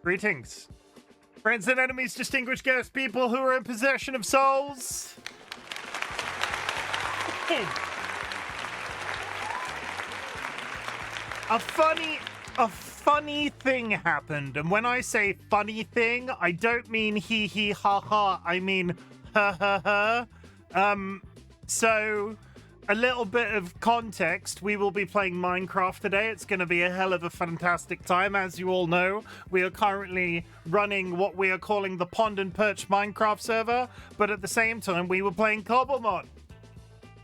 Greetings. Friends and enemies, distinguished guests, people who are in possession of souls. A funny thing happened, and when I say funny thing, I don't mean hee hee ha ha, I mean ha ha ha. So a little bit of context, we will be playing Minecraft today. It's going to be a hell of a fantastic time. As you all know, we are currently running what we are calling the Pond and Perch Minecraft server, but at the same time, we were playing Cobblemon.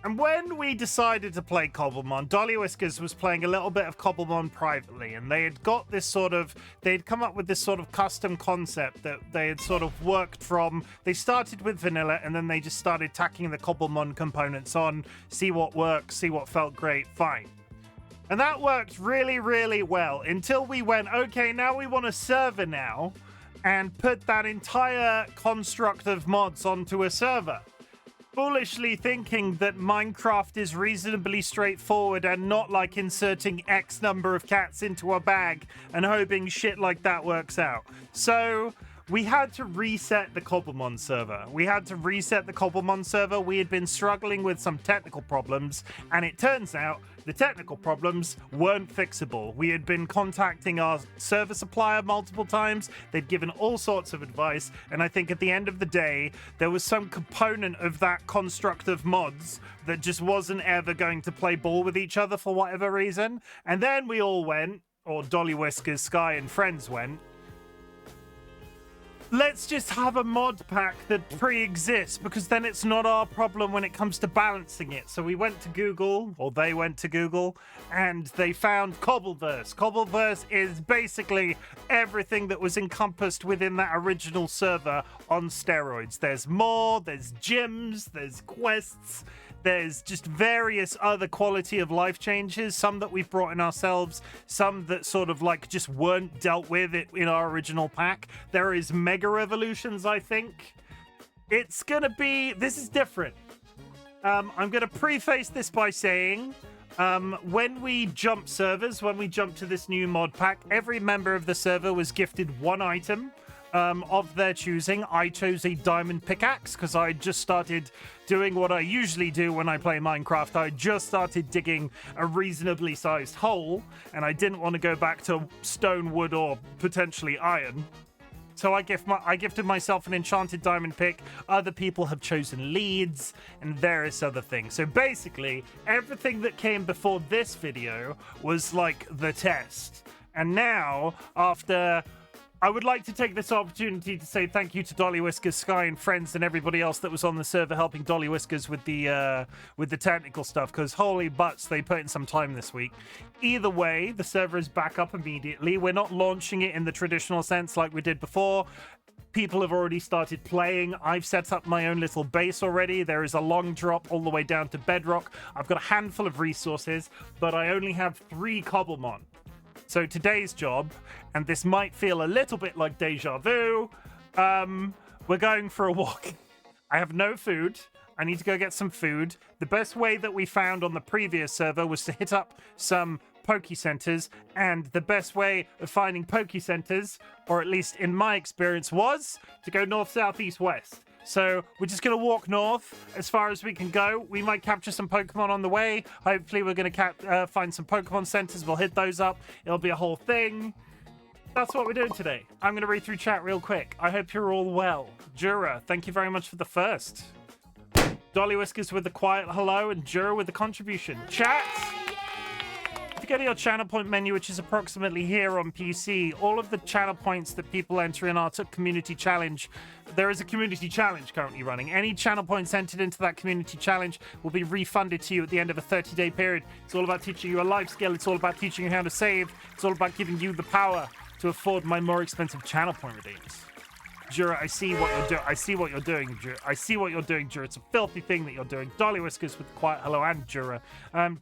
And when we decided to play Cobblemon, DollyWhiskers was playing a little bit of Cobblemon privately, and they had got this sort of, they'd come up with this sort of custom concept that they had sort of worked from. They started with vanilla, and then they just started tacking the Cobblemon components on, see what works, see what felt great, fine. And that worked really, really well until we went, okay, now we want a server now, and put that entire construct of mods onto a server. Foolishly thinking that Minecraft is reasonably straightforward and not like inserting X number of cats into a bag and hoping shit like that works out. So we had to reset the Cobblemon server. We had been struggling with some technical problems, and it turns out the technical problems weren't fixable. We had been contacting our server supplier multiple times. They'd given all sorts of advice, and I think at the end of the day, there was some component of that construct of mods that just wasn't ever going to play ball with each other for whatever reason. And then we all went, or DollyWhiskers, Sky, and friends went, let's just have a mod pack that pre-exists, because then it's not our problem when it comes to balancing it. So we went to Google, or they went to Google, and they found Cobblemon-verse. Cobblemon-verse is basically everything that was encompassed within that original server on steroids. There's more, there's gyms, there's quests, there's just various other quality of life changes, some that we've brought in ourselves, some that sort of like just weren't dealt with in our original pack. There is mega revolutions, I think. It's gonna be, this is different. I'm gonna preface this by saying, when we jump servers, when we jump to this new mod pack, every member of the server was gifted one item of their choosing. I chose a diamond pickaxe because I just started doing what I usually do when I play Minecraft. I just started digging a reasonably sized hole, and I didn't want to go back to stone, wood, or potentially iron. So I gifted myself an enchanted diamond pick. Other people have chosen leads and various other things. So basically, everything that came before this video was like the test. And now, after, I would like to take this opportunity to say thank you to DollyWhiskers, Sky, and friends, and everybody else that was on the server helping DollyWhiskers with the technical stuff, because holy butts, they put in some time this week. Either way, the server is back up immediately. We're not launching it in the traditional sense like we did before. People have already started playing. I've set up my own little base already. There is a long drop all the way down to bedrock. I've got a handful of resources, but I only have 3 Cobblemon. So today's job, and this might feel a little bit like deja vu, we're going for a walk. I have no food. I need to go get some food. The best way that we found on the previous server was to hit up some Poke Centers, and the best way of finding Poke Centers, or at least in my experience, was to go north, south, east, west. So we're just going to walk north as far as we can go. We might capture some Pokemon on the way. Hopefully we're going to find some Pokemon Centers. We'll hit those up. It'll be a whole thing. That's what we're doing today. I'm going to read through chat real quick. I hope you're all well. Jura, thank you very much for the first. DollyWhiskers with the quiet hello, and Jura with the contribution. Chat! If you go to your channel point menu, which is approximately here on PC, all of the channel points that people enter in our community challenge, there is a community challenge currently running. Any channel points entered into that community challenge will be refunded to you at the end of a 30-day period. It's all about teaching you a life skill. It's all about teaching you how to save. It's all about giving you the power to afford my more expensive channel point redeems. Jura, I see what you're doing. I see what you're doing, Jura. I see what you're doing, Jura. It's a filthy thing that you're doing. DollyWhiskers with quiet hello and Jura.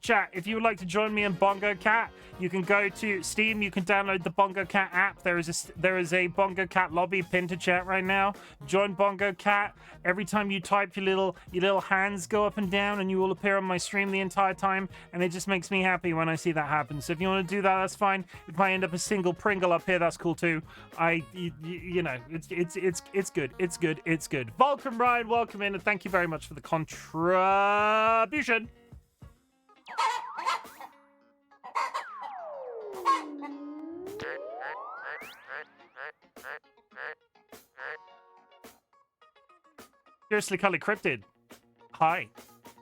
Chat, if you would like to join me in Bongo Cat, you can go to Steam. You can download the Bongo Cat app. There is a Bongo Cat lobby pinned to chat right now. Join Bongo Cat. Every time you type, your little hands go up and down, and you will appear on my stream the entire time. And it just makes me happy when I see that happen. So if you want to do that, that's fine. If I end up a single Pringle up here, that's cool too. You know, it's good. It's good. It's good. Vulcan Ryan, welcome in, and thank you very much for the contribution. Seriously, Cully Cryptid. Hi.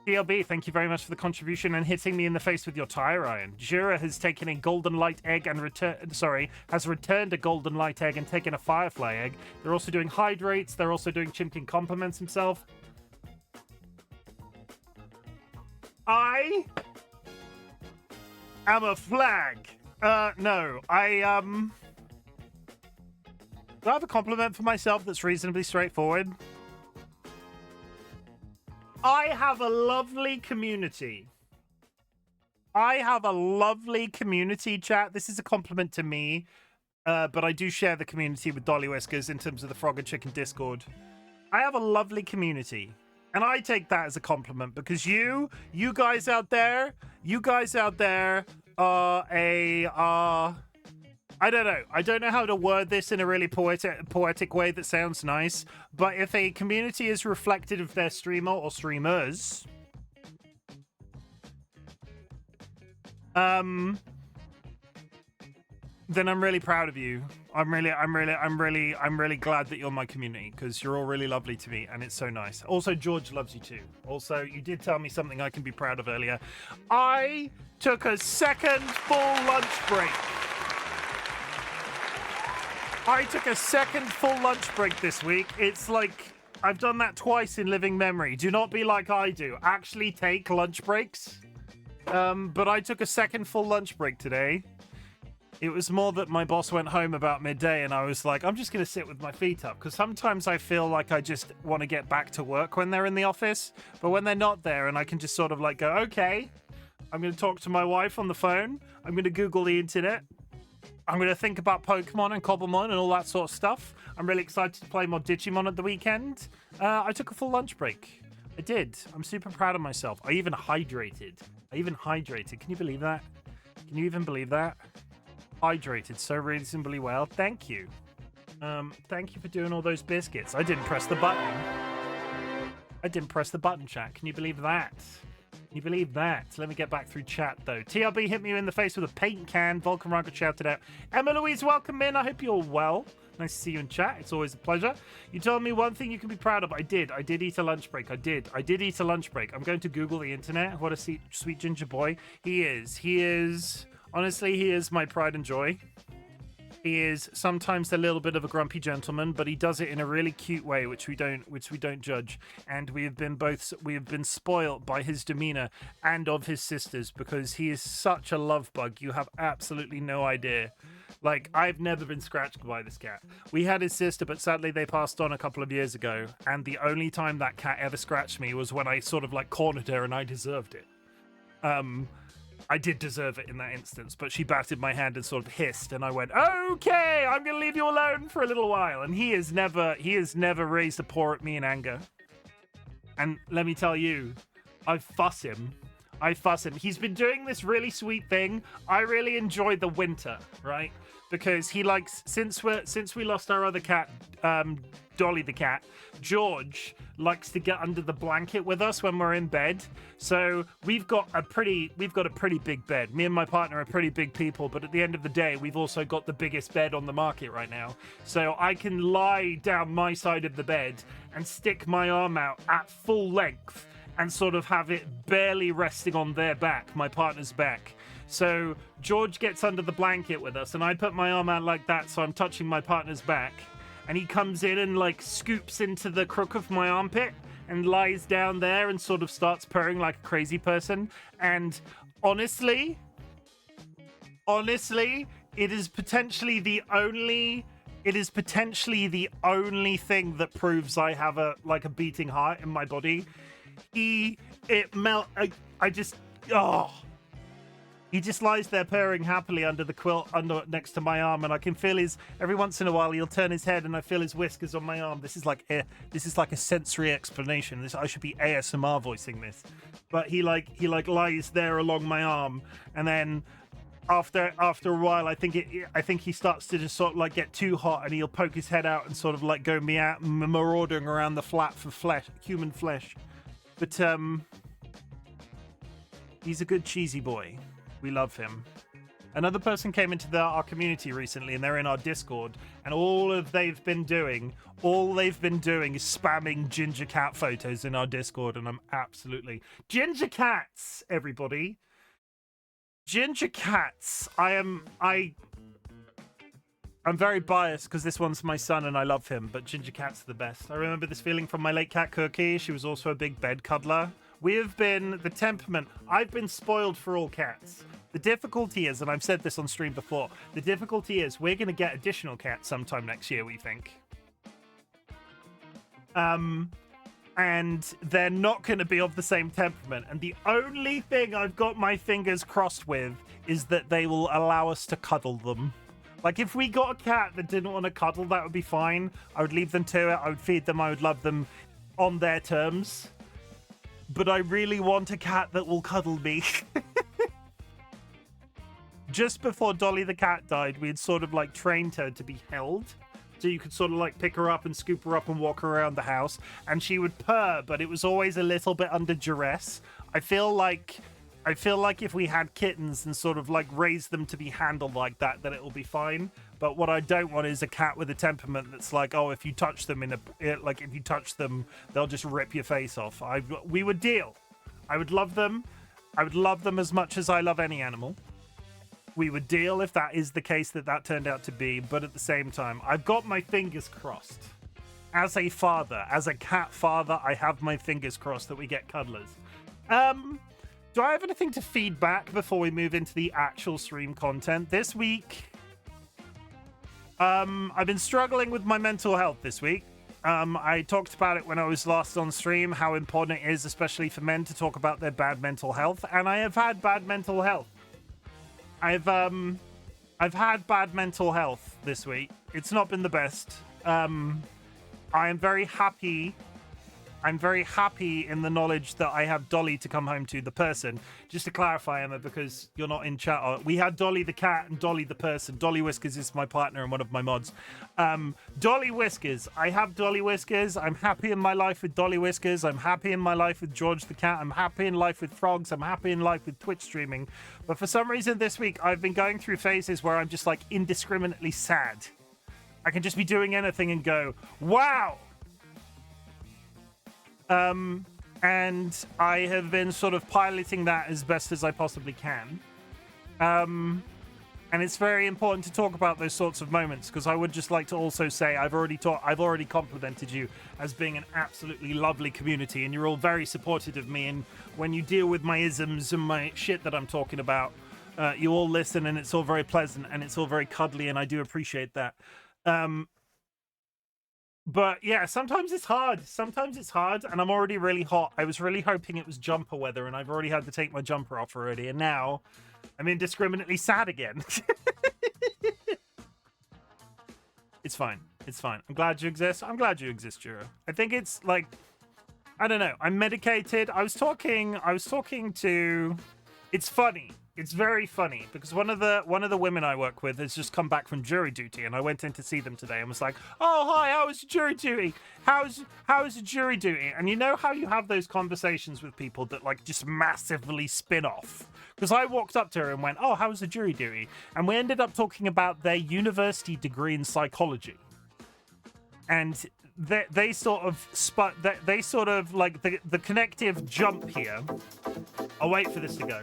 DLB, thank you very much for the contribution and hitting me in the face with your tire iron. Jura has taken a golden light egg and has returned a golden light egg and taken a firefly egg. They're also doing hydrates. They're also doing Chimken compliments himself. I am a flag. No, do I have a compliment for myself that's reasonably straightforward? I have a lovely community. Chat. This is a compliment to me, but I do share the community with DollyWhiskers in terms of the Frog and Chicken Discord. I have a lovely community, and I take that as a compliment because you guys out there are I don't know. I don't know how to word this in a really poetic way that sounds nice. But if a community is reflective of their streamer or streamers, then I'm really proud of you. I'm really glad that you're my community because you're all really lovely to me and it's so nice. Also, George loves you too. Also, you did tell me something I can be proud of earlier. I took a second full lunch break. I took a second full lunch break this week. It's like I've done that twice in living memory. Do not be like I do. Actually take lunch breaks. But I took a second full lunch break today. It was more that my boss went home about midday and I was like, I'm just going to sit with my feet up. Because sometimes I feel like I just want to get back to work when they're in the office. But when they're not there and I can just sort of like go, okay, I'm going to talk to my wife on the phone. I'm going to Google the internet. I'm going to think about Pokemon and Cobblemon and all that sort of stuff. I'm really excited to play more Digimon at the weekend. I took a full lunch break. I did. I'm super proud of myself. I even hydrated. Can you believe that? Can you even believe that? Hydrated so reasonably well. Thank you. Thank you for doing all those biscuits. I didn't press the button. Chat. Can you believe that? Can you believe that? Let me get back through chat, though. TLB hit me in the face with a paint can. Vulcan Rocket shouted out. Emma Louise, welcome in. I hope you're well. Nice to see you in chat. It's always a pleasure. You told me one thing you can be proud of. I did eat a lunch break. I did eat a lunch break. I'm going to Google the internet. What a sweet ginger boy. He is. Honestly, he is my pride and joy. He is sometimes a little bit of a grumpy gentleman, but he does it in a really cute way, which we don't judge. And we have been spoiled by his demeanor and of his sisters because he is such a love bug. You have absolutely no idea. Like, I've never been scratched by this cat. We had his sister, but sadly they passed on a couple of years ago. And the only time that cat ever scratched me was when I sort of like cornered her and I deserved it. I did deserve it in that instance, but she batted my hand and sort of hissed, and I went, okay, I'm going to leave you alone for a little while. And he has never raised a paw at me in anger. And let me tell you, I fuss him. He's been doing this really sweet thing. I really enjoy the winter, right? Because he likes, since we lost our other cat, Dolly the cat, George likes to get under the blanket with us when we're in bed. So we've got a pretty big bed. Me and my partner are pretty big people, but at the end of the day, we've also got the biggest bed on the market right now. So I can lie down my side of the bed and stick my arm out at full length and sort of have it barely resting on their back, my partner's back. So George gets under the blanket with us, and I put my arm out like that, so I'm touching my partner's back. And he comes in and like scoops into the crook of my armpit and lies down there and sort of starts purring like a crazy person. And honestly, it is potentially the only It is potentially the only thing that proves I have a beating heart in my body. He just lies there purring happily under the quilt next to my arm, and I can feel every once in a while he'll turn his head and I feel his whiskers on my arm. This is like a sensory explanation. I should be ASMR voicing this. But he lies there along my arm, and then after a while I think he starts to just sort of like get too hot, and he'll poke his head out and sort of like go marauding around the flat for human flesh. But he's a good cheesy boy. We love him. Another person came into our community recently, and they're in our Discord, and all they've been doing is spamming ginger cat photos in our Discord, and I'm absolutely... Ginger cats, everybody. Ginger cats. I'm very biased because this one's my son and I love him, but ginger cats are the best. I remember this feeling from my late cat Cookie. She was also a big bed cuddler. I've been spoiled for all cats. The difficulty is, and I've said this on stream before, the difficulty is we're going to get additional cats sometime next year, we think. And they're not going to be of the same temperament. And the only thing I've got my fingers crossed with is that they will allow us to cuddle them. Like, if we got a cat that didn't want to cuddle, that would be fine. I would leave them to it. I would feed them. I would love them on their terms. But I really want a cat that will cuddle me. Just before Dolly the cat died, we had sort of like trained her to be held. So you could sort of like pick her up and scoop her up and walk her around the house. And she would purr, but it was always a little bit under duress. I feel like if we had kittens and sort of like raised them to be handled like that, then it will be fine. But what I don't want is a cat with a temperament that's like, oh, if you touch them they'll just rip your face off. We would deal. I would love them. I would love them as much as I love any animal. We would deal if that is the case that turned out to be. But at the same time, I've got my fingers crossed. As a father, as a cat father, I have my fingers crossed that we get cuddlers. Do I have anything to feed back before we move into the actual stream content? This week, I've been struggling with my mental health this week. I talked about it when I was last on stream, how important it is, especially for men, to talk about their bad mental health. And I have had bad mental health. I've had bad mental health this week. It's not been the best. I am very happy. I'm very happy in the knowledge that I have Dolly to come home to, the person. Just to clarify, Emma, because you're not in chat. We had Dolly the cat and Dolly the person. DollyWhiskers is my partner and one of my mods. DollyWhiskers. I have DollyWhiskers. I'm happy in my life with DollyWhiskers. I'm happy in my life with George the cat. I'm happy in life with frogs. I'm happy in life with Twitch streaming. But for some reason this week, I've been going through phases where I'm just like indiscriminately sad. I can just be doing anything and go, wow! And I have been sort of piloting that as best as I possibly can. And it's very important to talk about those sorts of moments, because I would just like to also say I've already complimented you as being an absolutely lovely community, and you're all very supportive of me. And when you deal with my isms and my shit that I'm talking about, you all listen, and it's all very pleasant and it's all very cuddly, and I do appreciate that. But yeah, sometimes it's hard, and I'm already really hot. I was really hoping it was jumper weather, and I've already had to take my jumper off already, and now I'm indiscriminately sad again. It's fine. I'm glad you exist. Juro. I think it's like, I don't know. I'm medicated. I was talking to. It's funny. It's very funny because one of the women I work with has just come back from jury duty, and I went in to see them today and was like, "Oh, hi, how was jury duty? How's jury duty?" And you know how you have those conversations with people that like just massively spin off. Because I walked up to her and went, "Oh, how was the jury duty?" And we ended up talking about their university degree in psychology. And they sort of like the connective jump here. I'll wait for this to go.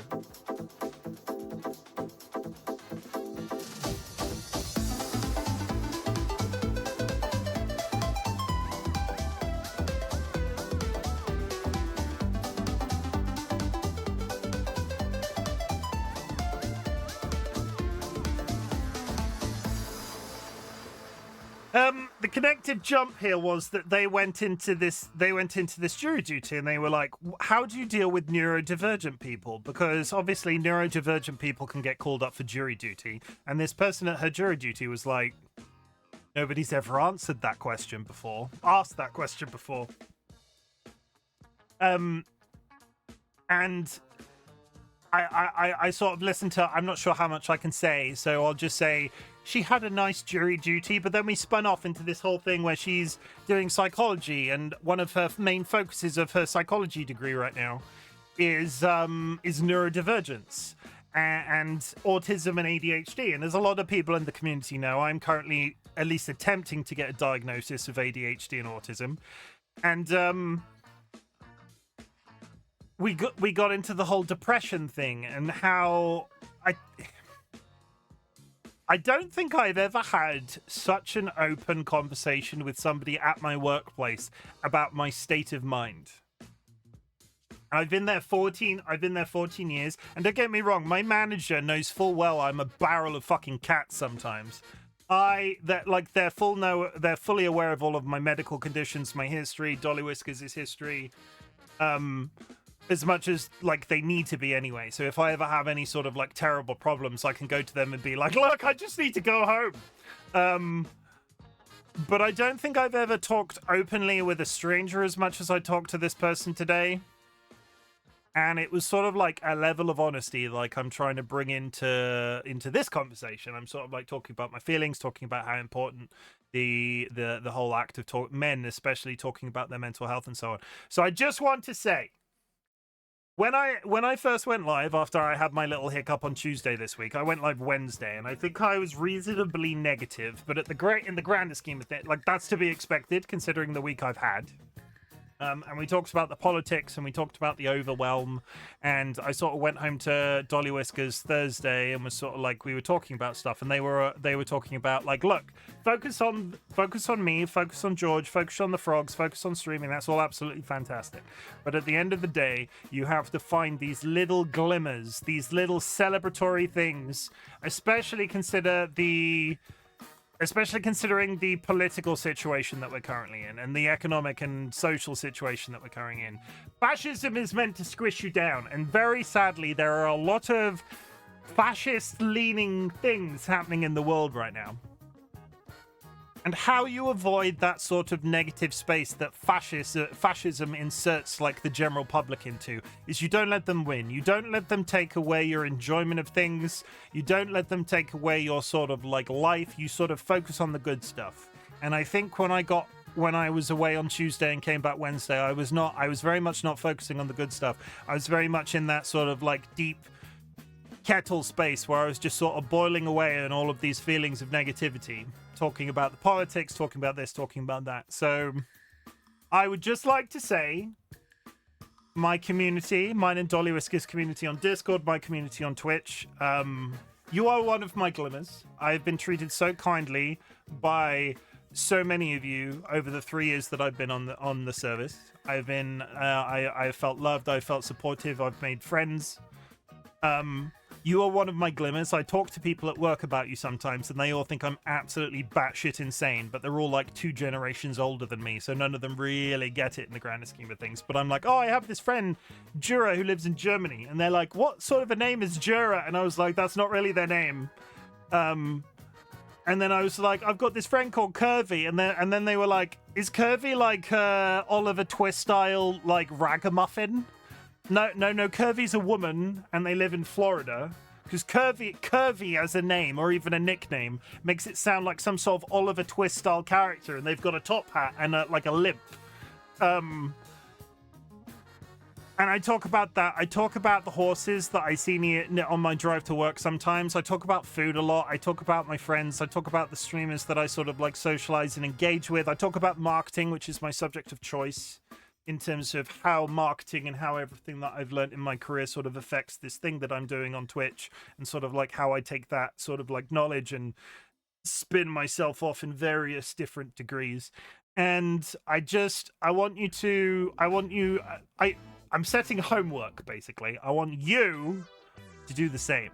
The connected jump here was that they went into this jury duty and they were like, how do you deal with neurodivergent people? Because obviously neurodivergent people can get called up for jury duty. And this person at her jury duty was like, nobody's ever asked that question before. And I sort of listened to, I'm not sure how much I can say, so I'll just say she had a nice jury duty, but then we spun off into this whole thing where she's doing psychology, and one of her main focuses of her psychology degree right now is neurodivergence and autism and ADHD. And there's a lot of people in the community now. I'm currently at least attempting to get a diagnosis of ADHD and autism. And we got into the whole depression thing and how I don't think I've ever had such an open conversation with somebody at my workplace about my state of mind. I've been there 14 years, and don't get me wrong, my manager knows full well I'm a barrel of fucking cats sometimes. They're fully aware of all of my medical conditions, my history, DollyWhiskers' history. As much as like they need to be anyway. So if I ever have any sort of like terrible problems, I can go to them and be like, look, I just need to go home. But I don't think I've ever talked openly with a stranger as much as I talked to this person today. And it was sort of like a level of honesty like I'm trying to bring into this conversation. I'm sort of like talking about my feelings, talking about how important the whole act of men especially talking about their mental health and so on. So I just want to say, when I first went live after I had my little hiccup on Tuesday this week, I went live Wednesday, and I think I was reasonably negative. But in the grander scheme of things, like that's to be expected considering the week I've had. And we talked about the politics, and we talked about the overwhelm, and I sort of went home to DollyWhiskers Thursday and was sort of like, we were talking about stuff, and they were talking about like, look, focus on me, focus on George, focus on the frogs, focus on streaming. That's all absolutely fantastic. But at the end of the day, you have to find these little glimmers, these little celebratory things, especially considering the political situation that we're currently in and the economic and social situation that we're currently in. Fascism is meant to squish you down, and very sadly, there are a lot of fascist-leaning things happening in the world right now. And how you avoid that sort of negative space that fascism inserts like the general public into is you don't let them win. You don't let them take away your enjoyment of things. You don't let them take away your sort of like life. You sort of focus on the good stuff. And I think when I was away on Tuesday and came back Wednesday, I was very much not focusing on the good stuff. I was very much in that sort of like deep kettle space where I was just sort of boiling away in all of these feelings of negativity, talking about the politics, talking about this, talking about that. So I would just like to say my community, mine and DollyWhiskers community on Discord, my community on Twitch, you are one of my glimmers. I've been treated so kindly by so many of you over the 3 years that I've been on the service. I've been I felt loved, I felt supportive, I've made friends. You are one of my glimmers. I talk to people at work about you sometimes, and they all think I'm absolutely batshit insane, but they're all like 2 generations older than me, so none of them really get it in the grander scheme of things. But I'm like, oh, I have this friend, Jura, who lives in Germany, and they're like, what sort of a name is Jura? And I was like, that's not really their name. And then I was like, I've got this friend called Curvy, and then they were like, is Curvy like Oliver Twist style, like ragamuffin? No, Curvy's a woman, and they live in Florida. Because Curvy as a name, or even a nickname, makes it sound like some sort of Oliver Twist style character, and they've got a top hat and like a limp. And I talk about that. I talk about the horses that I see on my drive to work sometimes. I talk about food a lot. I talk about my friends. I talk about the streamers that I sort of like socialize and engage with. I talk about marketing, which is my subject of choice, in terms of how marketing and how everything that I've learned in my career sort of affects this thing that I'm doing on Twitch, and sort of like how I take that sort of like knowledge and spin myself off in various different degrees. And I'm setting homework, basically. I want you to do the same.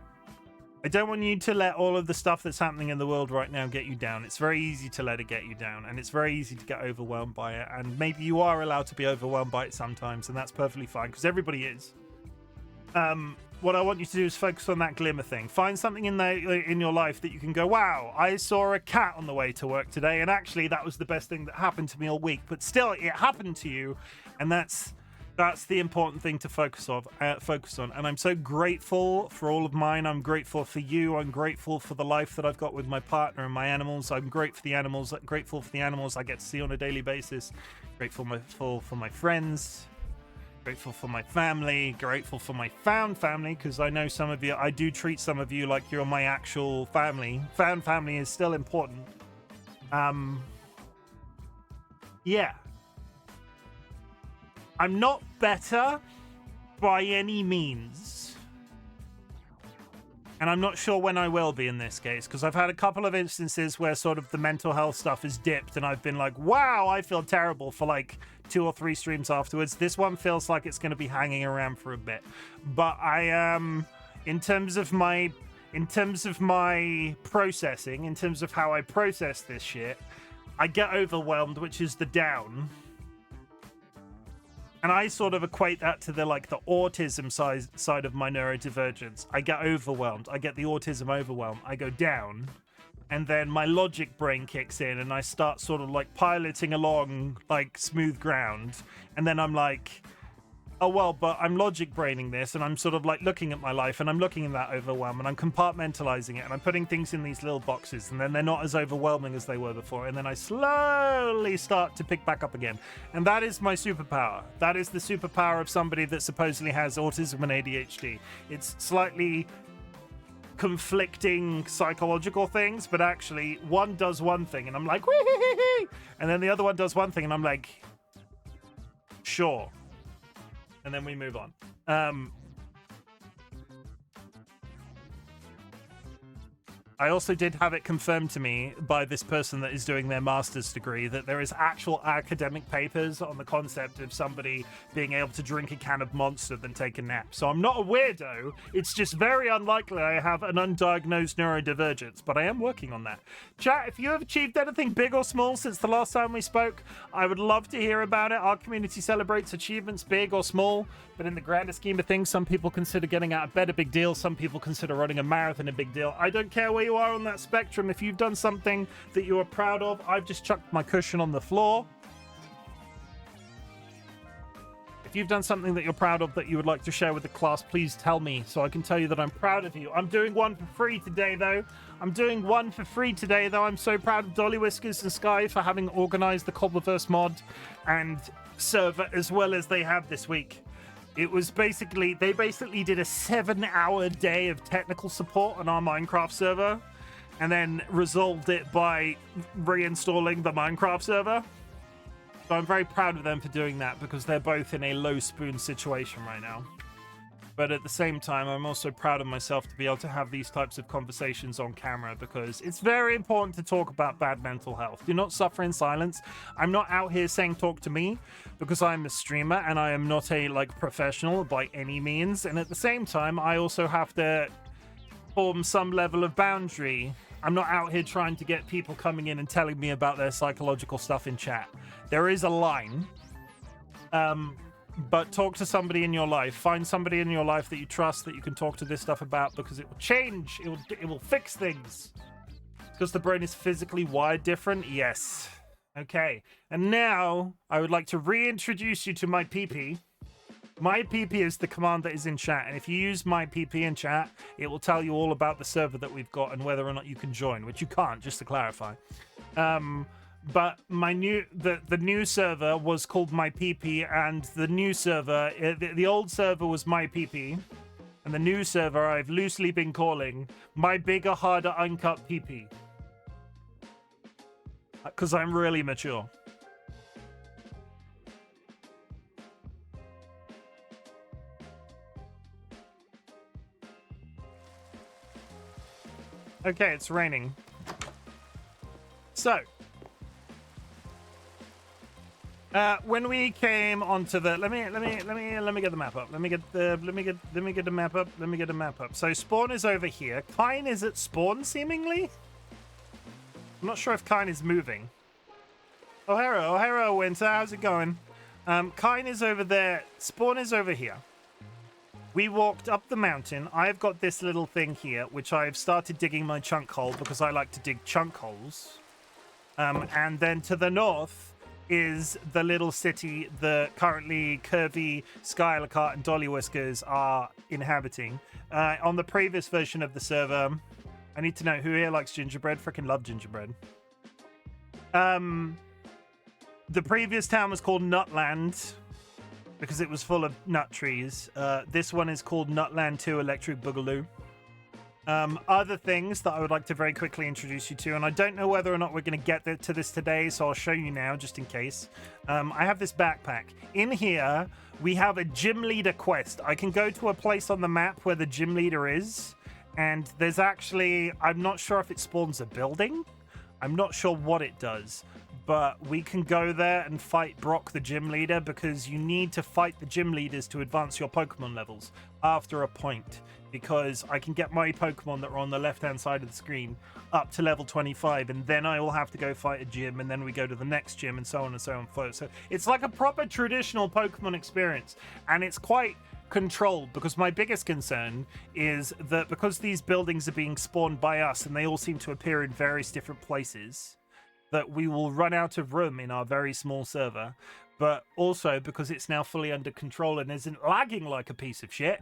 I don't want you to let all of the stuff that's happening in the world right now get you down. It's very easy to let it get you down, and it's very easy to get overwhelmed by it. And maybe you are allowed to be overwhelmed by it sometimes, and that's perfectly fine, because everybody is. What I want you to do is focus on that glimmer thing. Find something in your life that you can go, wow, I saw a cat on the way to work today, and actually that was the best thing that happened to me all week. But still, it happened to you, and that's the important thing to focus on. And I'm so grateful for all of mine. I'm grateful for you. I'm grateful for the life that I've got with my partner and my animals. I'm grateful for the animals I get to see on a daily basis. Grateful for my friends. Grateful for my family. Grateful for my found family, because I know some of you, I do treat some of you like you're my actual family. Found family is still important. Yeah. I'm not better by any means. And I'm not sure when I will be in this case, because I've had a couple of instances where sort of the mental health stuff has dipped, and I've been like, wow, I feel terrible for like 2 or 3 streams afterwards. This one feels like it's going to be hanging around for a bit. But I am, in terms of my processing, in terms of how I process this shit, I get overwhelmed, which is the down. And I sort of equate that to the autism side of my neurodivergence. I get overwhelmed. I get the autism overwhelm. I go down. And then my logic brain kicks in and I start sort of like piloting along like smooth ground. And then I'm like, oh, well, but I'm logic braining this, and I'm sort of like looking at my life, and I'm looking at that overwhelm, and I'm compartmentalizing it, and I'm putting things in these little boxes, and then they're not as overwhelming as they were before, and then I slowly start to pick back up again. And that is my superpower. That is the superpower of somebody that supposedly has autism and ADHD. It's slightly conflicting psychological things, but actually one does one thing, and I'm like, wee-hee-hee-hee, and then the other one does one thing, and I'm like, sure. And then we move on. I also did have it confirmed to me by this person that is doing their master's degree that there is actual academic papers on the concept of somebody being able to drink a can of Monster than take a nap. So I'm not a weirdo. It's just very unlikely I have an undiagnosed neurodivergence, but I am working on that. Chat, if you have achieved anything big or small since the last time we spoke, I would love to hear about it. Our community celebrates achievements, big or small, but in the grander scheme of things, some people consider getting out of bed a big deal. Some people consider running a marathon a big deal. I don't care where you are on that spectrum. If you've done something that you are proud of, I've just chucked my cushion on the floor. If you've done something that you're proud of that you would like to share with the class, please tell me so I can tell you that I'm proud of you. I'm doing one for free today, though. I'm so proud of DollyWhiskers and Sky for having organized the Cobblemon-verse mod and server as well as they have this week. It was they basically did a 7-hour day of technical support on our Minecraft server and then resolved it by reinstalling the Minecraft server. So I'm very proud of them for doing that because they're both in a low spoon situation right now. But at the same time, I'm also proud of myself to be able to have these types of conversations on camera because it's very important to talk about bad mental health. Do not suffer in silence. I'm not out here saying talk to me because I'm a streamer and I am not a professional by any means. And at the same time, I also have to form some level of boundary. I'm not out here trying to get people coming in and telling me about their psychological stuff in chat. There is a line. But talk to somebody in your life. Find somebody in your life that you trust that you can talk to this stuff about because it will change. It will fix things. Because the brain is physically wired different? Yes. Okay. And now I would like to reintroduce you to my PP. My PP is the command that is in chat. And if you use my PP in chat, it will tell you all about the server that we've got and whether or not you can join, which you can't, just to clarify. But the new server was called MyPP, and the new server, the old server was MyPP, and the new server I've loosely been calling My Bigger, Harder, Uncut PP. Because I'm really mature. Okay, it's raining. So, When we came onto the let me get the map up. Let me get the map up. Let me get the map up. So spawn is over here. Kine is at spawn seemingly. I'm not sure if Kine is moving. Oh hello, Winter. How's it going? Kine is over there. Spawn is over here. We walked up the mountain. I've got this little thing here, which I've started digging my chunk hole because I like to dig chunk holes. And then to the north is the little city that currently Curvy, Skylarcart, and DollyWhiskers are inhabiting. On the previous version of the server, I need to know who here likes gingerbread. Freaking love gingerbread. The previous town was called Nutland because it was full of nut trees. This one is called Nutland 2 Electric Boogaloo. Other things that I would like to very quickly introduce you to, and I don't know whether or not we're going to get to this today, so I'll show you now just in case. I have this backpack. In here, we have a gym leader quest. I can go to a place on the map where the gym leader is, and there's actually, I'm not sure if it spawns a building. I'm not sure what it does, but we can go there and fight Brock, the gym leader, because you need to fight the gym leaders to advance your Pokemon levels after a point. Because I can get my Pokemon that are on the left-hand side of the screen up to level 25, and then I will have to go fight a gym, and then we go to the next gym, and so on and so on. So it's like a proper traditional Pokemon experience, and it's quite controlled, because my biggest concern is that because these buildings are being spawned by us, and they all seem to appear in various different places, that we will run out of room in our very small server. But also, because it's now fully under control and isn't lagging like a piece of shit,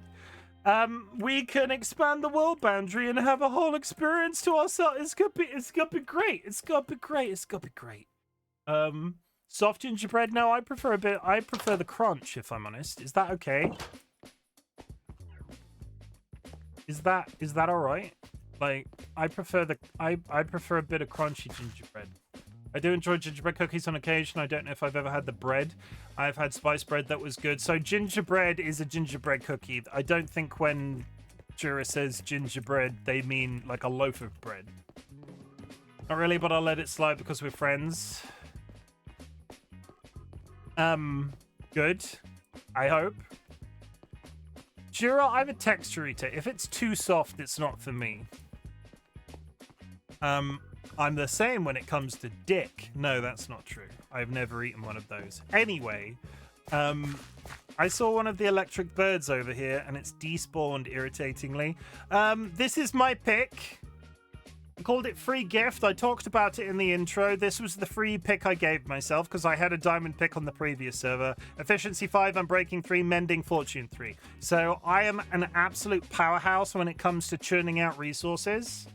we can expand the world boundary and have a whole experience to ourselves. It's gonna be great. It's gonna be great. Soft gingerbread? No, I prefer the crunch, if I'm honest. Is that okay? Is that all right? Like, I prefer a bit of crunchy gingerbread. I do enjoy gingerbread cookies on occasion. I don't know if I've ever had the bread. I've had spice bread that was good. So gingerbread is a gingerbread cookie. I don't think when Jura says gingerbread, they mean like a loaf of bread. Not really, but I'll let it slide because we're friends. Good. I hope. Jura, I'm a texture eater. If it's too soft, it's not for me. I'm the same when it comes to dick. No, that's not true. I've never eaten one of those. Anyway, I saw one of the electric birds over here, and it's despawned irritatingly. This is my pick. I called it free gift. I talked about it in the intro. This was the free pick I gave myself because I had a diamond pick on the previous server. Efficiency 5, Unbreaking 3, Mending, Fortune 3. So I am an absolute powerhouse when it comes to churning out resources.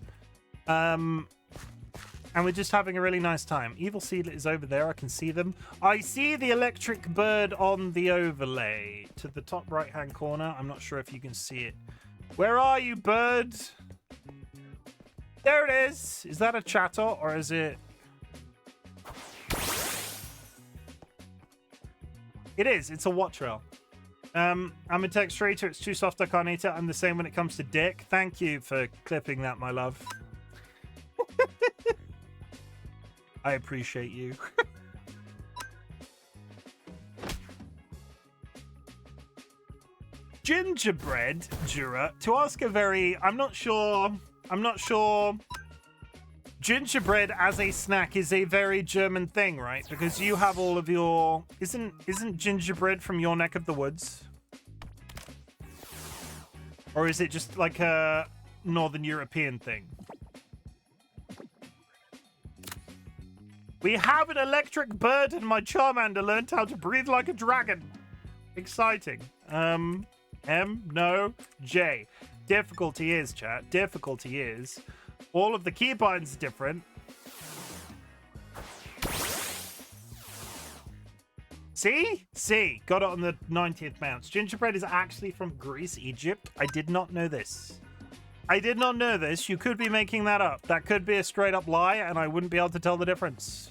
And we're just having a really nice time. Evil Seedlet is over there. I can see them. I see the electric bird on the overlay to the top right-hand corner. I'm not sure if you can see it. Where are you, bird? There it is. Is that a chatter or is it... It is. It's a watchrail. I'm a texturator. It's too soft. I can't eat it. I'm the same when it comes to dick. Thank you for clipping that, my love. I appreciate you. Gingerbread, Jura, to ask a very... I'm not sure... Gingerbread as a snack is a very German thing, right? Because you have all of your... Isn't gingerbread from your neck of the woods? Or is it just like a Northern European thing? We have an electric bird and my Charmander learned how to breathe like a dragon. Exciting. M, no, J. Difficulty is, chat. Difficulty is. All of the keybinds are different. See? See. Got it on the 90th bounce. Gingerbread is actually from Greece, Egypt. I did not know this. I did not know this. You could be making that up. That could be a straight up lie, and I wouldn't be able to tell the difference.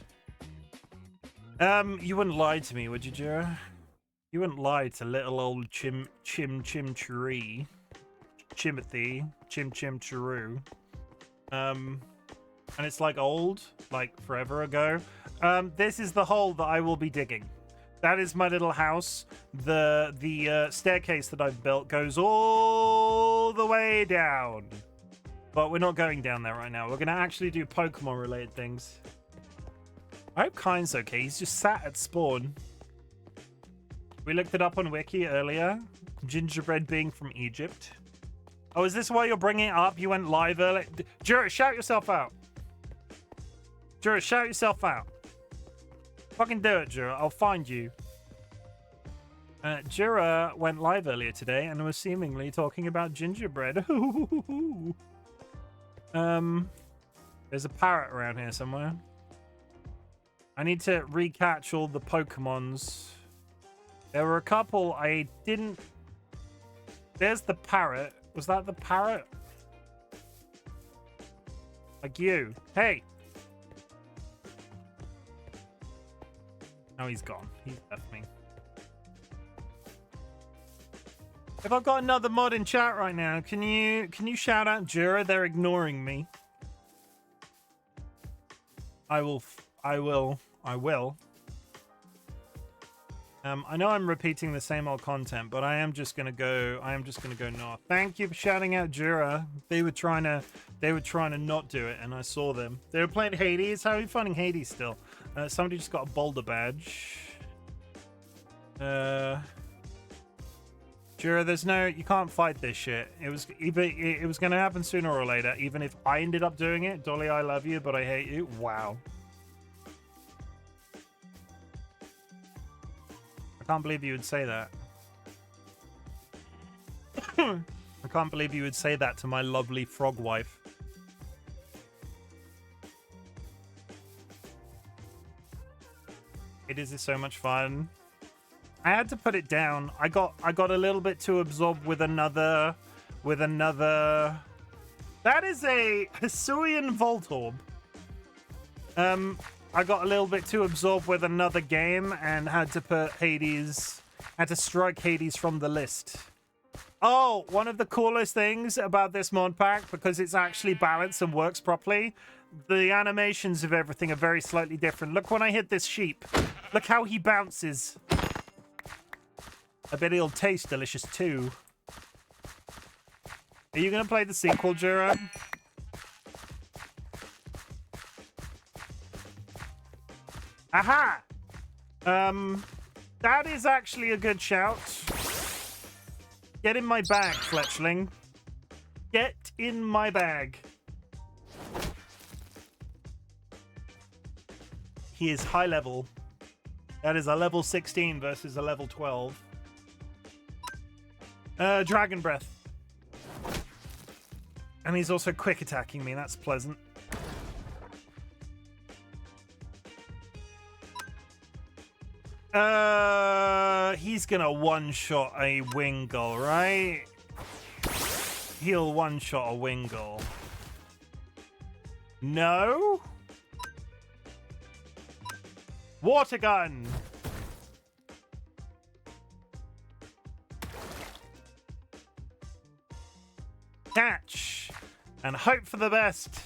You wouldn't lie to me, would you, Jura? You wouldn't lie to little old Chim Chiree. Chimothy. Chim Chiroo. And it's like old, like forever ago. This is the hole that I will be digging. That is my little house. The staircase that I've built goes all the way down. But we're not going down there right now. We're going to actually do Pokemon-related things. I hope Kind's okay. He's just sat at spawn. We looked it up on Wiki earlier. Gingerbread being from Egypt. Oh, is this why you're bringing it up? You went live earlier. Jura, shout yourself out. Jura, shout yourself out. Fucking do it, Jura. I'll find you. Jura went live earlier today and was seemingly talking about gingerbread. There's a parrot around here somewhere. I need to recatch all the Pokemons. There were a couple I didn't... There's the parrot. Was that the parrot? Like you. Hey! Oh, he's gone. He's left me. If I've got another mod in chat right now, can you shout out Jura? They're ignoring me. I will. I know I'm repeating the same old content, but I am just gonna go north. Thank you for shouting out Jura. They were trying to not do it, and I saw them. They were playing Hades. How are you finding Hades still? Somebody just got a boulder badge. Jura, you can't fight this shit. It was gonna happen sooner or later, even if I ended up doing it. Dolly, I love you, but I hate you. Wow. I can't believe you would say that. I can't believe you would say that to my lovely frog wife. It is so much fun. I had to put it down. I got a little bit too absorbed with another. That is a Hisuian Voltorb. I got a little bit too absorbed with another game and had to strike Hades from the list. Oh, one of the coolest things about this mod pack, because it's actually balanced and works properly, the animations of everything are very slightly different. Look when I hit this sheep. Look how he bounces. I bet he'll taste delicious too. Are you going to play the sequel, Jura? Aha! That is actually a good shout. Get in my bag, Fletchling. Get in my bag. He is high level. That is a level 16 versus a level 12. Dragon Breath. And he's also quick attacking me. That's pleasant. He's gonna one-shot a Wingull, right? He'll one-shot a Wingull. No? Water gun! Catch! And hope for the best.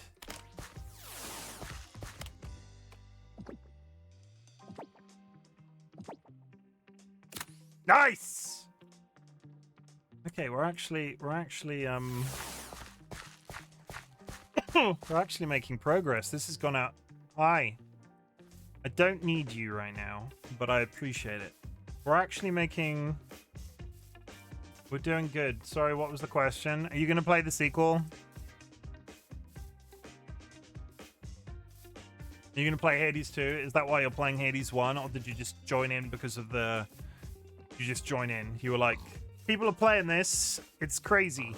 Nice. Okay, we're actually making progress. This has gone out. Hi. I don't need you right now, but I appreciate it. We're doing good. Sorry, what was the question? Are you going to play the sequel? Are you going to play Hades 2? Is that why you're playing Hades 1? Or did you just join in because of the... You just join in. You were like, people are playing this. It's crazy.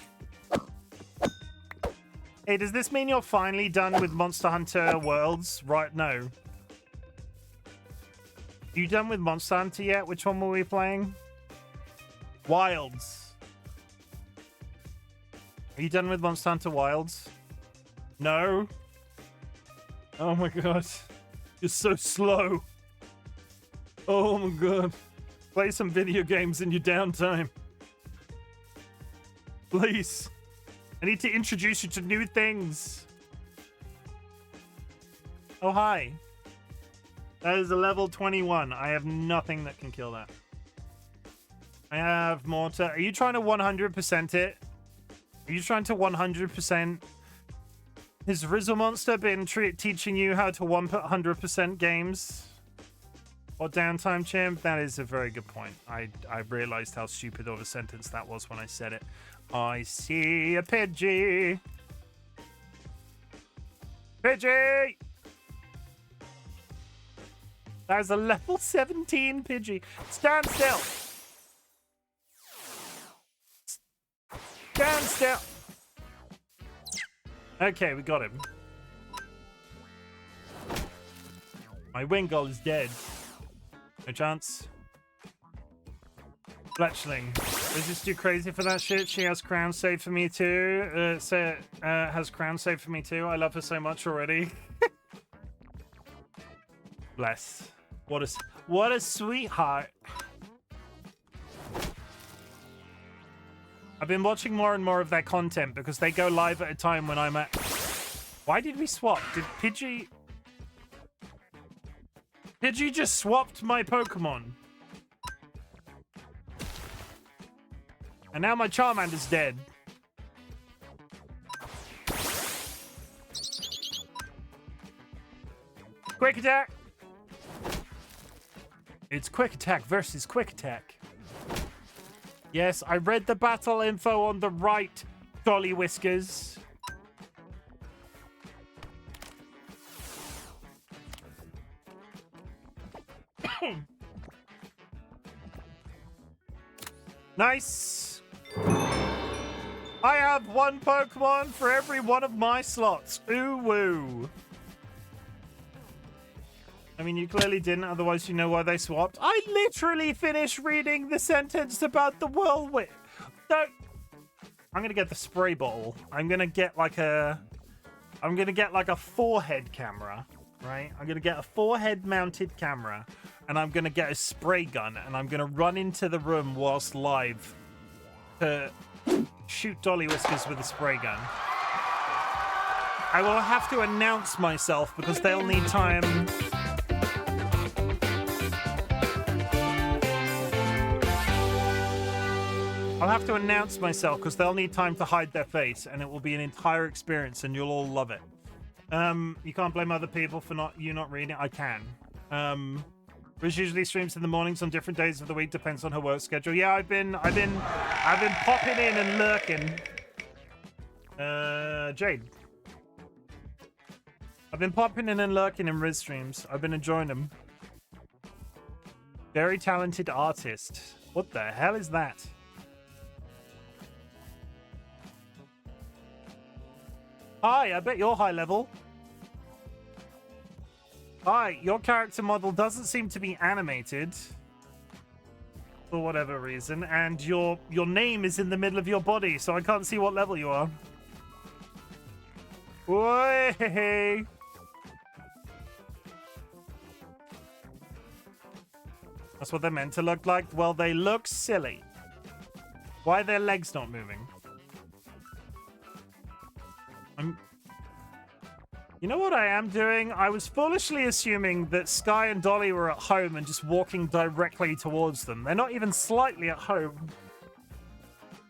Hey, does this mean you're finally done with Monster Hunter Worlds? Right, no. You done with Monster Hunter yet? Which one were we playing? Wilds. Are you done with Monster Hunter Wilds? No? Oh my god. You're so slow. Oh my god. Play some video games in your downtime. Please. I need to introduce you to new things. Oh, hi. That is a level 21. I have nothing that can kill that. I have mortar. Are you trying to 100% it? Are you trying to 100%? Has Rizzle Monster been teaching you how to 100% games? Or downtime, Chim? That is a very good point. I realized how stupid of a sentence that was when I said it. I see a Pidgey. Pidgey! That is a level 17 Pidgey. Stand still. Stand still. Okay, we got him. My Wingull is dead. No chance. Fletchling. Is this too crazy for that shit? She has crown save for me too. Has crown save for me too. I love her so much already. Bless. What a sweetheart. I've been watching more and more of their content because they go live at a time when I'm at... Why did we swap? Did Pidgey... Pidgey just swapped my Pokemon. And now my Charmander's dead. Quick attack! It's quick attack versus quick attack. Yes, I read the battle info on the right, DollyWhiskers. Nice. I have one Pokemon for every one of my slots. Ooh woo. I mean, you clearly didn't, otherwise you know why they swapped. I literally finished reading the sentence about the whirlwind. No. I'm gonna get the spray bottle. I'm gonna get like a forehead camera, right? I'm gonna get a forehead mounted camera, and I'm gonna get a spray gun, and I'm gonna run into the room whilst live to shoot DollyWhiskers with a spray gun. I will have to announce myself because they'll need time. I'll have to announce myself because they'll need time to hide their face, and it will be an entire experience, and you'll all love it. You can't blame other people for not reading it. I can. Riz usually streams in the mornings on different days of the week, depends on her work schedule. Yeah, I've been popping in and lurking. Jade. I've been popping in and lurking in Riz streams. I've been enjoying them. Very talented artist. What the hell is that? Hi, I bet you're high level. Hi, your character model doesn't seem to be animated. For whatever reason. And your name is in the middle of your body, so I can't see what level you are. Way. That's what they're meant to look like. Well, they look silly. Why are their legs not moving? You know what I am doing? I was foolishly assuming that Sky and Dolly were at home and just walking directly towards them. They're not even slightly at home.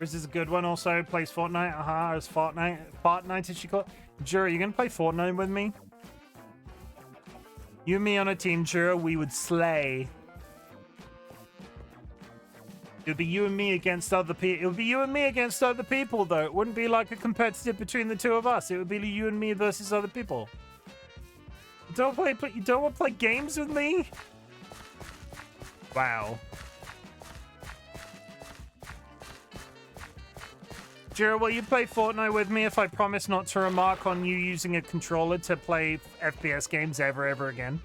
This is a good one. Also plays Fortnite. Aha, it's Fortnite as she called. Jura, you gonna play Fortnite with me? You and me on a team, Jura, we would slay. It would be you and me against other people. It would be you and me against other people, though. It wouldn't be like a competitive between the two of us. It would be you and me versus other people. You don't want to play games with me? Wow. Jira, will you play Fortnite with me if I promise not to remark on you using a controller to play FPS games ever again?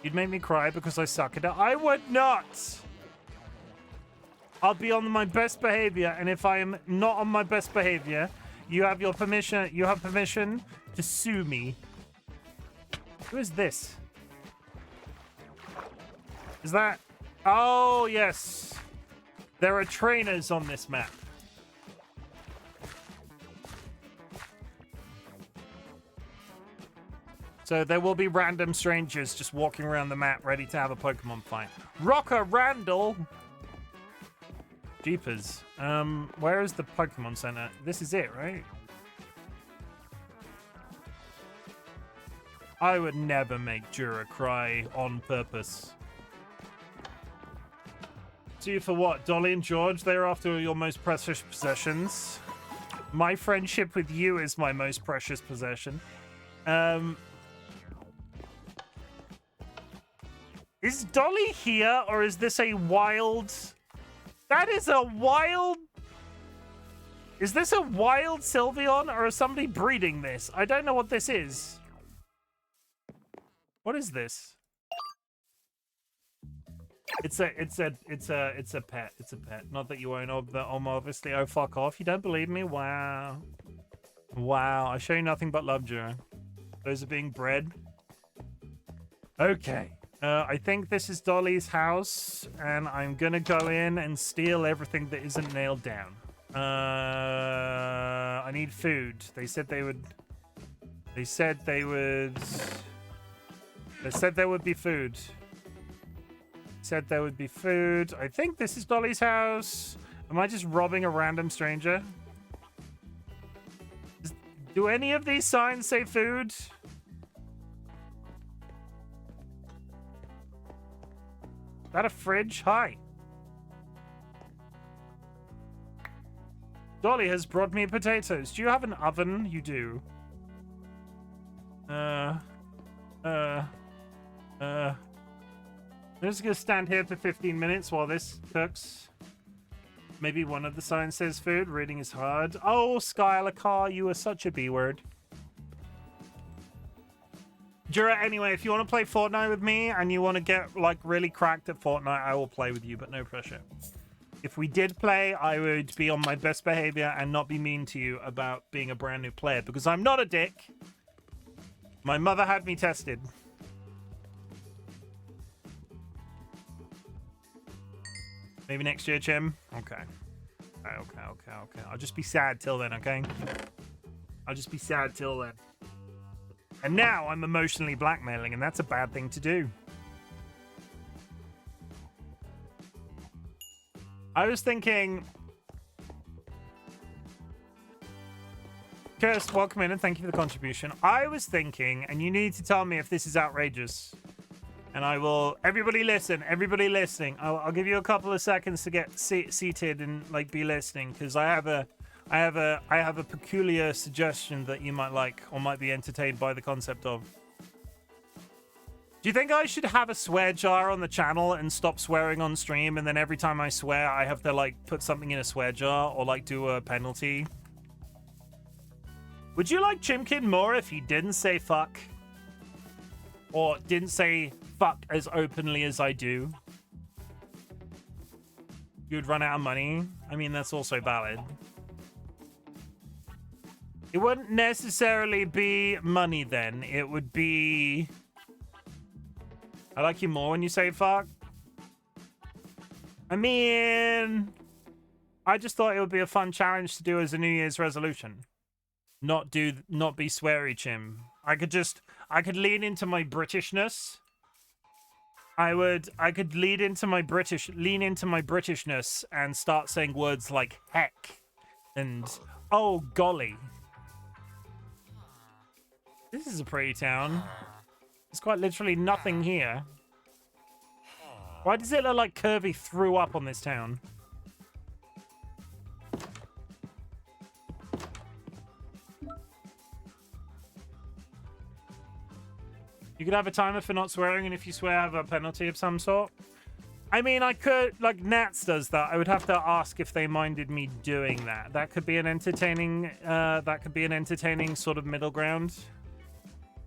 You'd make me cry because I suck at it. I would not. I'll be on my best behavior, and if I am not on my best behavior, you have your permission. You have permission to sue me. Who is this? Is that? Oh yes, there are trainers on this map. So there will be random strangers just walking around the map ready to have a Pokemon fight. Rocker Randall! Jeepers. Where is the Pokemon Center? This is it, right? I would never make Jura cry on purpose. See you for what? Dolly and George? They're after your most precious possessions. My friendship with you is my most precious possession. Is Dolly here, or is this a wild... That is a wild... Is this a wild Sylveon, or is somebody breeding this? I don't know what this is. What is this? It's a pet. It's a pet. Not that you won't obviously. Oh, fuck off. You don't believe me? Wow. Wow. I show you nothing but love, Jura. Those are being bred. Okay. I think this is Dolly's house, and I'm gonna go in and steal everything that isn't nailed down. I need food. They said they would... They said there would be food. Said there would be food. I think this is Dolly's house. Am I just robbing a random stranger? Do any of these signs say food? Is that a fridge? Hi. Dolly has brought me potatoes. Do you have an oven? You do. I'm just gonna stand here for 15 minutes while this cooks. Maybe one of the signs says food. Reading is hard. Oh, Skylar Carr, you are such a B-word. Jura, anyway, if you want to play Fortnite with me and you want to get, like, really cracked at Fortnite, I will play with you, but no pressure. If we did play, I would be on my best behavior and not be mean to you about being a brand new player, because I'm not a dick. My mother had me tested. Maybe next year, Chim? Okay. Okay. I'll just be sad till then, okay? I'll just be sad till then. And now I'm emotionally blackmailing, and that's a bad thing to do. I was thinking... Kirst, welcome in, and thank you for the contribution. I was thinking, and you need to tell me if this is outrageous. And I will... Everybody listen. Everybody listening. I'll give you a couple of seconds to get seated and, like, be listening, because I have a peculiar suggestion that you might like or might be entertained by the concept of. Do you think I should have a swear jar on the channel and stop swearing on stream, and then every time I swear I have to, like, put something in a swear jar or, like, do a penalty? Would you like Chimken more if he didn't say fuck? Or didn't say fuck as openly as I do? You'd run out of money? I mean, that's also valid. It wouldn't necessarily be money then. It would be... I like you more when you say fuck. I mean... I just thought it would be a fun challenge to do as a New Year's resolution. Not be sweary, Chim. I could lean into my Britishness. I could lean into my Britishness and start saying words like heck and oh golly. This is a pretty town. There's quite literally nothing here. Why does it look like Kirby threw up on this town? You could have a timer for not swearing, and if you swear, have a penalty of some sort. I mean, I could, like, Nats does that. I would have to ask if they minded me doing that. That could be an entertaining, sort of middle ground.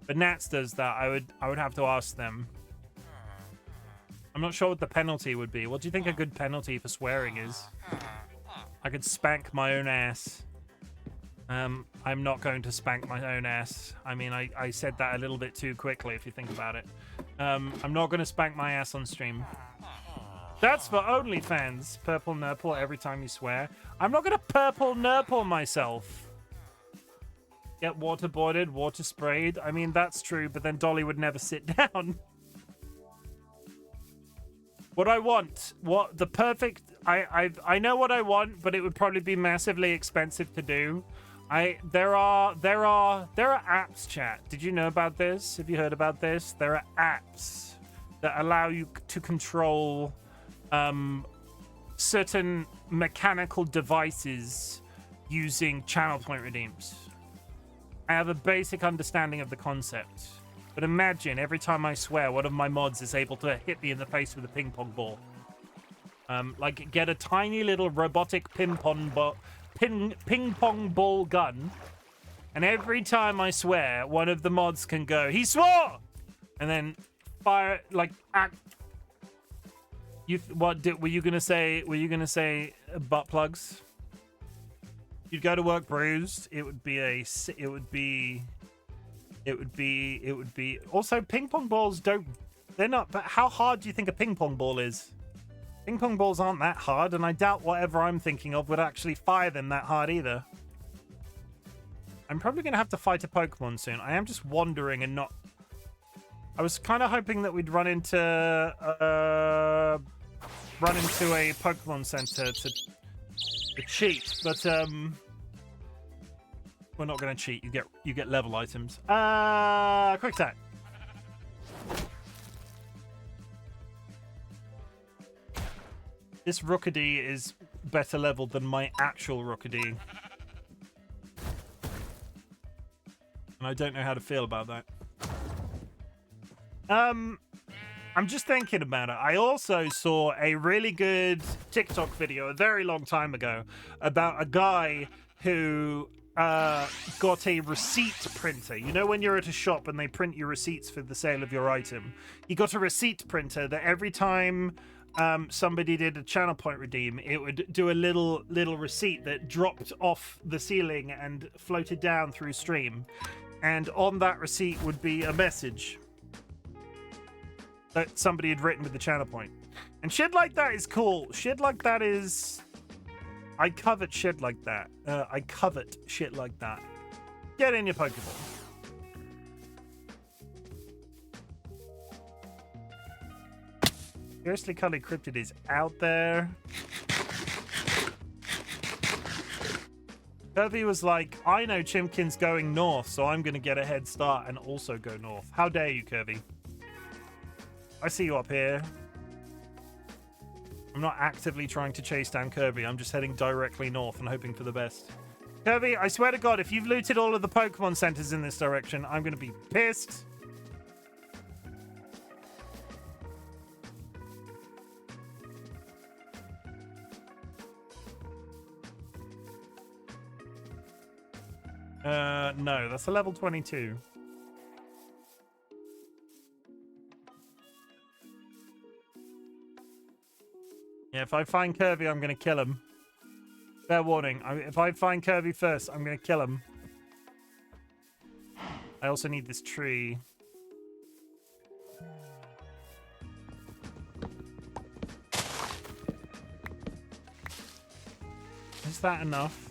But Nats does that. I would have to ask them. I'm not sure what the penalty would be. What do you think a good penalty for swearing is? I could spank my own ass. I'm not going to spank my own ass. I mean, I said that a little bit too quickly, if you think about it. I'm not going to spank my ass on stream. That's for OnlyFans. Purple nurple every time you swear. I'm not going to purple nurple myself. Get waterboarded, water sprayed. I mean, that's true, but then Dolly would never sit down. What I want, what the perfect, I know what I want, but it would probably be massively expensive to do. There are apps, chat. Did you know about this? Have you heard about this? There are apps that allow you to control certain mechanical devices using channel point redeems. I have a basic understanding of the concept, but imagine every time I swear, one of my mods is able to hit me in the face with a ping pong ball. Like get a tiny little robotic ping pong ball gun, and every time I swear, one of the mods can go, "He swore," and then fire like act. Were you gonna say? Were you gonna say butt plugs? You'd go to work bruised. It would be also ping pong balls they're not, but how hard do you think a ping pong ball is? Ping pong balls aren't that hard, and I doubt whatever I'm thinking of would actually fire them that hard either. I'm probably gonna have to fight a Pokemon soon. I am just wandering and not. I was kind of hoping that we'd run into a Pokemon Center to cheat, but we're not going to cheat. You get level items. Quick attack. This Rookidee is better leveled than my actual Rookidee, and I don't know how to feel about that. I'm just thinking about it. I also saw a really good TikTok video a very long time ago about a guy who got a receipt printer. You know when you're at a shop and they print you receipts for the sale of your item? He got a receipt printer that every time somebody did a channel point redeem, it would do a little receipt that dropped off the ceiling and floated down through stream. And on that receipt would be a message that somebody had written with the channel point. And shit like that is cool. Shit like that is... I covet shit like that. I covet shit like that. Get in your Pokeball. Seriously, Cully Cryptid is out there. Kirby was like, I know Chimken's going north, so I'm going to get a head start and also go north. How dare you, Kirby? I see you up here. I'm not actively trying to chase down Kirby. I'm just heading directly north and hoping for the best. Kirby, I swear to God, if you've looted all of the Pokemon centers in this direction, I'm going to be pissed. No, that's a level 22. Yeah, if I find Kirby, I'm going to kill him. Fair warning. If I find Kirby first, I'm going to kill him. I also need this tree. Is that enough?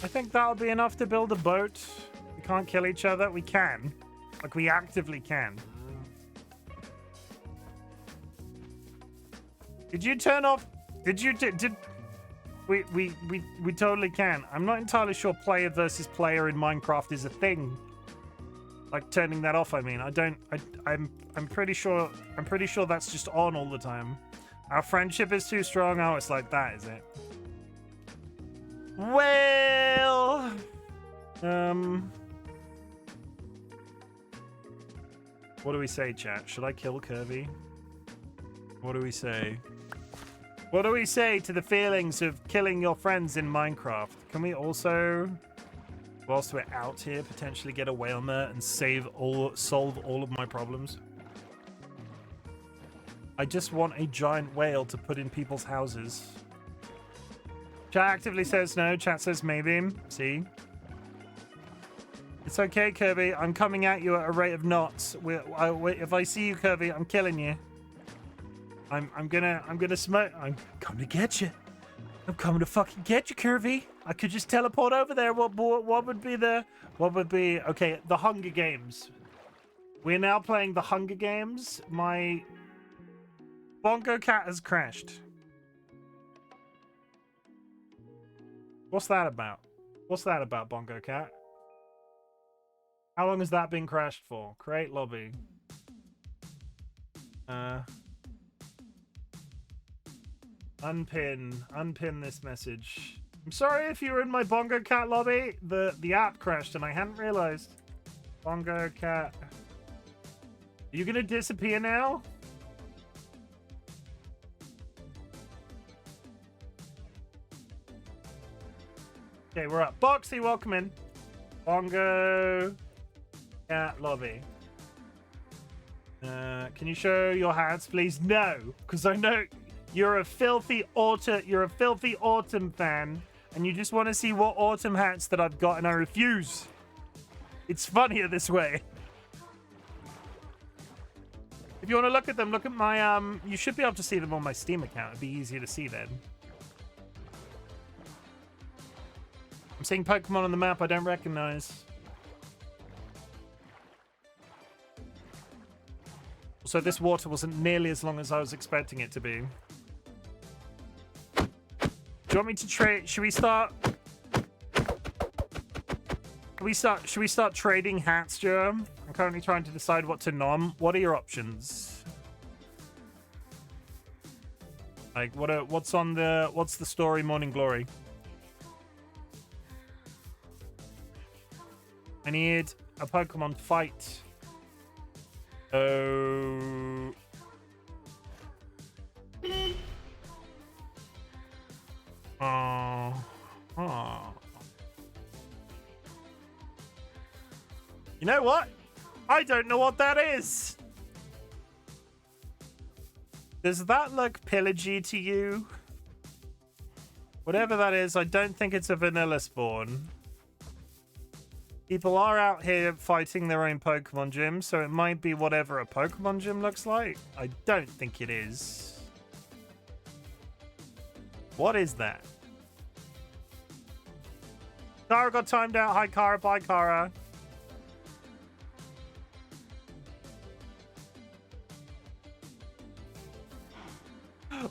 I think that'll be enough to build a boat. We can't kill each other. We can. Like, we actively can. Did you turn off? Did you? We totally can. I'm not entirely sure player versus player in Minecraft is a thing. Like turning that off. I mean, I'm pretty sure. I'm pretty sure that's just on all the time. Our friendship is too strong. Oh, it's like that, is it? Well, what do we say, chat? Should I kill Kirby? What do we say? What do we say to the feelings of killing your friends in Minecraft? Can we also, whilst we're out here, potentially get a whaler and solve all of my problems? I just want a giant whale to put in people's houses. Chat actively says no. Chat says maybe. See? It's okay, Kirby. I'm coming at you at a rate of knots. If I see you, Kirby, I'm killing you. I'm gonna smoke. I'm coming to get you. I'm coming to fucking get you, Kirby. I could just teleport over there. What would be the... What would be... Okay, the Hunger Games. We're now playing the Hunger Games. My Bongo Cat has crashed. What's that about? What's that about, Bongo Cat? How long has that been crashed for? Create lobby. Unpin this message. I'm sorry if you were in my Bongo Cat lobby. The app crashed and I hadn't realized. Bongo Cat. Are you gonna disappear now? Okay, we're up. Boxy, welcome in. Bongo Cat lobby. Can you show your hands, please? No, because I know you're a filthy autumn fan, and you just want to see what autumn hats that I've got, and I refuse. It's funnier this way. If you want to look at them, look at my you should be able to see them on my Steam account. It'd be easier to see then. I'm seeing Pokemon on the map I don't recognize. So this water wasn't nearly as long as I was expecting it to be. Do you want me to trade? Should we start trading hats, Jerome? I'm currently trying to decide what to nom. What are your options? Like what's the story Morning Glory? I need a Pokemon fight. Oh. Oh. You know what? I don't know what that is. Does that look pillagey to you? Whatever that is, I don't think it's a vanilla spawn. People are out here fighting their own Pokemon gym, so it might be whatever a Pokemon gym looks like. I don't think it is. What is that? Kara got timed out. Hi, Kara. Bye, Kara.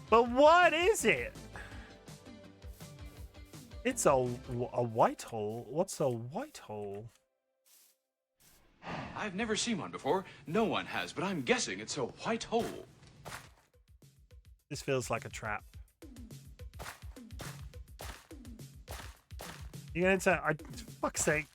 But what is it? It's a white hole. What's a white hole? I've never seen one before. No one has, but I'm guessing it's a white hole. This feels like a trap. You're gonna tell... For fuck's sake.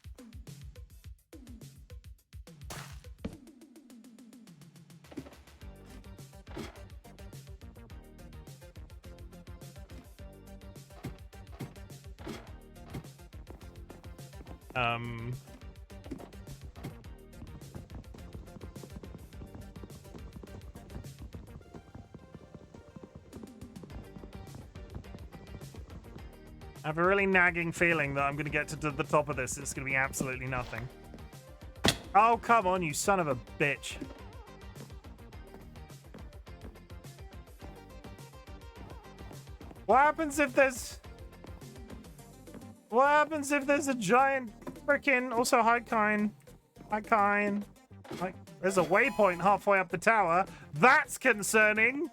I have a really nagging feeling that I'm going to get to the top of this. It's going to be absolutely nothing. Oh, come on, you son of a bitch. What happens if there's... What happens if there's a giant frickin'... Also, hi, Kine. Hi, Kine. Like, there's a waypoint halfway up the tower. That's concerning.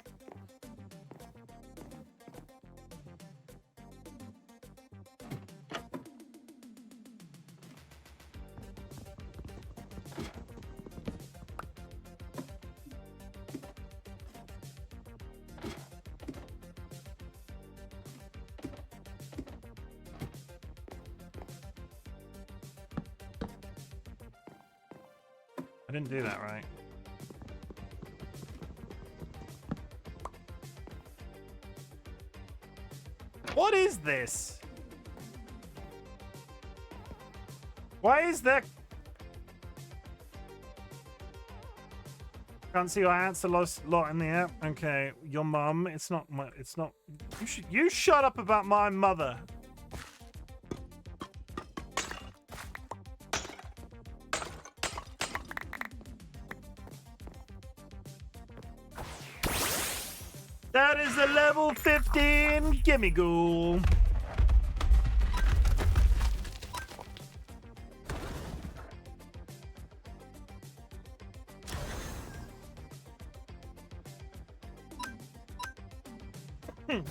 I didn't do that right. What is this? Why is there... Can't see your answer lot in the app. Okay, your mum. It's not my... It's not... You shut up about my mother. That is a level 15 gimme ghoul. I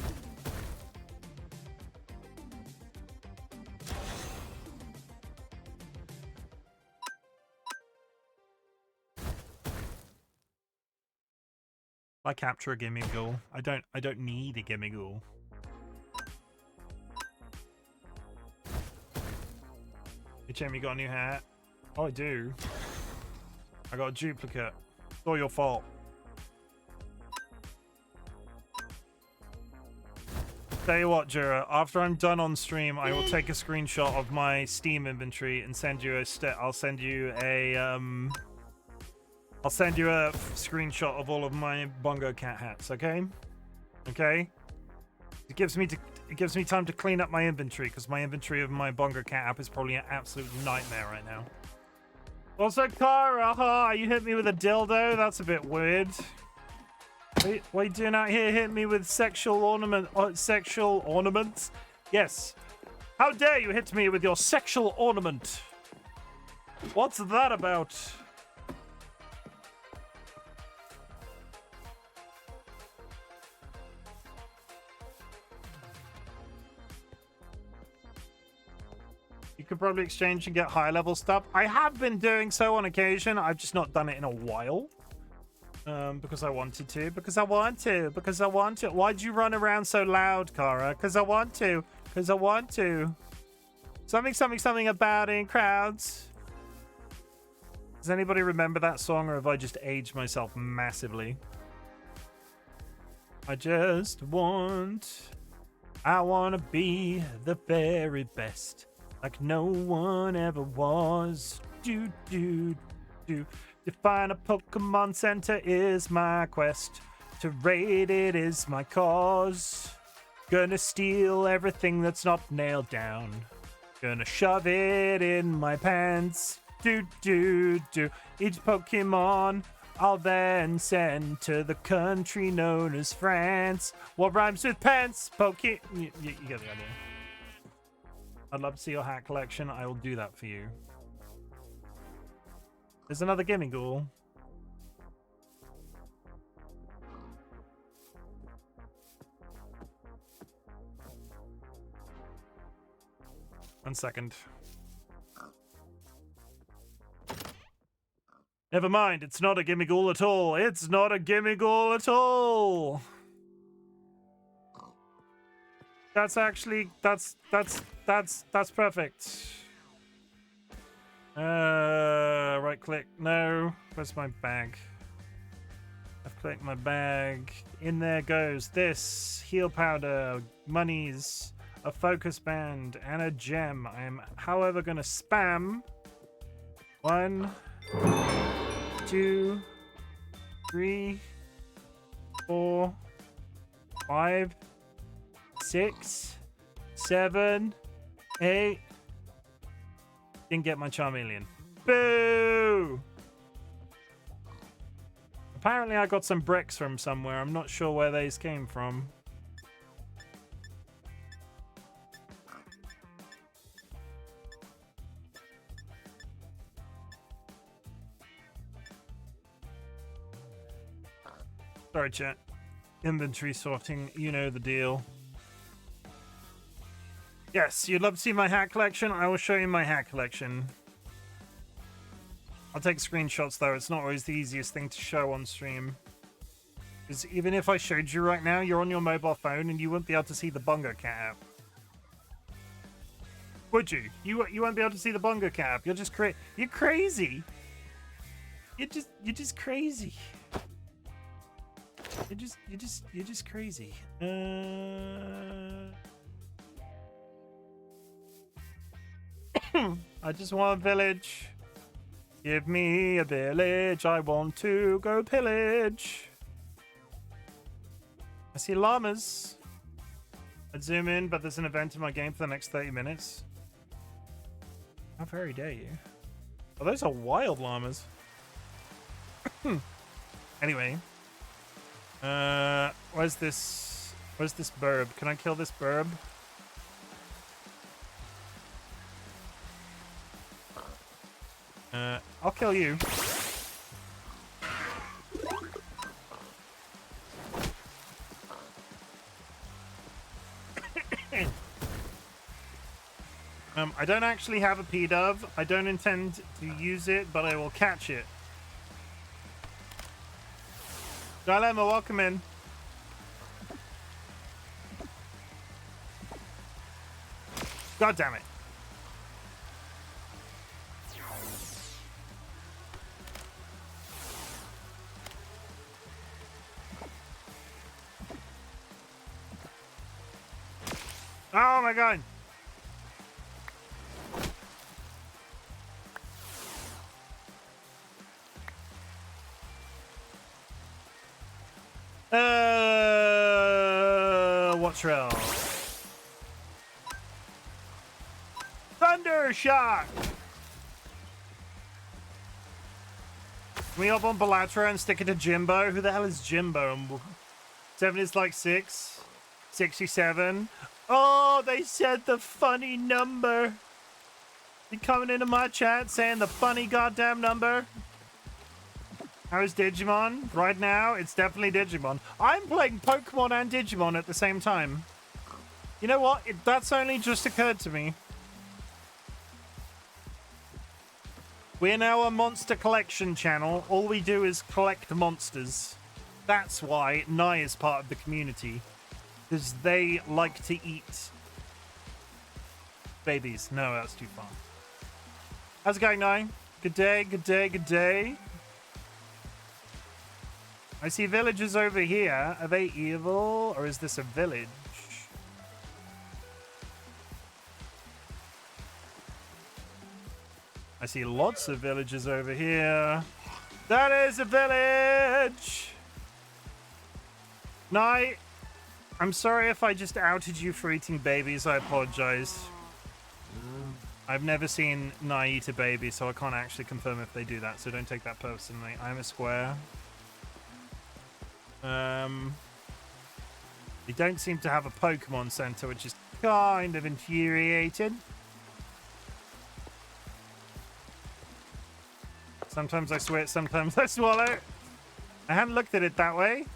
capture a gimme ghoul. I don't need a gimme ghoul. Hey Chim, you got a new hat? Oh, I do. I got a duplicate. It's all your fault. Tell you what, Jura, after I'm done on stream, I will take a screenshot of my Steam inventory and send you a I'll send you a screenshot of all of my Bongo Cat hats, okay? Okay? It gives me time to clean up my inventory, because my inventory of my Bongo Cat app is probably an absolute nightmare right now. Also, Kara, you hit me with a dildo? That's a bit weird. What are you doing out here hitting me with sexual ornaments? Yes. How dare you hit me with your sexual ornament? What's that about? You could probably exchange and get high level stuff. I have been doing so on occasion. I've just not done it in a while. Because I wanted to. Because I want to. Because I want to. Why'd you run around so loud, Kara? Because I want to. Because I want to. Something about in crowds. Does anybody remember that song, or have I just aged myself massively? I want to be the very best. Like no one ever was. Do. To find a Pokemon Center is my quest. To raid it is my cause. Gonna steal everything that's not nailed down. Gonna shove it in my pants. Do. Each Pokemon I'll then send to the country known as France. What rhymes with pants? You get the idea. I'd love to see your hat collection. I will do that for you. There's another gimme ghoul. One second. Never mind, it's not a gimme ghoul at all. It's not a gimme ghoul at all. That's actually that's perfect. Right click. No. Where's my bag? I've clicked my bag. In there goes this heal powder, monies, a focus band, and a gem. I am, however, gonna spam 1, 2, 3, 4, 5, 6, 7, 8. Didn't get my Charmeleon. Boo! Apparently I got some bricks from somewhere. I'm not sure where these came from. Sorry, chat. Inventory sorting. You know the deal. Yes, you'd love to see my hat collection? I will show you my hat collection. I'll take screenshots though, it's not always the easiest thing to show on stream. Because even if I showed you right now, you're on your mobile phone and you wouldn't be able to see the Bongo Cat app. Would you? You won't be able to see the Bongo Cat app. You're just you're crazy. You're just crazy. You're just crazy. I just want a village. Give me a village. I want to go pillage. I see llamas. I'd zoom in, but there's an event in my game for the next 30 minutes. How very dare you? Oh, those are wild llamas. Anyway. Where's this burb? Can I kill this burb? I'll kill you. I don't actually have a P-Dove. I don't intend to use it, but I will catch it. Dilemma, welcome in. God damn it. Oh my god. What's wrong? Thunder shock. Can we hop on Belatra and stick it to Jimbo? Who the hell is Jimbo? 7 is like 6. 67. Oh, they said the funny number. You coming into my chat saying the funny goddamn number? How is Digimon? Right now, it's definitely Digimon. I'm playing Pokemon and Digimon at the same time. You know what? That's only just occurred to me. We're now a monster collection channel. All we do is collect monsters. That's why Nye is part of the community. Because they like to eat babies. No, that's too far. How's it going, Nye? Good day, good day, good day. I see villagers over here. Are they evil, or is this a village? I see lots of villagers over here. That is a village! Nye, I'm sorry if I just outed you for eating babies. I apologize. I've never seen Nye eat a baby, so I can't actually confirm if they do that, so don't take that personally. I'm a square. They don't seem to have a Pokemon Center, which is kind of infuriating. Sometimes I swear, sometimes I swallow. I hadn't looked at it that way.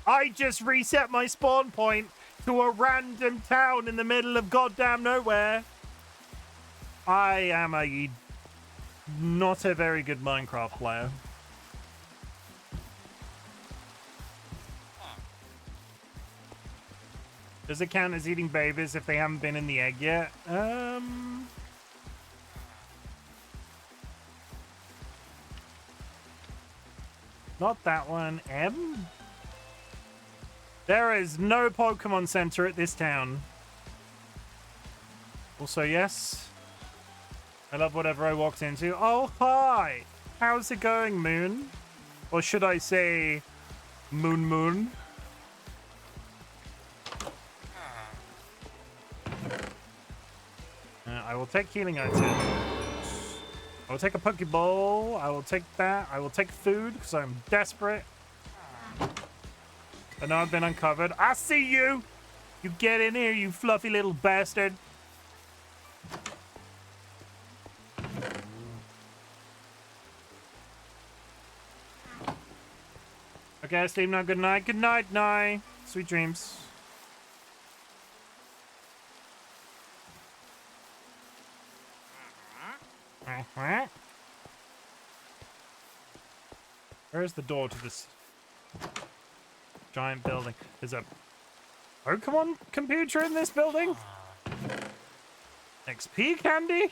I just reset my spawn point to a random town in the middle of goddamn nowhere. I am not a very good Minecraft player. Does it count as eating babies if they haven't been in the egg yet? Not that one. M? There is no Pokemon Center at this town. Also, yes. I love whatever I walked into. Oh, hi! How's it going, Moon? Or should I say, Moon Moon? I will take healing items. I will take a Pokeball. I will take that. I will take food because I'm desperate. But now I've been uncovered. I see you! You get in here, you fluffy little bastard. Okay, sleep now. Good night. Good night, Nye. Sweet dreams. Where's the door to this giant building? There's a Pokemon computer in this building? XP candy?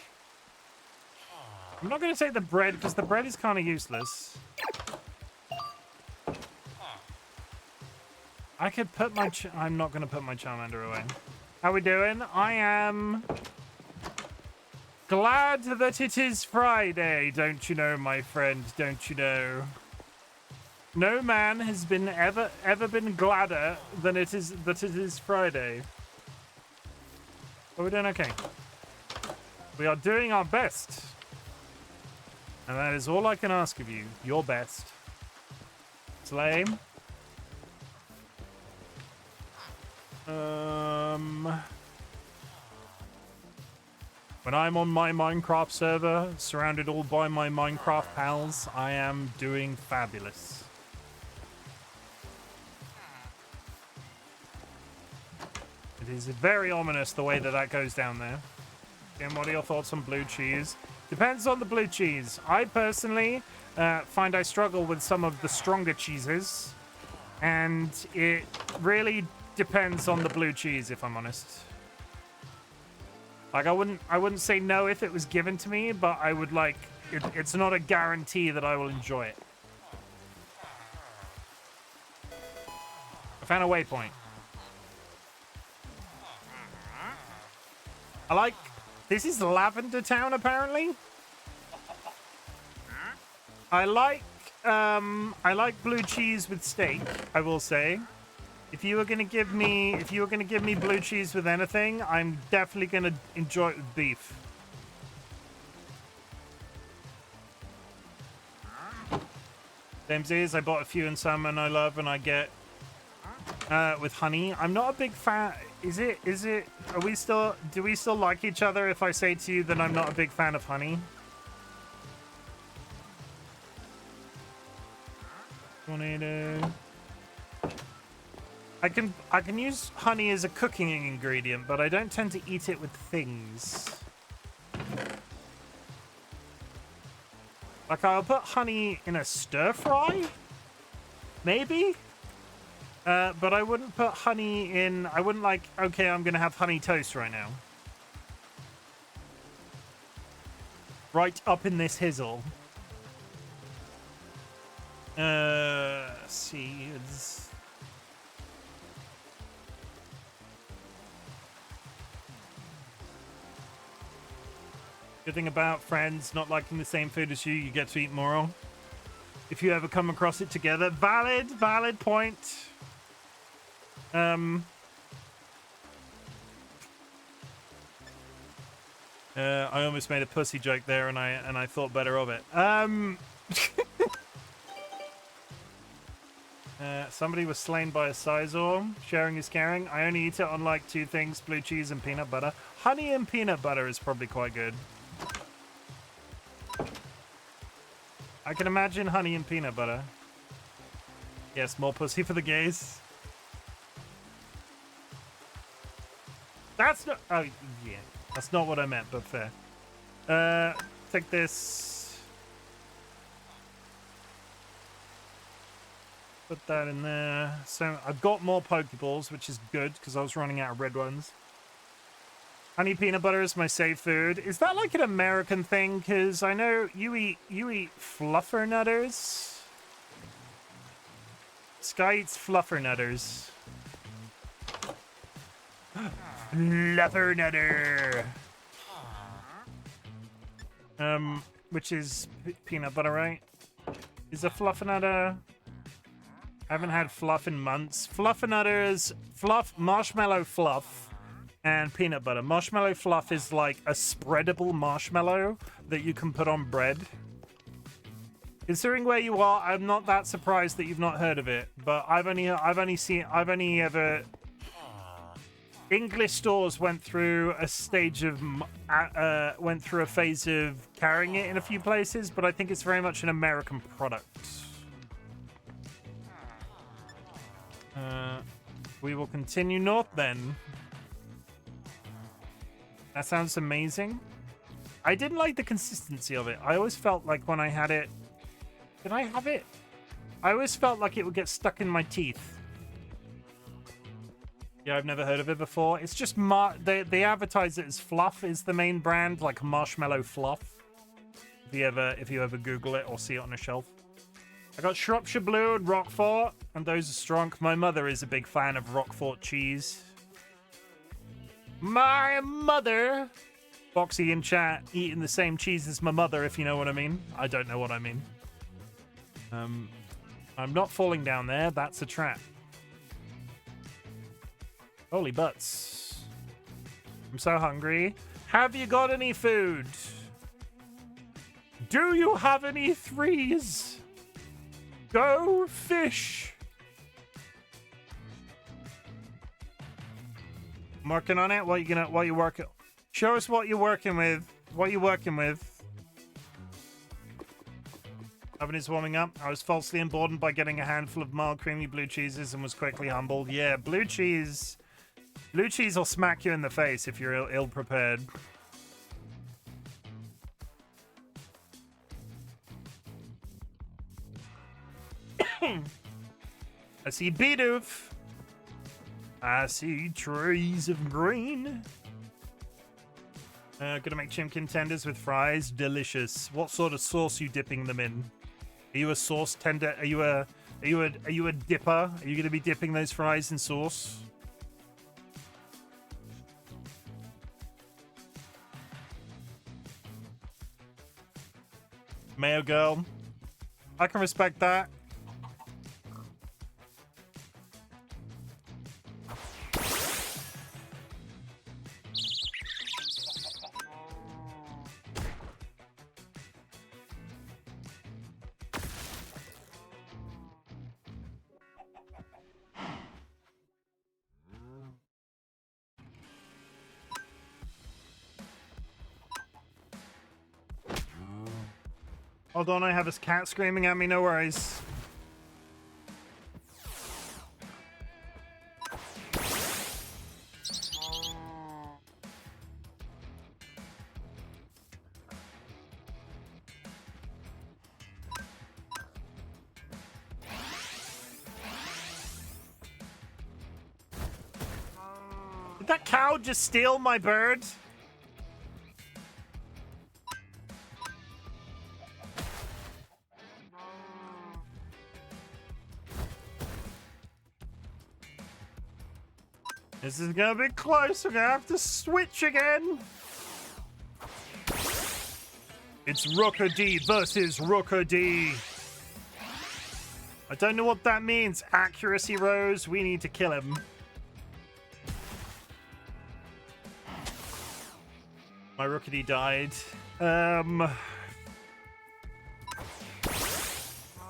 I'm not going to take the bread because the bread is kind of useless. I could put my... I'm not going to put my Charmander away. How we doing? I am... glad that it is Friday, don't you know, my friend? Don't you know? No man has been ever been gladder than it is Friday. But we're doing okay. We are doing our best. And that is all I can ask of you. Your best. It's lame. When I'm on my Minecraft server, surrounded all by my Minecraft pals, I am doing fabulous. It is very ominous the way that goes down there. And what are your thoughts on blue cheese? Depends on the blue cheese. I personally find I struggle with some of the stronger cheeses, and it really depends on the blue cheese, if I'm honest. Like, I wouldn't say no if it was given to me, but I would like it's not a guarantee that I will enjoy it. I found a waypoint. I like... This is Lavender Town, apparently. I like blue cheese with steak, I will say. If you were gonna give me blue cheese with anything, I'm definitely gonna enjoy it with beef. Same as I bought a few in salmon I love and I get with honey. I'm not a big fan. Do we still like each other if I say to you that I'm not a big fan of honey? Tornado. I can use honey as a cooking ingredient, but I don't tend to eat it with things. Like, I'll put honey in a stir fry? Maybe? But I wouldn't put honey in... I wouldn't like, okay, I'm going to have honey toast right now. Right up in this hizzle. Seeds. Good thing about friends not liking the same food as you, you get to eat more of. If you ever come across it together. Valid point. I almost made a pussy joke there, and I thought better of it. Somebody was slain by a Sizor. Sharing is caring. I only eat it on like two things: blue cheese and peanut butter. Honey and peanut butter is probably quite good. I can imagine honey and peanut butter. Yes, more pussy for the gays. That's not... Oh, yeah. That's not what I meant, but fair. Take this. Put that in there. So I've got more Pokeballs, which is good, because I was running out of red ones. Honey peanut butter is my safe food. Is that like an American thing? Because I know you eat fluffernutters. Sky eats fluffernutters. Fluffernutter. Which is peanut butter, right? Is a fluffernutter? I haven't had fluff in months. Fluffernutters, fluff, marshmallow fluff, and peanut butter. Marshmallow fluff is like a spreadable marshmallow that you can put on bread. Considering where you are, I'm not that surprised that you've not heard of it. But I've only ever. English stores went through a phase of carrying it in a few places, but I think it's very much an American product. We will continue north then. That sounds amazing. I didn't like the consistency of it. I always felt like when I had it... Did I have it? I always felt like it would get stuck in my teeth. Yeah, I've never heard of it before. It's just... They advertise it as Fluff is the main brand, like Marshmallow Fluff. If you ever Google it or see it on a shelf. I got Shropshire Blue and Roquefort, and those are strong. My mother is a big fan of Roquefort cheese. My mother! Boxy in chat, eating the same cheese as my mother, if you know what I mean. I don't know what I mean. I'm not falling down there. That's a trap. Holy butts. I'm so hungry. Have you got any food? Do you have any threes? Go fish. I'm working on it. What you working? Show us what you're working with. What you're working with. Oven is warming up. I was falsely emboldened by getting a handful of mild creamy blue cheeses and was quickly humbled. Yeah, blue cheese will smack you in the face if you're ill prepared. I see Bidoof. I see trees of green. Gonna make chimkin tenders with fries. Delicious. What sort of sauce are you dipping them in? Are you a sauce tender? Are you a dipper? Are you gonna be dipping those fries in sauce? Mayo girl. I can respect that. Hold on, I have his cat screaming at me, no worries. Did that cow just steal my bird? This is gonna be close. I'm gonna have to switch again. It's Rooker D versus Rooker D. I don't know what that means. Accuracy Rose. We need to kill him. My Rooker D died.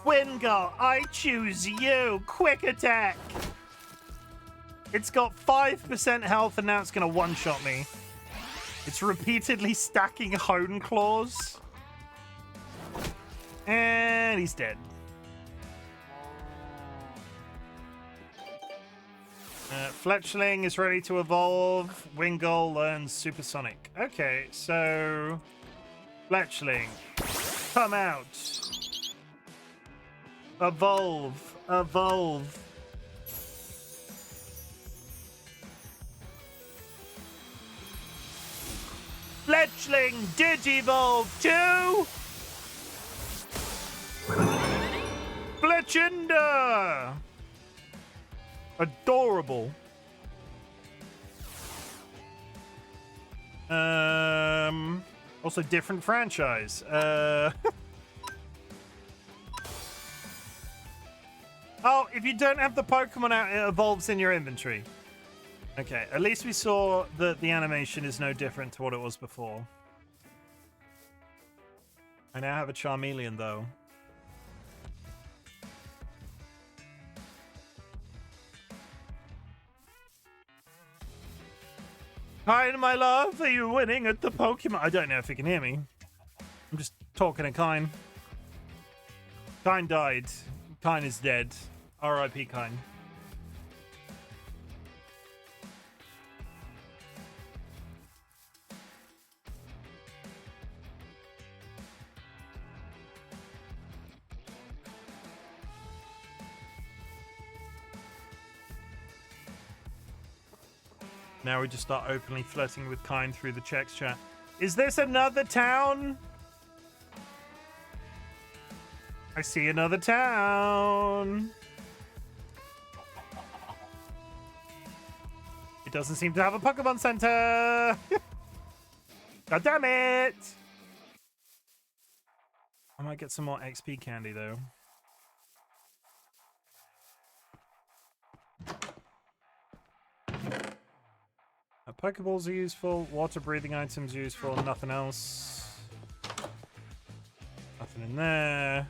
Wingull, I choose you. Quick attack. It's got 5% health and now it's going to one-shot me. It's repeatedly stacking Hone Claws. And he's dead. Fletchling is ready to evolve. Wingull learns Supersonic. Okay, so... Fletchling, come out. Evolve. Evolve. Fletchling did evolve too! Fletchinder! Adorable. Also different franchise. Oh, if you don't have the Pokemon out, it evolves in your inventory. Okay, at least we saw that the animation is no different to what it was before. I now have a Charmeleon, though. Hi, my love. Are you winning at the Pokemon? I don't know if you can hear me. I'm just talking to Kine. Kine died. Kine is dead. R.I.P. Kine. Now we just start openly flirting with Kine through the checks chat. Is this another town? I see another town. It doesn't seem to have a Pokemon Center. God damn it. I might get some more XP candy though. Pokeballs are useful, water breathing items useful, nothing else. Nothing in there.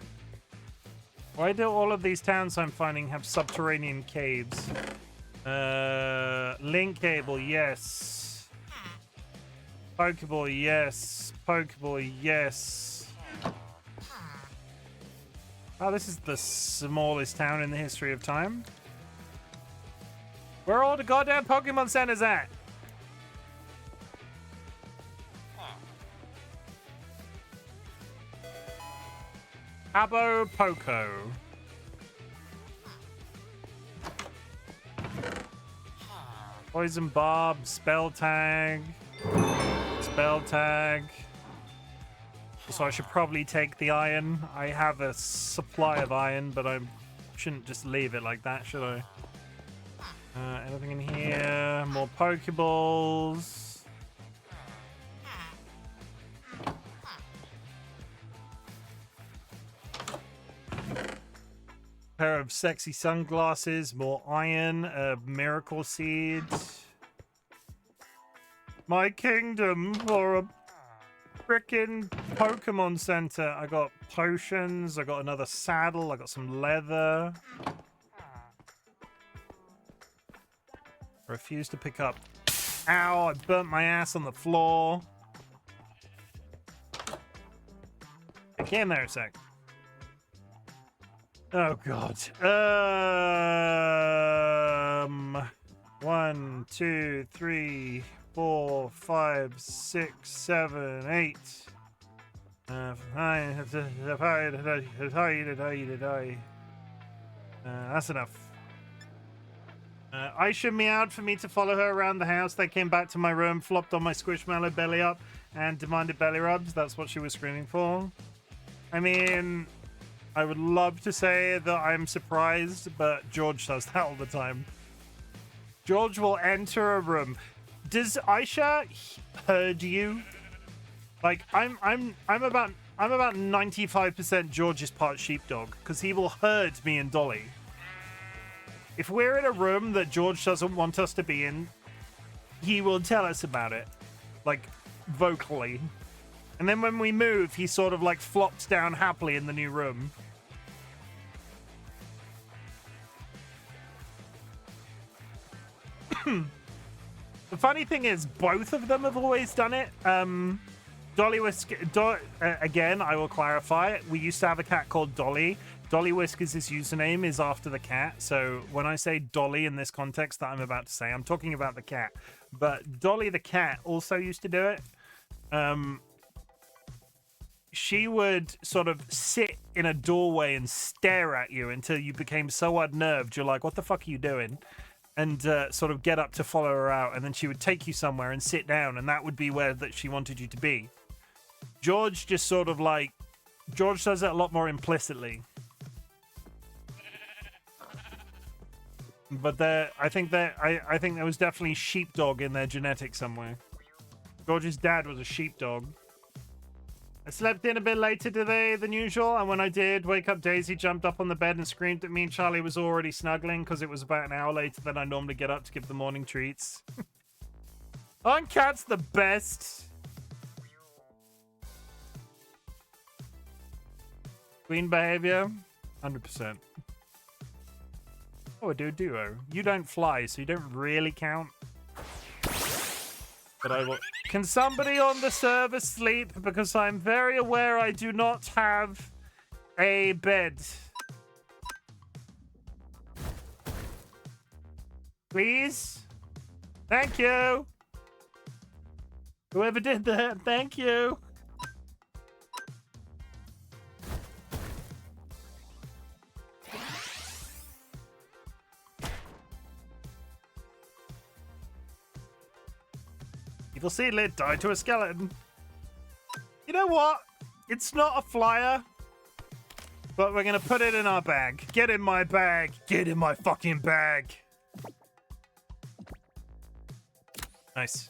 Why do all of these towns I'm finding have subterranean caves? Link cable, yes. Pokeball, yes. Pokeball, yes. Oh, this is the smallest town in the history of time. Where are all the goddamn Pokemon centers at? Abo Poco. Poison barb, spell tag. Spell tag. So I should probably take the iron. I have a supply of iron, but I shouldn't just leave it like that, should I? Anything in here? More Pokeballs. Pair of sexy sunglasses. More iron. Miracle seeds. My kingdom for a frickin' Pokemon Center. I got potions. I got another saddle. I got some leather. I refuse to pick up. Ow, I burnt my ass on the floor. Get in there a sec. Oh, God. 1, 2, 3, 4, 5, 6, 7, 8. That's enough. Aisha meowed for me to follow her around the house. They came back to my room, flopped on my squishmallow belly up, and demanded belly rubs. That's what she was screaming for. I mean, I would love to say that I'm surprised, but George does that all the time. George will enter a room. Does Aisha herd you? Like, I'm about 95% George's part sheepdog, because he will herd me and Dolly. If we're in a room that George doesn't want us to be in, he will tell us about it, like, vocally. And then when we move, he sort of like flops down happily in the new room. The funny thing is, both of them have always done it. DollyWhiskers, again, I will clarify. We used to have a cat called Dolly. DollyWhiskers' username is after the cat. So when I say Dolly in this context that I'm about to say, I'm talking about the cat. But Dolly the cat also used to do it. She would sort of sit in a doorway and stare at you until you became so unnerved. You're like, what the fuck are you doing? And sort of get up to follow her out. And then she would take you somewhere and sit down. And that would be where that she wanted you to be. George just sort of like... George does it a lot more implicitly. But I think there was definitely sheepdog in their genetics somewhere. George's dad was a sheepdog. I slept in a bit later today than usual, and when I did wake up, Daisy jumped up on the bed and screamed at me, and Charlie was already snuggling because it was about an hour later than I normally get up to give the morning treats. Aren't cats the best? Queen behavior? 100%. Oh, a duo. You don't fly, so you don't really count. But I will... Can somebody on the server sleep? Because I'm very aware I do not have a bed. Please? Thank you. Whoever did that, thank you. Evil seedlet died to a skeleton. You know what? It's not a flyer, but we're gonna put it in our bag. Get in my bag. Get in my fucking bag. Nice.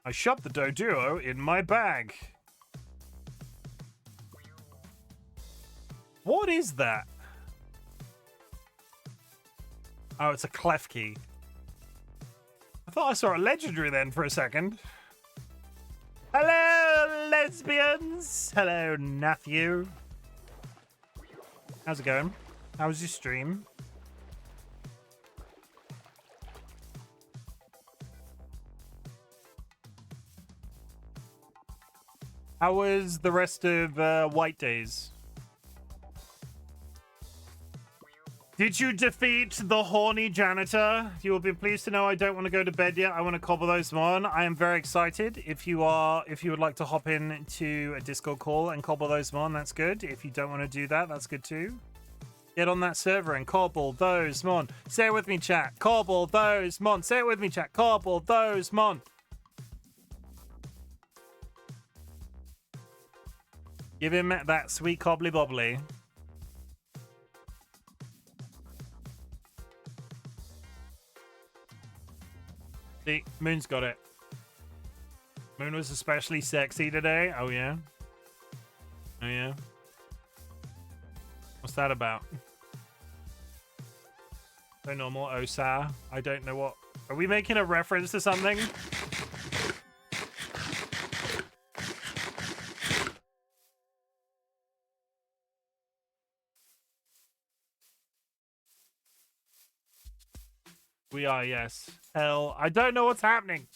I shoved the Doduo in my bag. What is that? Oh, it's a clef key. I thought I saw a legendary then for a second. Hello, lesbians. Hello, nephew. How's it going? How was your stream? How was the rest of White Days? Did you defeat the horny janitor? You will be pleased to know I don't want to go to bed yet. I want to cobble those on. I am very excited. If you would like to hop in to a Discord call and cobble those on, that's good. If you don't want to do that, that's good too. Get on that server and cobble those mon. Say it with me, chat. Cobble those mon. Say it with me, chat. Cobble those mon. Give him that sweet cobbly bobbly. See, Moon's got it. Moon was especially sexy today. Oh, yeah. Oh, yeah. What's that about? So normal, Osa. I don't know what... Are we making a reference to something? We are, yes. Hell, I don't know what's happening.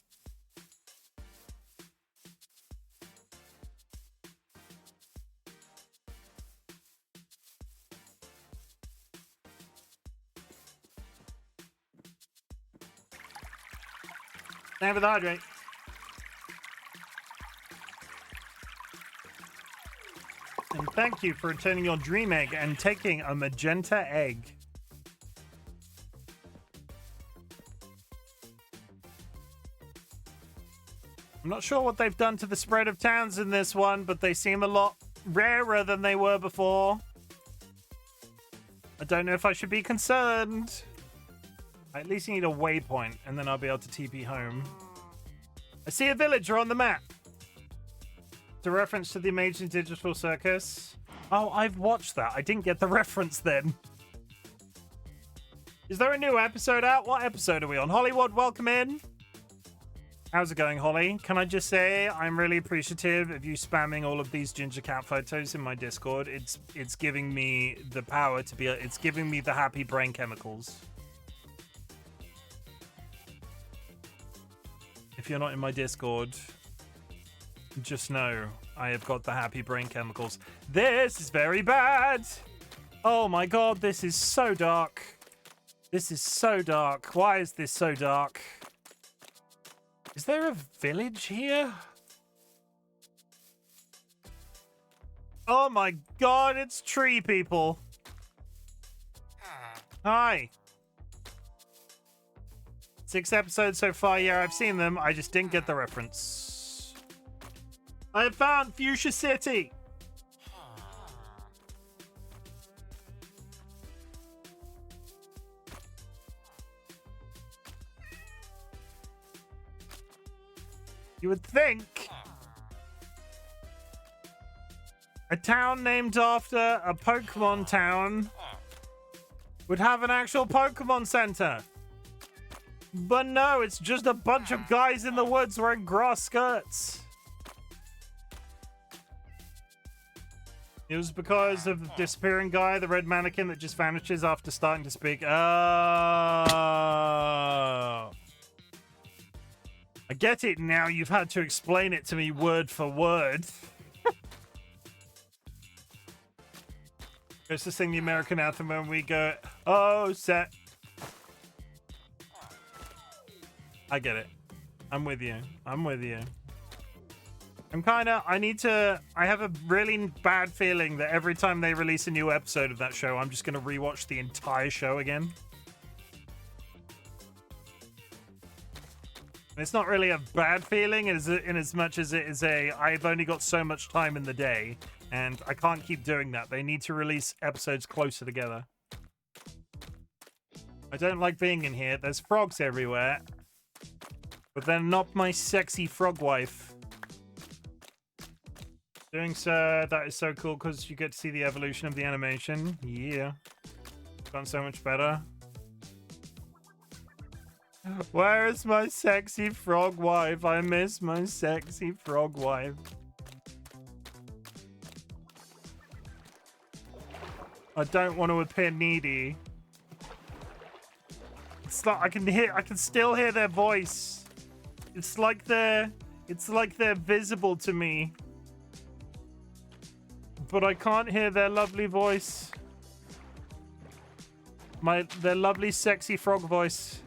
Time for the hydrate. And thank you for returning your dream egg and taking a magenta egg. I'm not sure what they've done to the spread of towns in this one, but they seem a lot rarer than they were before. I don't know if I should be concerned. I at least need a waypoint, and then I'll be able to TP home. I see a villager on the map. It's a reference to the Amazing Digital Circus. Oh, I've watched that. I didn't get the reference then. Is there a new episode out? What episode are we on? Hollywood, welcome in. How's it going, Holly? Can I just say I'm really appreciative of you spamming all of these ginger cat photos in my Discord. It's giving me the power to be... It's giving me the happy brain chemicals. If you're not in my Discord, just know I have got the happy brain chemicals. This is very bad. Oh my god, this is so dark. This is so dark. Why is this so dark? Is there a village here? Oh my god, it's tree people. Hi. 6 episodes so far. Yeah, I've seen them. I just didn't get the reference. I have found Fuchsia City. You would think a town named after a Pokemon town would have an actual Pokemon Center. But no, it's just a bunch of guys in the woods wearing grass skirts. It was because of the disappearing guy, the red mannequin that just vanishes after starting to speak. Oh. I get it now. You've had to explain it to me word for word. Goes to sing the American anthem when we go, oh, set. I get it. I'm with you. I'm with you. I have a really bad feeling that every time they release a new episode of that show, I'm just going to rewatch the entire show again. And it's not really a bad feeling in as much as it is I've only got so much time in the day, and I can't keep doing that. They need to release episodes closer together. I don't like being in here. There's frogs everywhere. But they're not my sexy frog wife. Doing so, that is so cool because you get to see the evolution of the animation. Yeah. It's gone so much better. Where is my sexy frog wife? I miss my sexy frog wife. I don't want to appear needy. It's like I can still hear their voice. It's like they're visible to me. But I can't hear their lovely voice. Their lovely sexy frog voice.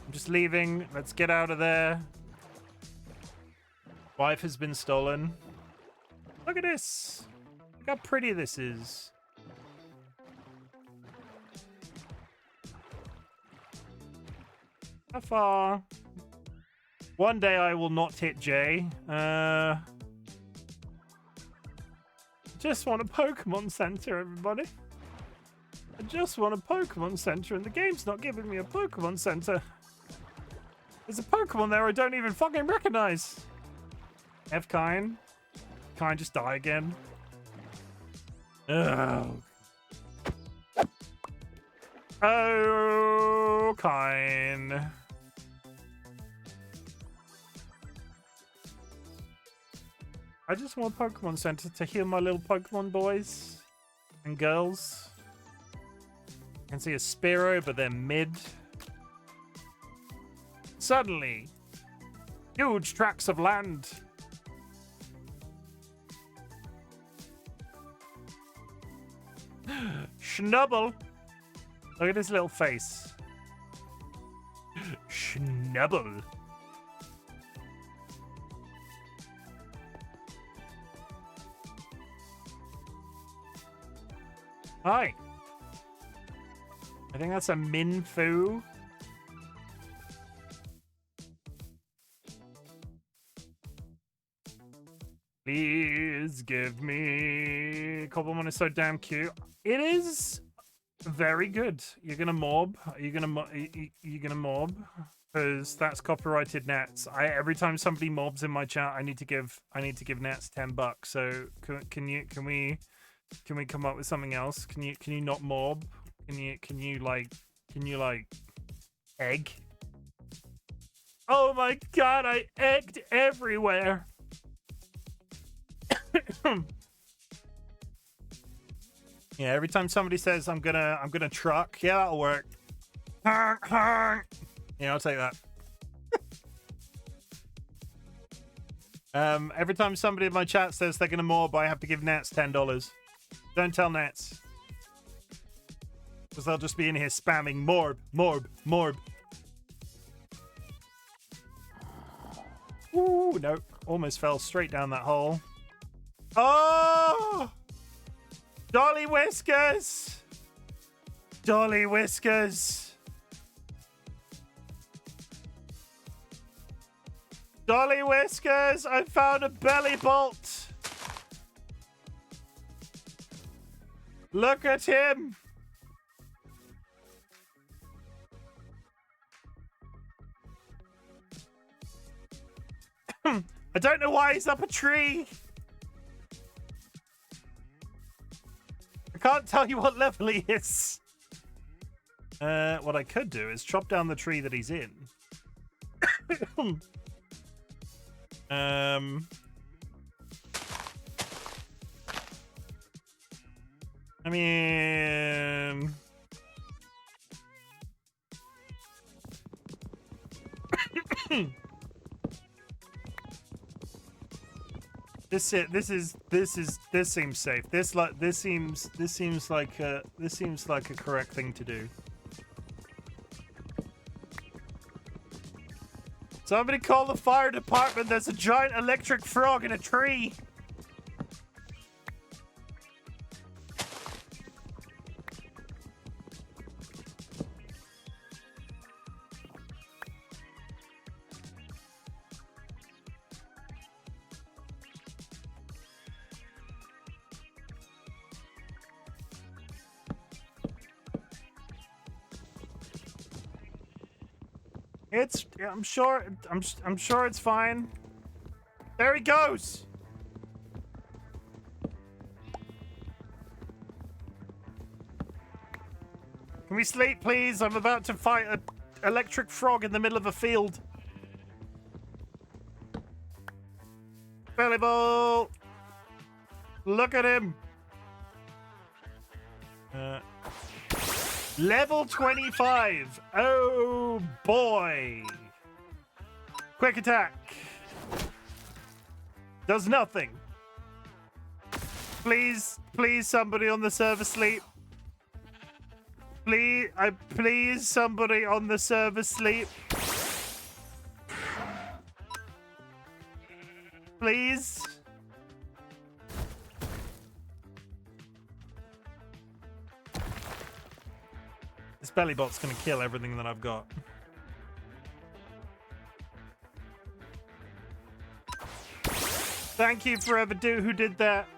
I'm just leaving. Let's get out of there. Wife has been stolen. Look at this. Look how pretty this is. How far? One day I will not hit J. Just want a Pokemon Center, everybody. I just want a Pokemon Center, and the game's not giving me a Pokemon Center. There's a Pokemon there I don't even fucking recognize. F Kine. Kine just die again. Oh. Oh, Kine. I just want a Pokemon Center to heal my little Pokemon boys and girls. I can see a Spearow, but they're mid. Suddenly, huge tracts of land. Schnubble. Look at his little face. Schnubble. Hi. I think that's a Minfu. Please give me... Cobblemon is so damn cute. It is very good. You're gonna mob. You're gonna mob because that's copyrighted Nats. Every time somebody mobs in my chat, I need to give Nats $10. So can we come up with something else? Can you not mob? Can you like egg? Oh my god, I egged everywhere. Yeah, every time somebody says I'm gonna truck, yeah, that'll work. Yeah, I'll take that. Every time somebody in my chat says they're gonna mob, I have to give Nats $10. Don't tell Nats. Because they'll just be in here spamming morb, morb, morb. Ooh, no. Almost fell straight down that hole. Oh! DollyWhiskers! DollyWhiskers! DollyWhiskers! I found a belly bolt! Look at him! I don't know why he's up a tree. I can't tell you what level he is. What I could do is chop down the tree that he's in. I mean... This seems safe. This seems like a correct thing to do. Somebody call the fire department. There's a giant electric frog in a tree. I'm sure it's fine. There he goes. Can we sleep, please? I'm about to fight an electric frog in the middle of a field. Belly ball. Look at him. Level 25. Oh boy. Quick attack. Does nothing. Please somebody on the server sleep. Please somebody on the server sleep. Please. This belly bot's gonna kill everything that I've got. Thank you, Forever Do, who did that.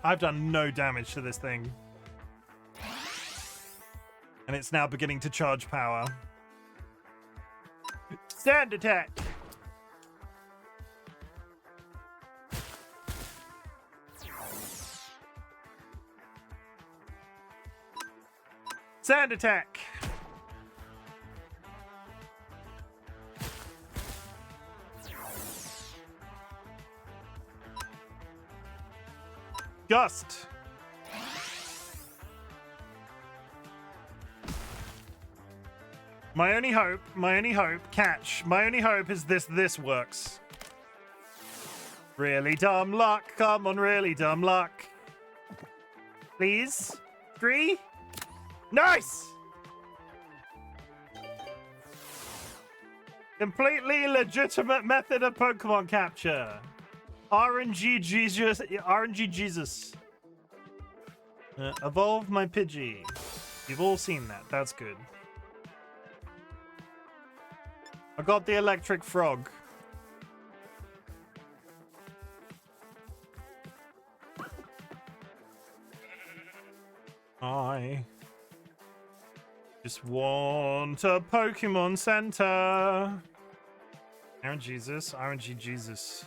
I've done no damage to this thing. And it's now beginning to charge power. Sand attack! Sand attack! Gust! My only hope, catch. My only hope is this works. Really dumb luck. Come on, really dumb luck. Please? 3? Nice! Completely legitimate method of Pokemon capture. RNG Jesus. RNG Jesus. Evolve my Pidgey. You've all seen that. That's good. I got the electric frog. I just want a Pokemon Center. Aaron Jesus, RNG Jesus.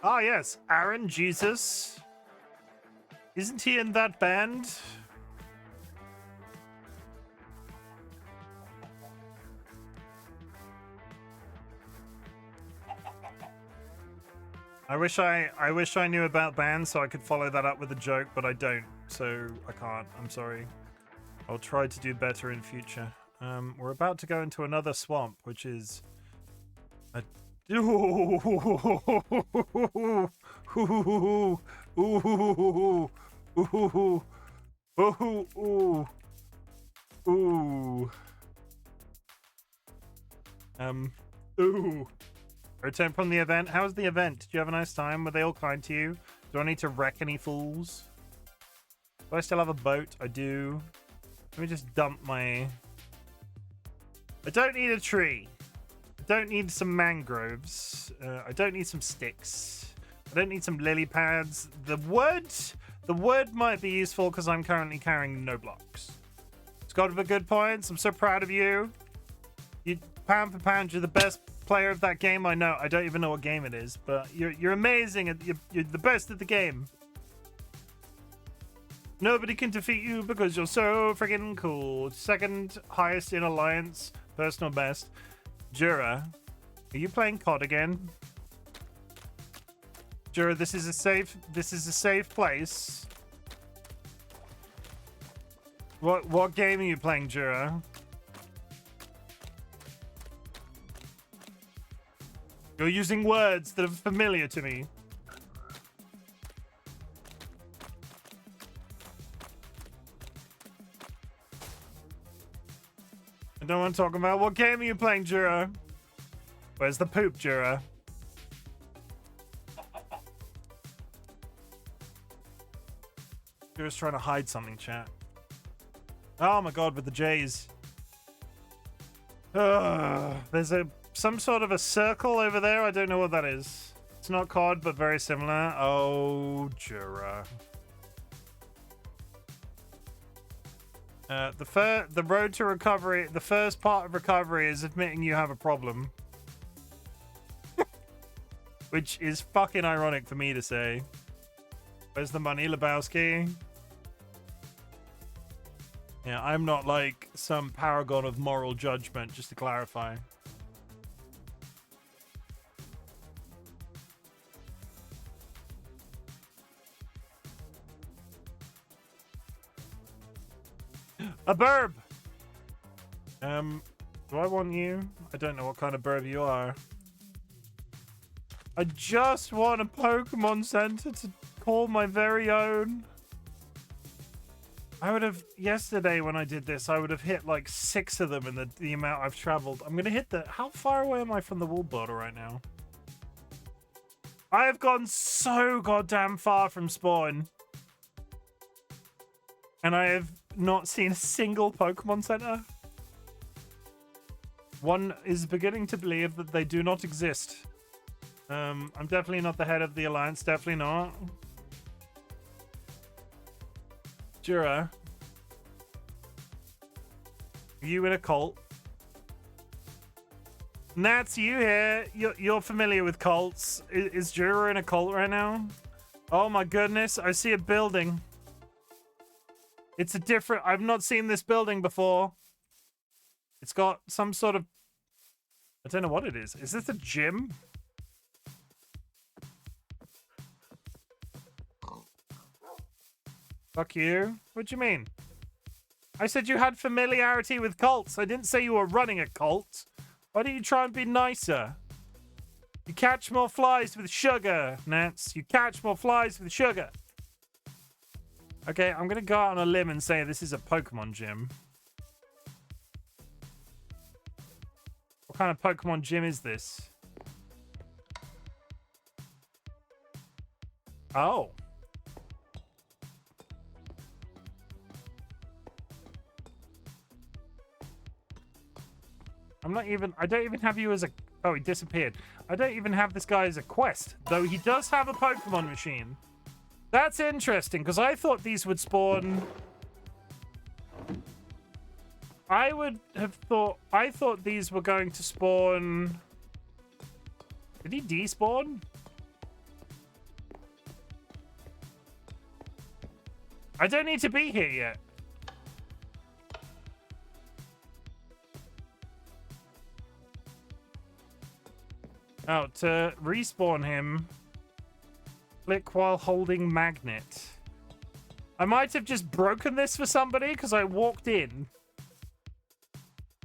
Ah, yes, Aaron Jesus. Isn't he in that band? I wish I knew about bands so I could follow that up with a joke, but I don't, so I can't. I'm sorry. I'll try to do better in future. We're about to go into another swamp, which is a Return from the event. How was the event? Did you have a nice time? Were they all kind to you? Do I need to wreck any fools? Do I still have a boat? I do. Let me just dump my... I don't need a tree. I don't need some mangroves. I don't need some sticks. I don't need some lily pads. The wood might be useful because I'm currently carrying no blocks. Scott with good points. I'm so proud of you. You pound for pound, you're the best player of that game. I know. I don't even know what game it is, but you're amazing. You're the best at the game. Nobody can defeat you because you're so freaking cool. Second highest in Alliance. Personal best. Jura, are you playing COD again? Jura, this is a safe place. What game are you playing, Jura? You're using words that are familiar to me. I don't want to talk about what game are you playing, Jura? Where's the poop, Jura? Jura's trying to hide something, chat. Oh my god, with the J's. There's some sort of a circle over there. I don't know what that is. It's not COD, but very similar. Oh, Jura. The road to recovery, the first part of recovery is admitting you have a problem. Which is fucking ironic for me to say. Where's the money, Lebowski? Yeah, I'm not like some paragon of moral judgment, just to clarify. A burb! Do I want you? I don't know what kind of burb you are. I just want a Pokemon Center to call my very own. I would have, yesterday when I did this, I would have hit like 6 of them in the amount I've traveled. I'm gonna hit how far away am I from the wall border right now? I have gone so goddamn far from spawn. And I have not seen a single Pokemon Center. One is beginning to believe that they do not exist. I'm definitely not the head of the alliance. Definitely not. Jura, you in a cult? Nats, you here? You're familiar with cults. Is Jura in a cult right now? Oh my goodness, I see a building. It's a different... I've not seen this building before. It's got some sort of... I don't know what it is. Is this a gym? Fuck you. What do you mean? I said you had familiarity with cults. I didn't say you were running a cult. Why don't you try and be nicer? You catch more flies with sugar, Nance. You catch more flies with sugar. Okay, I'm gonna go out on a limb and say this is a Pokemon gym. What kind of Pokemon gym is this? Oh. I don't even have you as a... Oh, he disappeared. I don't even have this guy as a quest, though he does have a Pokemon machine. That's interesting, because I thought these would spawn... I thought these were going to spawn... Did he despawn? I don't need to be here yet. Oh, to respawn him, click while holding magnet. I might have just broken this for somebody because I walked in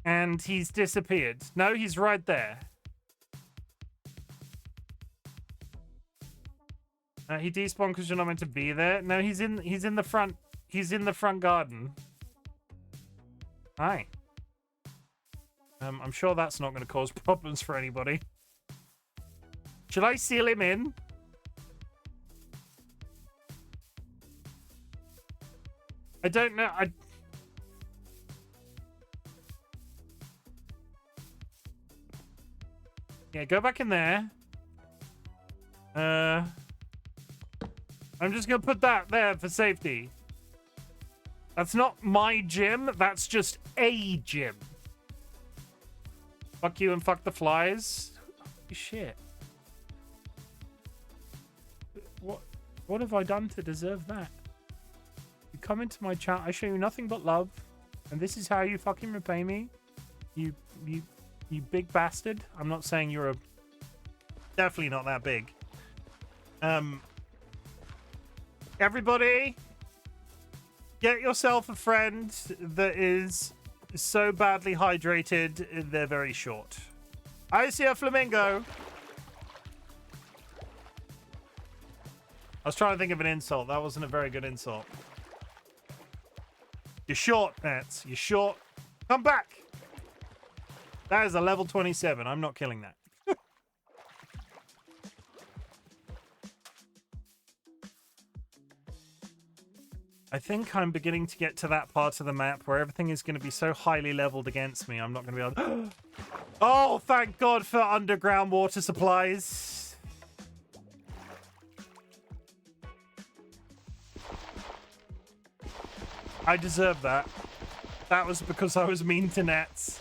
and he's disappeared. No, he's right there. He despawned because you're not meant to be there. No, he's in the front. He's in the front garden. Hi. I'm sure that's not going to cause problems for anybody. Should I seal him in? I don't know. Yeah, go back in there. I'm just gonna put that there for safety. That's not my gym. That's just a gym. Fuck you and fuck the flies. Holy shit. What have I done to deserve that? You come into my chat, I show you nothing but love, and this is how you fucking repay me? You big bastard. I'm not saying you're a... Definitely not that big. Everybody, get yourself a friend that is so badly hydrated, they're very short. I see a flamingo. I was trying to think of an insult. That wasn't a very good insult. You're short, Nats. You're short. Come back. That is a level 27. I'm not killing that. I think I'm beginning to get to that part of the map where everything is going to be so highly leveled against me, I'm not going to be able to... Oh, thank God for underground water supplies. I deserve that. That was because I was mean to Nats.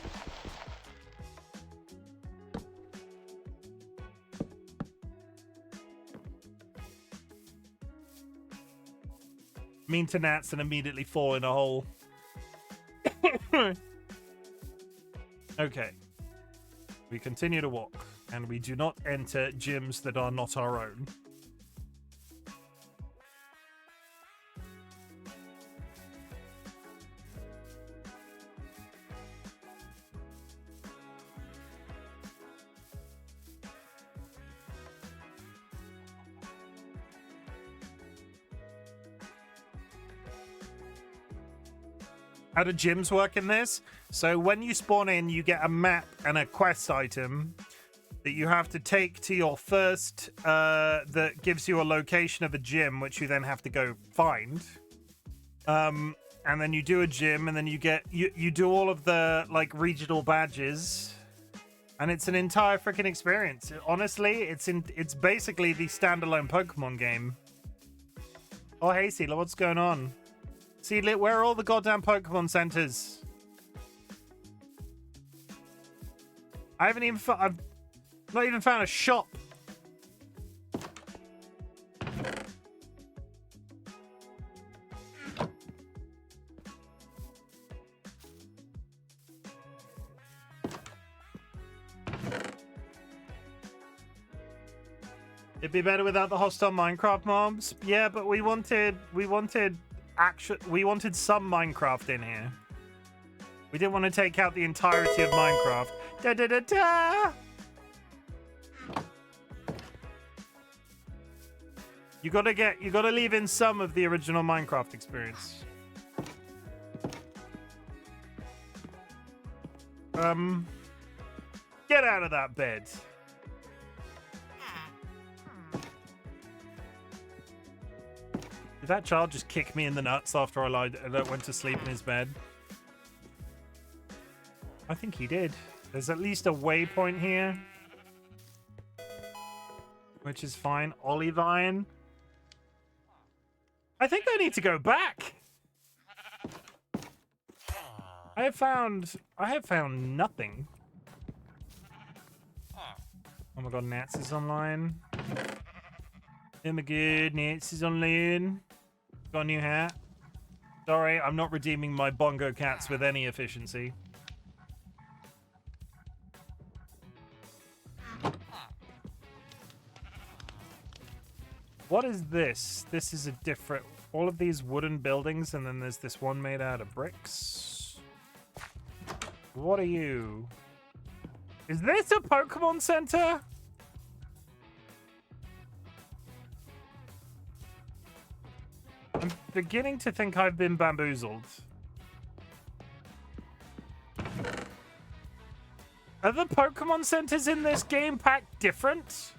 Mean to Nats and immediately fall in a hole. Okay. We continue to walk, and we do not enter gyms that are not our own. How do gyms work in this? So when you spawn in, you get a map and a quest item that you have to take to your first, that gives you a location of a gym, which you then have to go find. And then you do a gym, and then you get, you do all of the, like, regional badges. And it's an entire freaking experience. Honestly, it's basically the standalone Pokemon game. Oh, hey, Seedler, what's going on? Seedler, where are all the goddamn Pokemon centers? I've not even found a shop. It'd be better without the hostile Minecraft mobs. Yeah, but we wanted some Minecraft in here. We didn't want to take out the entirety of Minecraft. Da da da da. You gotta leave in some of the original Minecraft experience. Get out of that bed. Did that child just kick me in the nuts after I went to sleep in his bed? I think he did. There's at least a waypoint here. Which is fine. Olivine. I think I need to go back. I have found nothing. Oh my god, Nats is online. Oh my god, Nats is online. Got a new hat. Sorry, I'm not redeeming my bongo cats with any efficiency. What is this? This is a different... All of these wooden buildings, and then there's this one made out of bricks. What are you? Is this a Pokemon Center? I'm beginning to think I've been bamboozled. Are the Pokemon Centers in this game pack different?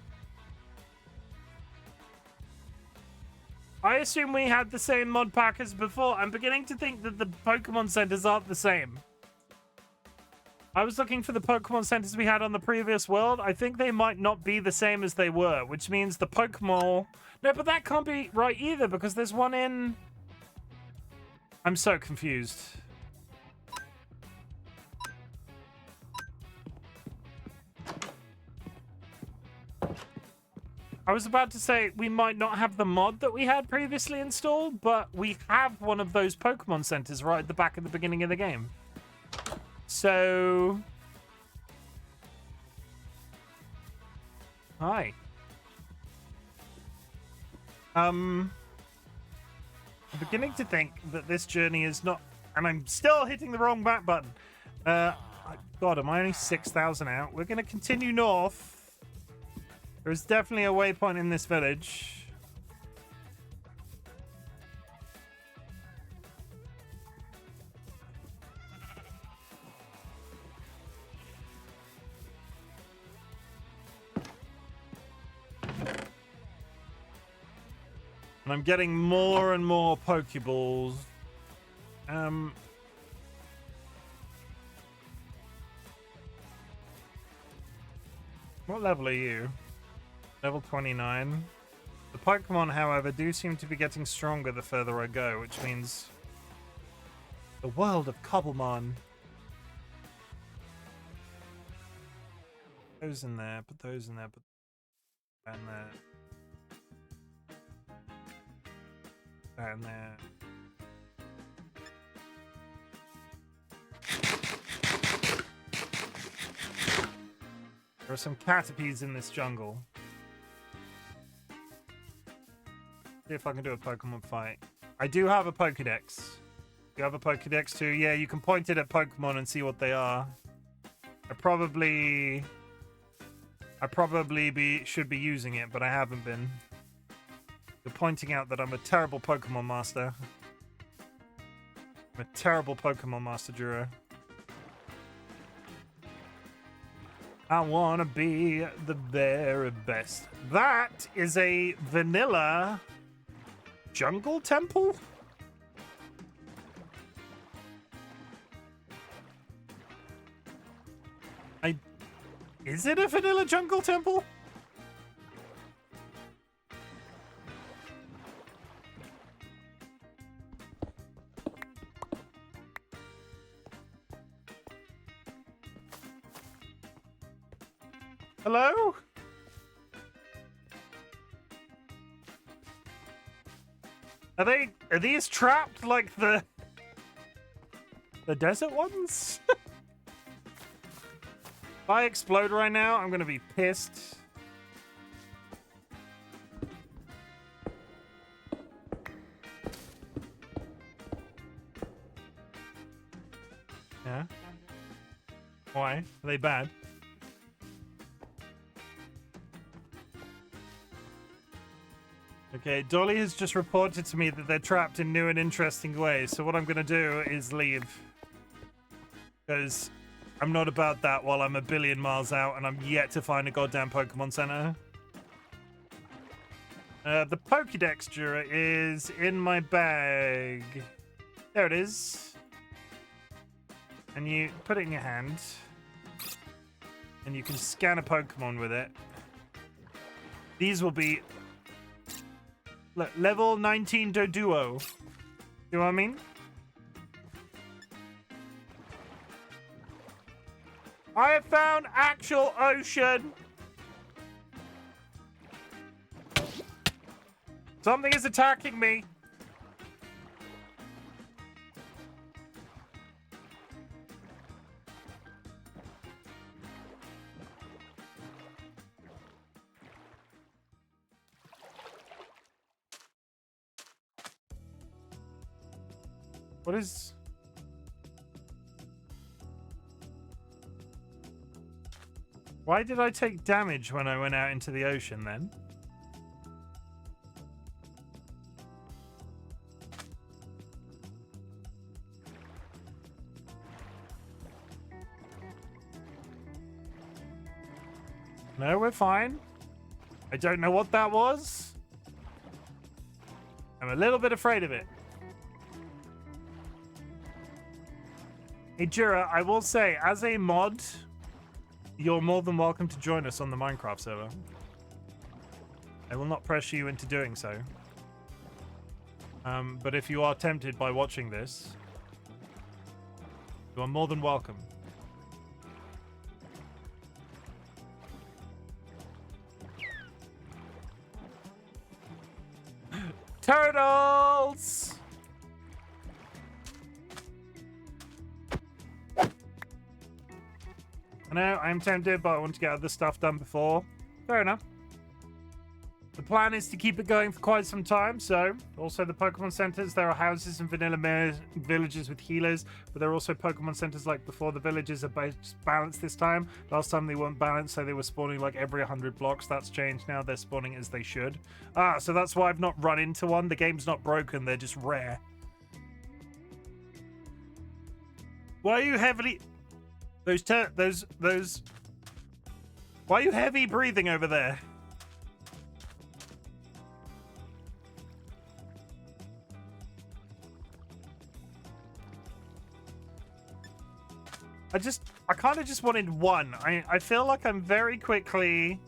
I assume we had the same mod pack as before. I'm beginning to think that the Pokemon Centers aren't the same. I was looking for the Pokemon Centers we had on the previous world. I think they might not be the same as they were, which means the Pokemon... No, but that can't be right either, because there's one in... I'm so confused. I was about to say we might not have the mod that we had previously installed, but we have one of those Pokemon Centers right at the back at the beginning of the game. So... Hi. I'm beginning to think that this journey is not... And I'm still hitting the wrong back button. God, am I only 6,000 out? We're going to continue north. There's definitely a waypoint in this village. And I'm getting more and more Pokeballs. What level are you? Level 29. The Pokemon, however, do seem to be getting stronger the further I go, which means the world of Cobblemon. Those in there, put those in there, put that in there. That in there. There are some Caterpies in this jungle. See if I can do a Pokemon fight. I do have a Pokedex. You have a Pokedex too? Yeah, you can point it at Pokemon and see what they are. I probably should be using it, but I haven't been. You're pointing out that I'm a terrible Pokemon master. I'm a terrible Pokemon master, Juro. I wanna be the very best. That is a vanilla jungle temple? Is it a vanilla jungle temple? Hello? Are these trapped like the desert ones? If I explode right now, I'm gonna be pissed. Yeah? Why? Are they bad? Okay, Dolly has just reported to me that they're trapped in new and interesting ways, so what I'm gonna do is leave. Because I'm not about that while I'm a billion miles out and I'm yet to find a goddamn Pokemon Center. The Pokédex Jura is in my bag. There it is. And you put it in your hand. And you can scan a Pokemon with it. These will be level 19 Doduo. You know what I mean? I have found actual ocean. Something is attacking me. What is... Why did I take damage when I went out into the ocean then? No, we're fine. I don't know what that was. I'm a little bit afraid of it. Hey, Jura, I will say, as a mod, you're more than welcome to join us on the Minecraft server. I will not pressure you into doing so. But if you are tempted by watching this, you are more than welcome. Turtles! I know, I'm tempted, but I want to get other stuff done before. Fair enough. The plan is to keep it going for quite some time, so... Also, the Pokemon Centers, there are houses and vanilla villages with healers, but there are also Pokemon Centers like before. The villages are balanced this time. Last time they weren't balanced, so they were spawning like every 100 blocks. That's changed now. They're spawning as they should. Ah, so that's why I've not run into one. The game's not broken. They're just rare. Why are you heavily... Those... Why are you heavy breathing over there? I kind of just wanted one. I feel like I'm very quickly...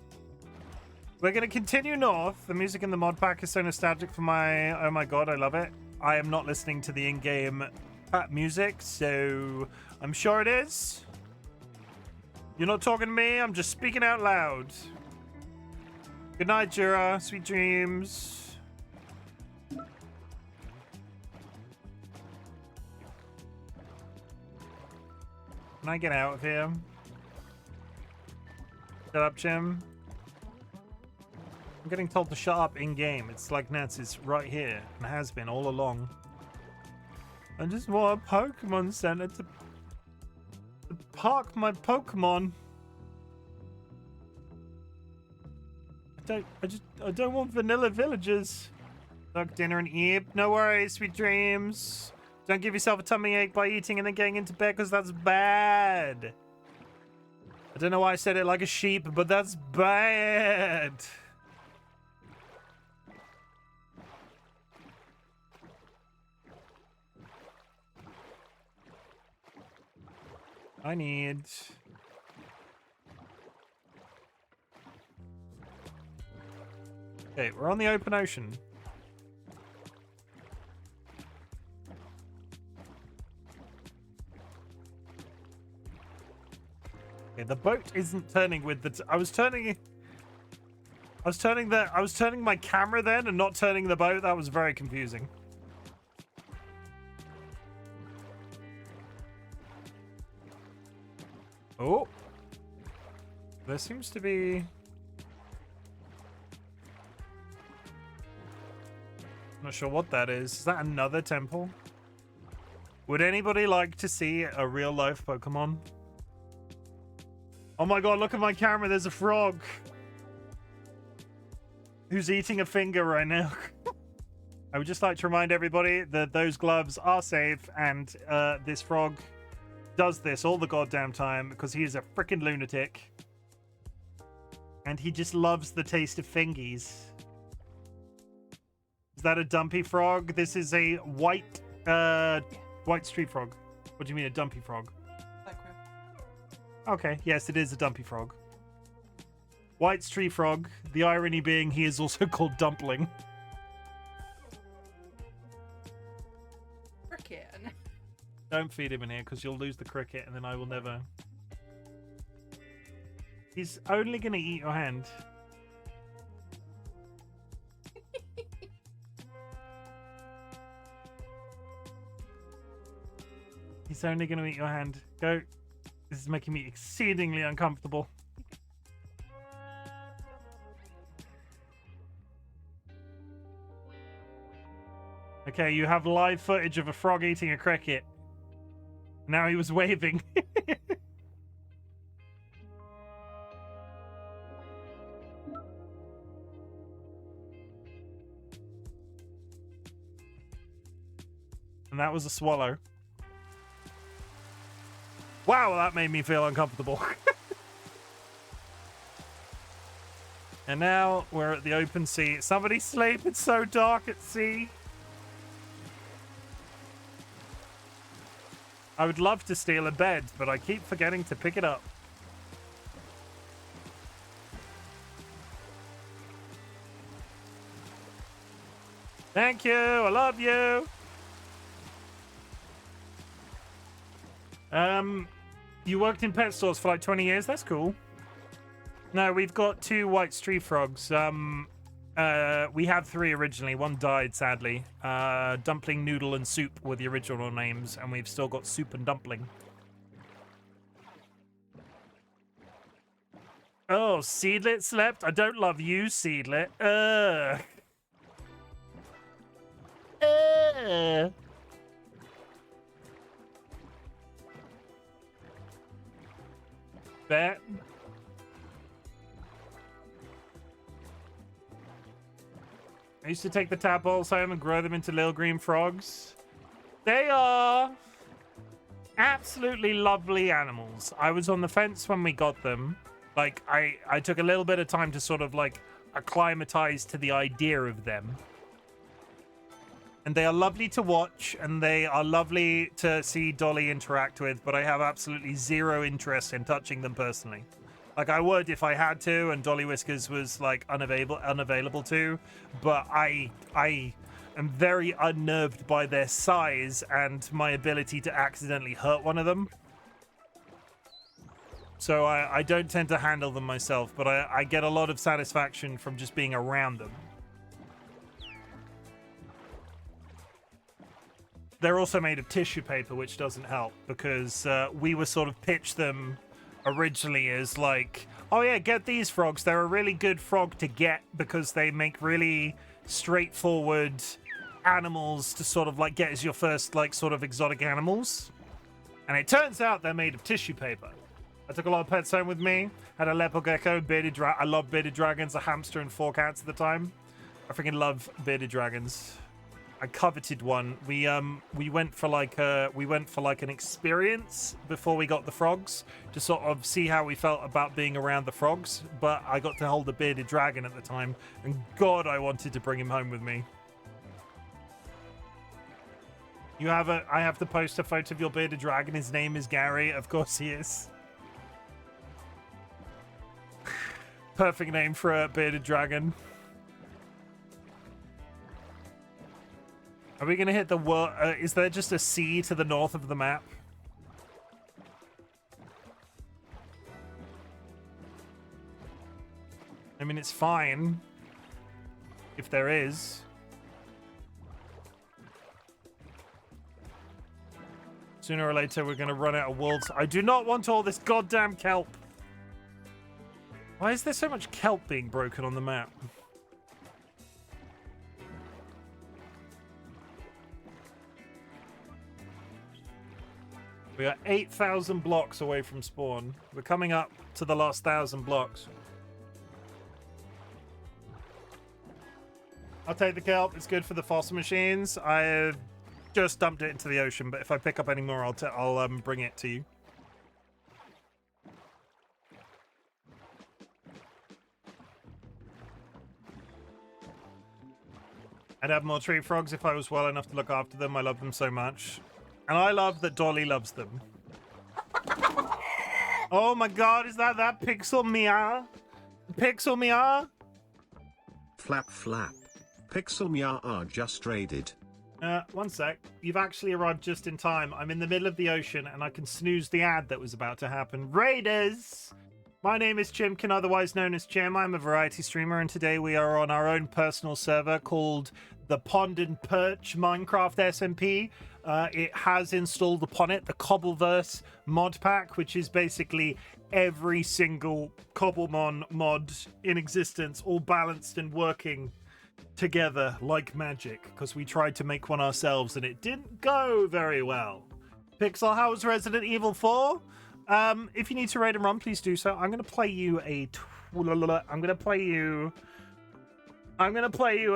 We're going to continue north. The music in the mod pack is so nostalgic for my... Oh my god, I love it. I am not listening to the in-game music, so I'm sure it is. You're not talking to me, I'm just speaking out loud. Good night, Jura. Sweet dreams. Can I get out of here? Shut up, Chim. I'm getting told to shut up in-game. It's like Nats is right here and has been all along. I just want a Pokemon Center to park my Pokemon. I don't want vanilla villagers. Duck dinner and eat. No worries, sweet dreams. Don't give yourself a tummy ache by eating and then getting into bed, because that's bad. I don't know why I said it like a sheep, but that's bad. I need... Okay, we're on the open ocean. Okay, the boat isn't turning with the. I was turning my camera then and not turning the boat. That was very confusing. Oh, there seems to be. Not sure what that is. Is that another temple? Would anybody like to see a real life Pokemon? Oh my god, look at my camera. There's a frog who's eating a finger right now. I would just like to remind everybody that those gloves are safe, and this frog does this all the goddamn time because he is a freaking lunatic. And he just loves the taste of fingies. Is that a dumpy frog? This is a white street frog. What do you mean, a dumpy frog? Okay, yes, it is a dumpy frog. White street frog. The irony being he is also called Dumpling. Cricket. Don't feed him in here because you'll lose the cricket and then I will never... He's only going to eat your hand. He's only going to eat your hand. Go. This is making me exceedingly uncomfortable. Okay, you have live footage of a frog eating a cricket. Now he was waving. And that was a swallow. Wow, that made me feel uncomfortable. And now we're at the open sea. Somebody sleep, it's so dark at sea. I would love to steal a bed, but I keep forgetting to pick it up. Thank you, I love you. You worked in pet stores for like 20 years. That's cool. No, we've got 2 white street frogs. We had 3 originally. One died, sadly. Dumpling, Noodle, and Soup were the original names, and we've still got Soup and Dumpling. Oh, Seedlet slept? I don't love you, Seedlet. Bet. I used to take the tadpoles home and grow them into little green frogs. They are absolutely lovely animals. I was on the fence when we got them. Like, I took a little bit of time to sort of, like, acclimatize to the idea of them. And they are lovely to watch, and they are lovely to see Dolly interact with, but I have absolutely zero interest in touching them personally. Like, I would if I had to, and DollyWhiskers was, like, unavailable to, but I am very unnerved by their size and my ability to accidentally hurt one of them. So I don't tend to handle them myself, but I get a lot of satisfaction from just being around them. They're also made of tissue paper, which doesn't help, because we were sort of pitched them originally as like, oh yeah, get these frogs. They're a really good frog to get because they make really straightforward animals to sort of like get as your first like sort of exotic animals. And it turns out they're made of tissue paper. I took a lot of pets home with me. Had a leopard gecko, I love bearded dragons, a hamster, and 4 cats at the time. I freaking love bearded dragons. I coveted one. We went for like an experience before we got the frogs to sort of see how we felt about being around the frogs. But I got to hold a bearded dragon at the time, and God, I wanted to bring him home with me. I have to post a photo of your bearded dragon. His name is Gary. Of course he is. Perfect name for a bearded dragon. Are we gonna hit the world? Is there just a sea to the north of the map? I mean, it's fine if there is. Sooner or later, we're gonna run out of wolves. I do not want all this goddamn kelp. Why is there so much kelp being broken on the map? We are 8,000 blocks away from spawn. We're coming up to the last 1,000 blocks. I'll take the kelp. It's good for the fossil machines. I just dumped it into the ocean, but if I pick up any more, I'll bring it to you. I'd have more tree frogs if I was well enough to look after them. I love them so much. And I love that Dolly loves them. Oh my god, is that Pixel Mia? Pixel Mia? Flap flap. Pixel Mia are just raided. One sec. You've actually arrived just in time. I'm in the middle of the ocean and I can snooze the ad that was about to happen. Raiders! My name is Chimken, otherwise known as Chim. I'm a variety streamer, and today we are on our own personal server called the Pond and Perch Minecraft SMP. It has installed upon it the Cobblemon-verse mod pack, which is basically every single Cobblemon mod in existence, all balanced and working together like magic, because we tried to make one ourselves and it didn't go very well. Pixel, how was Resident Evil 4? If you need to raid and run, please do so. I'm gonna play you a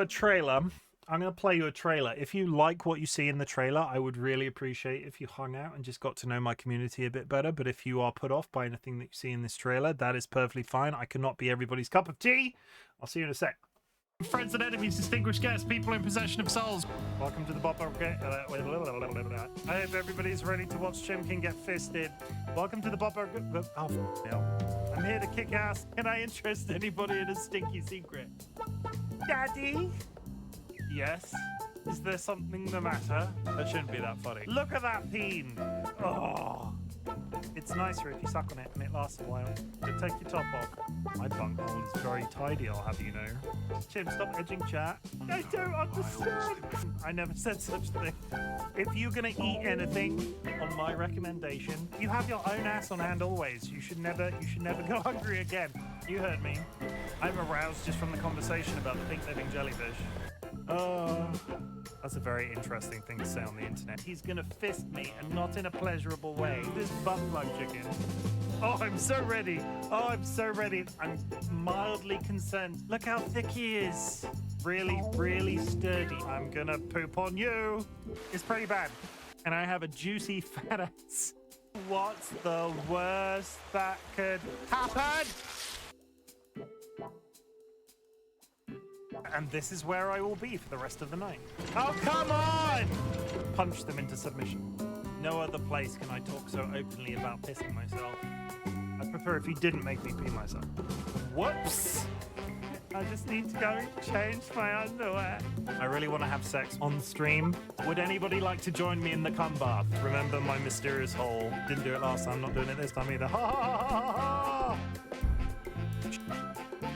trailer. If you like what you see in the trailer, I would really appreciate if you hung out and just got to know my community a bit better. But if you are put off by anything that you see in this trailer, that is perfectly fine. I cannot be everybody's cup of tea. I'll see you in a sec. Friends and enemies, distinguished guests, people in possession of souls. Welcome to the Bop. Okay. I hope everybody's ready to watch Chimken get fisted. Welcome to the Bop. Oh, no. I'm here to kick ass. Can I interest anybody in a stinky secret? Daddy? Yes? Is there something the matter? That shouldn't be that funny. Look at that peen. Oh. It's nicer if you suck on it and it lasts a while. But take your top off. My bunghole is very tidy, I'll have you know. Chim, stop edging chat. I don't understand. I never said such a thing. If you're gonna eat anything on my recommendation, you have your own ass on hand always. You should never go hungry again. You heard me. I'm aroused just from the conversation about the pink living jellyfish. Oh, that's a very interesting thing to say on the internet. He's gonna fist me, and not in a pleasurable way. This butt plug chicken. Oh, I'm so ready. Oh, I'm so ready. I'm mildly concerned. Look how thick he is. Really, really sturdy. I'm gonna poop on you. It's pretty bad. And I have a juicy fat ass. What's the worst that could happen? And this is where I will be for the rest of the night. Oh, come on! Punch them into submission. No other place can I talk so openly about pissing myself. I'd prefer if you didn't make me pee myself. Whoops! I just need to go and change my underwear. I really want to have sex on stream. Would anybody like to join me in the cum bath? Remember my mysterious hole. Didn't do it last time, not doing it this time either. Ha ha ha ha ha!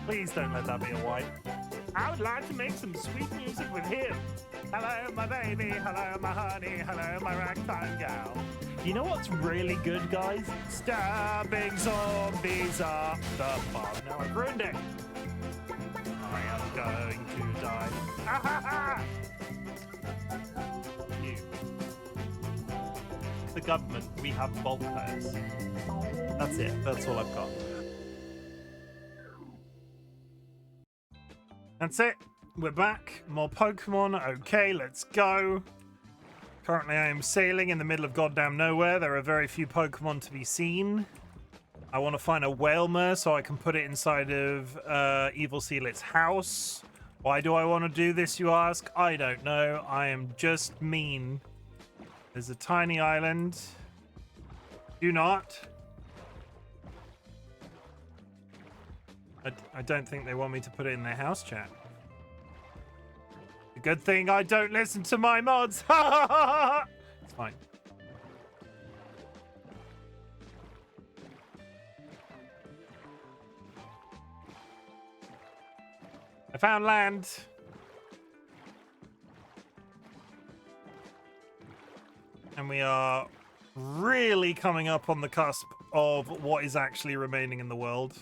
Please don't let that be a wipe. I would like to make some sweet music with him. Hello, my baby. Hello, my honey. Hello, my ragtime gal. You know what's really good, guys? Stabbing zombies up the bum. Now I've ruined it. I am going to die. Ah, ha, ha. You. The government, we have bulkheads. That's it. That's all I've got. That's it. We're back. More Pokemon. Okay, let's go. Currently, I am sailing in the middle of goddamn nowhere. There are very few Pokemon to be seen. I want to find a Whalmer so I can put it inside of Evil Sealit's house. Why do I want to do this, you ask? I don't know. I am just mean. There's a tiny island. Do not. I don't think they want me to put it in their house chat. The Good thing I don't listen to my mods. It's fine. I found land. And we are really coming up on the cusp of what is actually remaining in the world.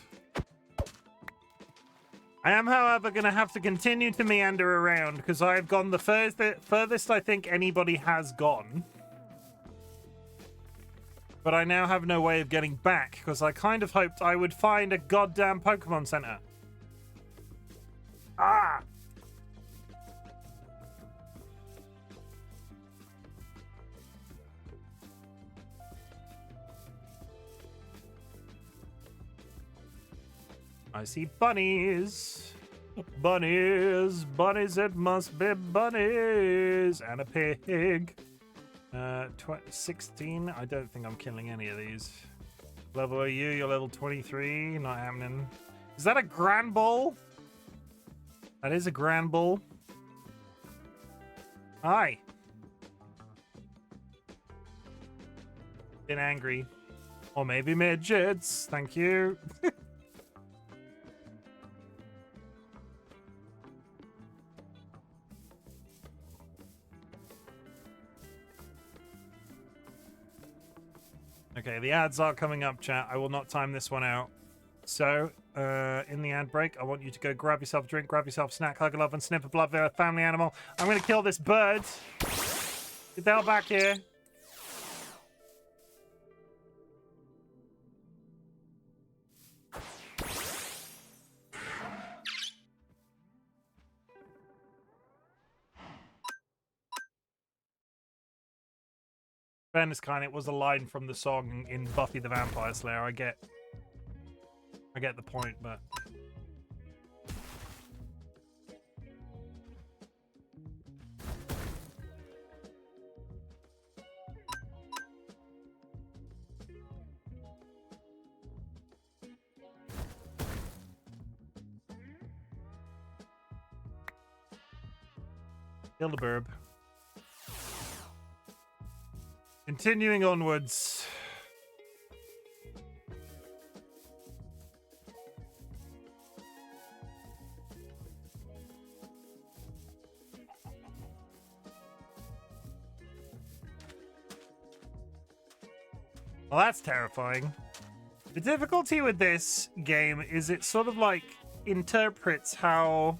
I am, however, going to have to continue to meander around because I've gone the furthest I think anybody has gone. But I now have no way of getting back because I kind of hoped I would find a goddamn Pokemon Center. Ah! I see bunnies. Bunnies. Bunnies, it must be bunnies. And a pig. 16. I don't think I'm killing any of these. Level are you? You're level 23. Not happening. Is that a Grand Ball? That is a Grand Ball. Hi. Been angry. Or maybe midgets. Thank you. Okay, the ads are coming up, chat. I will not time this one out. So, in the ad break, I want you to go grab yourself a drink, grab yourself a snack, hug a love, and snip a blood for a family animal. I'm going to kill this bird. Get the hell back here. Fairness, kind, it was a line from the song in Buffy the Vampire Slayer. I get the point, but kill the burb. Continuing onwards. Well, that's terrifying. The difficulty with this game is it sort of like interprets how...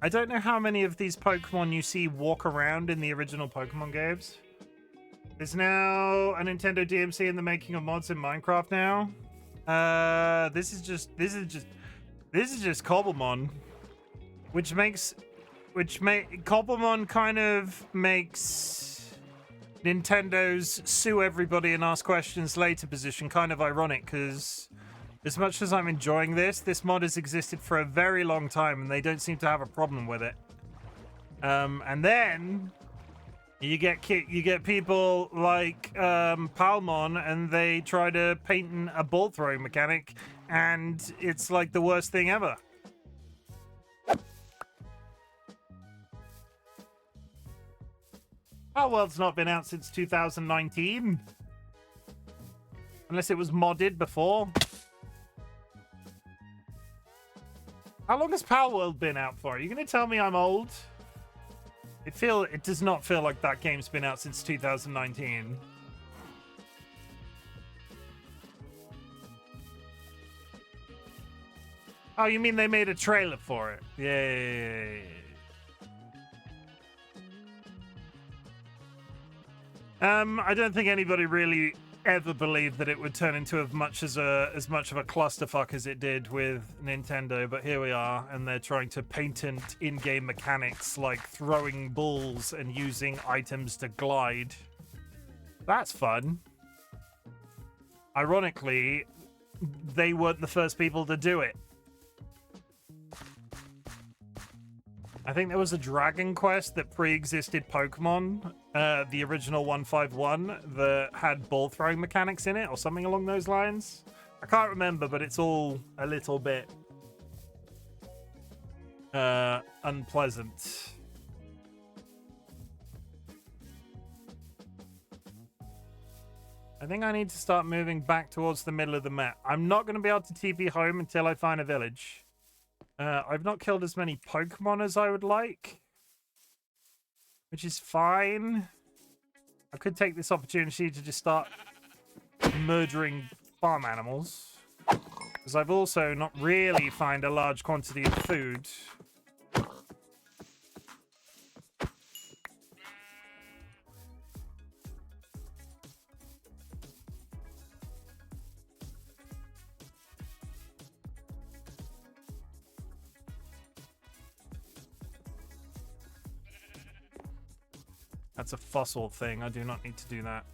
I don't know how many of these Pokemon you see walk around in the original Pokemon games. There's now a Nintendo DMC in the making of mods in Minecraft now. This is just Cobblemon, Cobblemon kind of makes Nintendo's sue everybody and ask questions later position kind of ironic, because as much as I'm enjoying this mod has existed for a very long time and they don't seem to have a problem with it. And then you get people like Palmon, and they try to patent a ball throwing mechanic, and it's like the worst thing ever. Our world's not been out since 2019, unless it was modded before. How long has Power World been out for? Are you going to tell me I'm old? It does not feel like that game's been out since 2019. Oh, you mean they made a trailer for it? Yay. I don't think anybody really ever believed that it would turn into as much of a clusterfuck as it did with Nintendo, but here we are, and they're trying to patent in-game mechanics like throwing balls and using items to glide. That's fun. Ironically, they weren't the first people to do it. I think there was a Dragon Quest that pre-existed Pokemon, the original 151, that had ball throwing mechanics in it, or something along those lines. I can't remember, but it's all a little bit unpleasant. I think I need to start moving back towards the middle of the map. I'm not going to be able to TP home until I find a village. I've not killed as many Pokemon as I would like, which is fine. I could take this opportunity to just start murdering farm animals, because I've also not really found a large quantity of food. That's a fossil thing. I do not need to do that.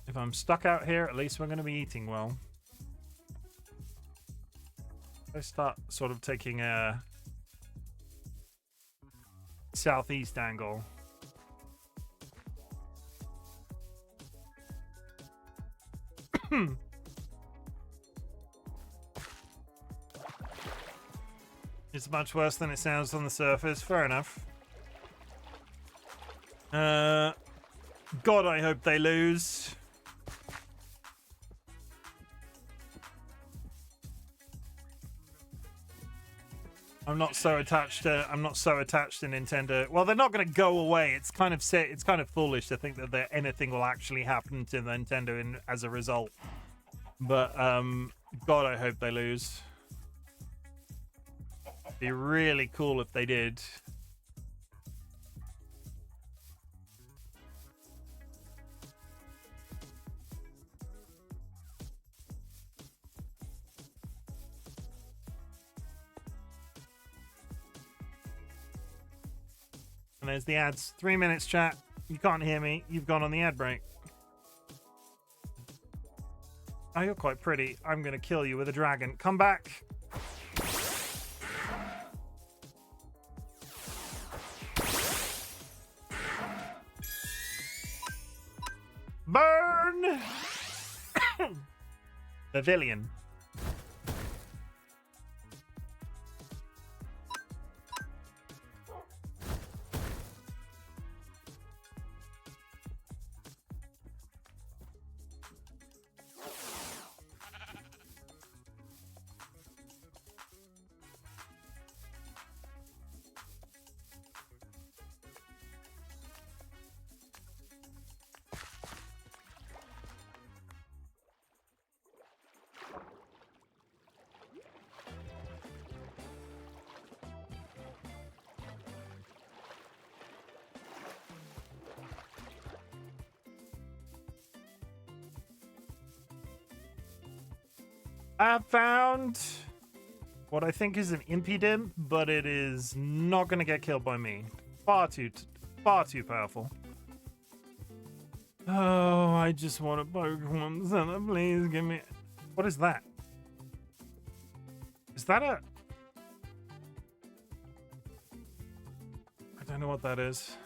If I'm stuck out here, at least we're going to be eating well. I start sort of taking a southeast angle. It's much worse than it sounds on the surface. Fair enough. God, I hope they lose. I'm not so attached to Nintendo. Well, they're not going to go away. It's kind of foolish to think that anything will actually happen to Nintendo as a result. But God, I hope they lose. Be really cool if they did. And there's the ads. 3 minutes, chat. You can't hear me. You've gone on the ad break. Oh, you're quite pretty. I'm going to kill you with a dragon. Come back. Burn! Pavilion. I found what I think is an impudent, but it is not going to get killed by me. Far too powerful. Oh, I just want a Pokemon Center. Please give me. What is that? Is that a? I don't know what that is.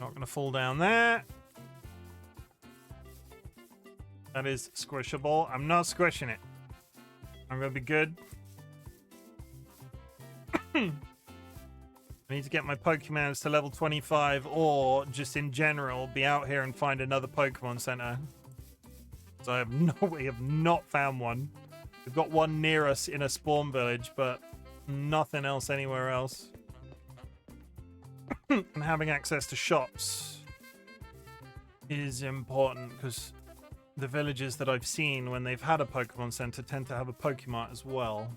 Not going to fall down there. That is squishable. I'm not squishing it. I'm going to be good. I need to get my Pokemons to level 25, or just in general be out here and find another Pokemon Center. So we have not found one. We've got one near us in a spawn village, but nothing else anywhere else. And having access to shops is important, because the villages that I've seen when they've had a Pokemon Center tend to have a Pokemart as well.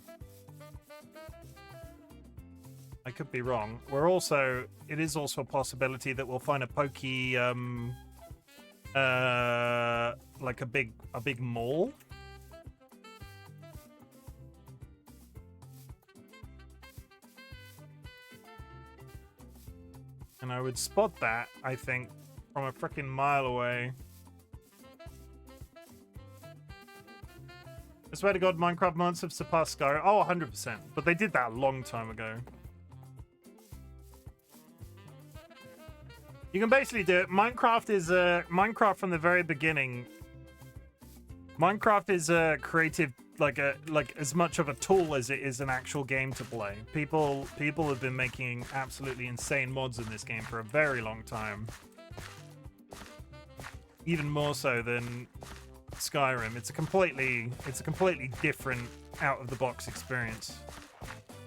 I could be wrong. It is also a possibility that we'll find a like a big mall. And I would spot that, I think, from a freaking mile away. I swear to God, Minecraft mods have surpassed Skyrim. Oh, 100%. But they did that a long time ago. You can basically do it. Minecraft from the very beginning. Minecraft is a creative, like as much of a tool as it is an actual game to play. People have been making absolutely insane mods in this game for a very long time. Even more so than Skyrim. It's a completely different out of the box experience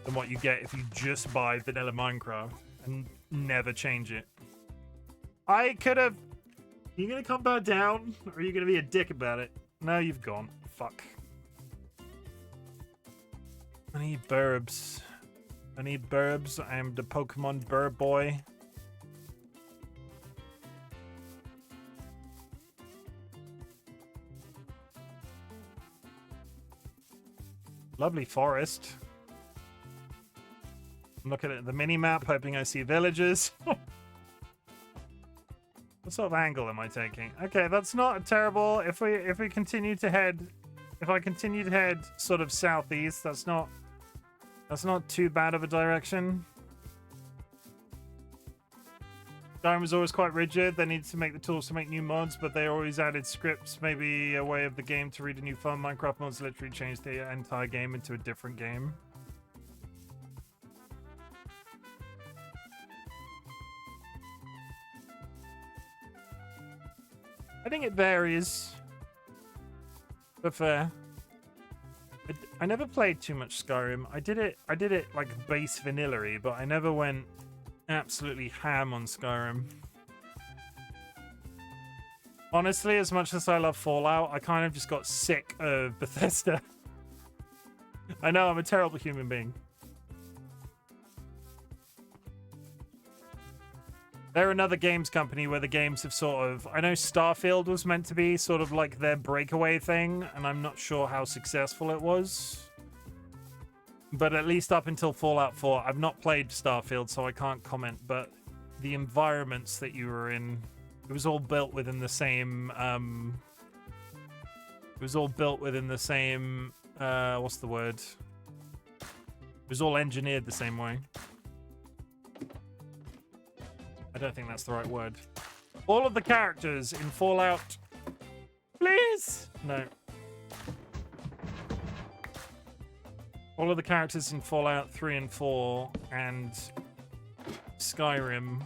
than what you get if you just buy vanilla Minecraft and never change it. I could have. You gonna come back down, or are you gonna be a dick about it? No, you've gone. Fuck. I need burbs. I need burbs. I am the Pokemon burb boy. Lovely forest. I'm looking at the mini-map, hoping I see villages. What sort of angle am I taking? Okay, that's not terrible. If we continue to head, if I continue to head sort of southeast, that's not too bad of a direction. Skyrim was always quite rigid. They needed to make the tools to make new mods, but they always added scripts, maybe a way of the game to read a new file. Minecraft mods literally changed the entire game into a different game. I think it varies, but fair. I never played too much Skyrim. I did it like base vanilla-y, but I never went absolutely ham on Skyrim. Honestly, as much as I love Fallout, I kind of just got sick of Bethesda. I know, I'm a terrible human being. They're another games company where the games have sort of... I know Starfield was meant to be sort of like their breakaway thing, and I'm not sure how successful it was. But at least up until Fallout 4, I've not played Starfield, so I can't comment, but the environments that you were in, it was all built within the same... it was all built within the same... what's the word? It was all engineered the same way. I don't think that's the right word. All of the characters in Fallout... Please! No. All of the characters in Fallout 3 and 4 and Skyrim...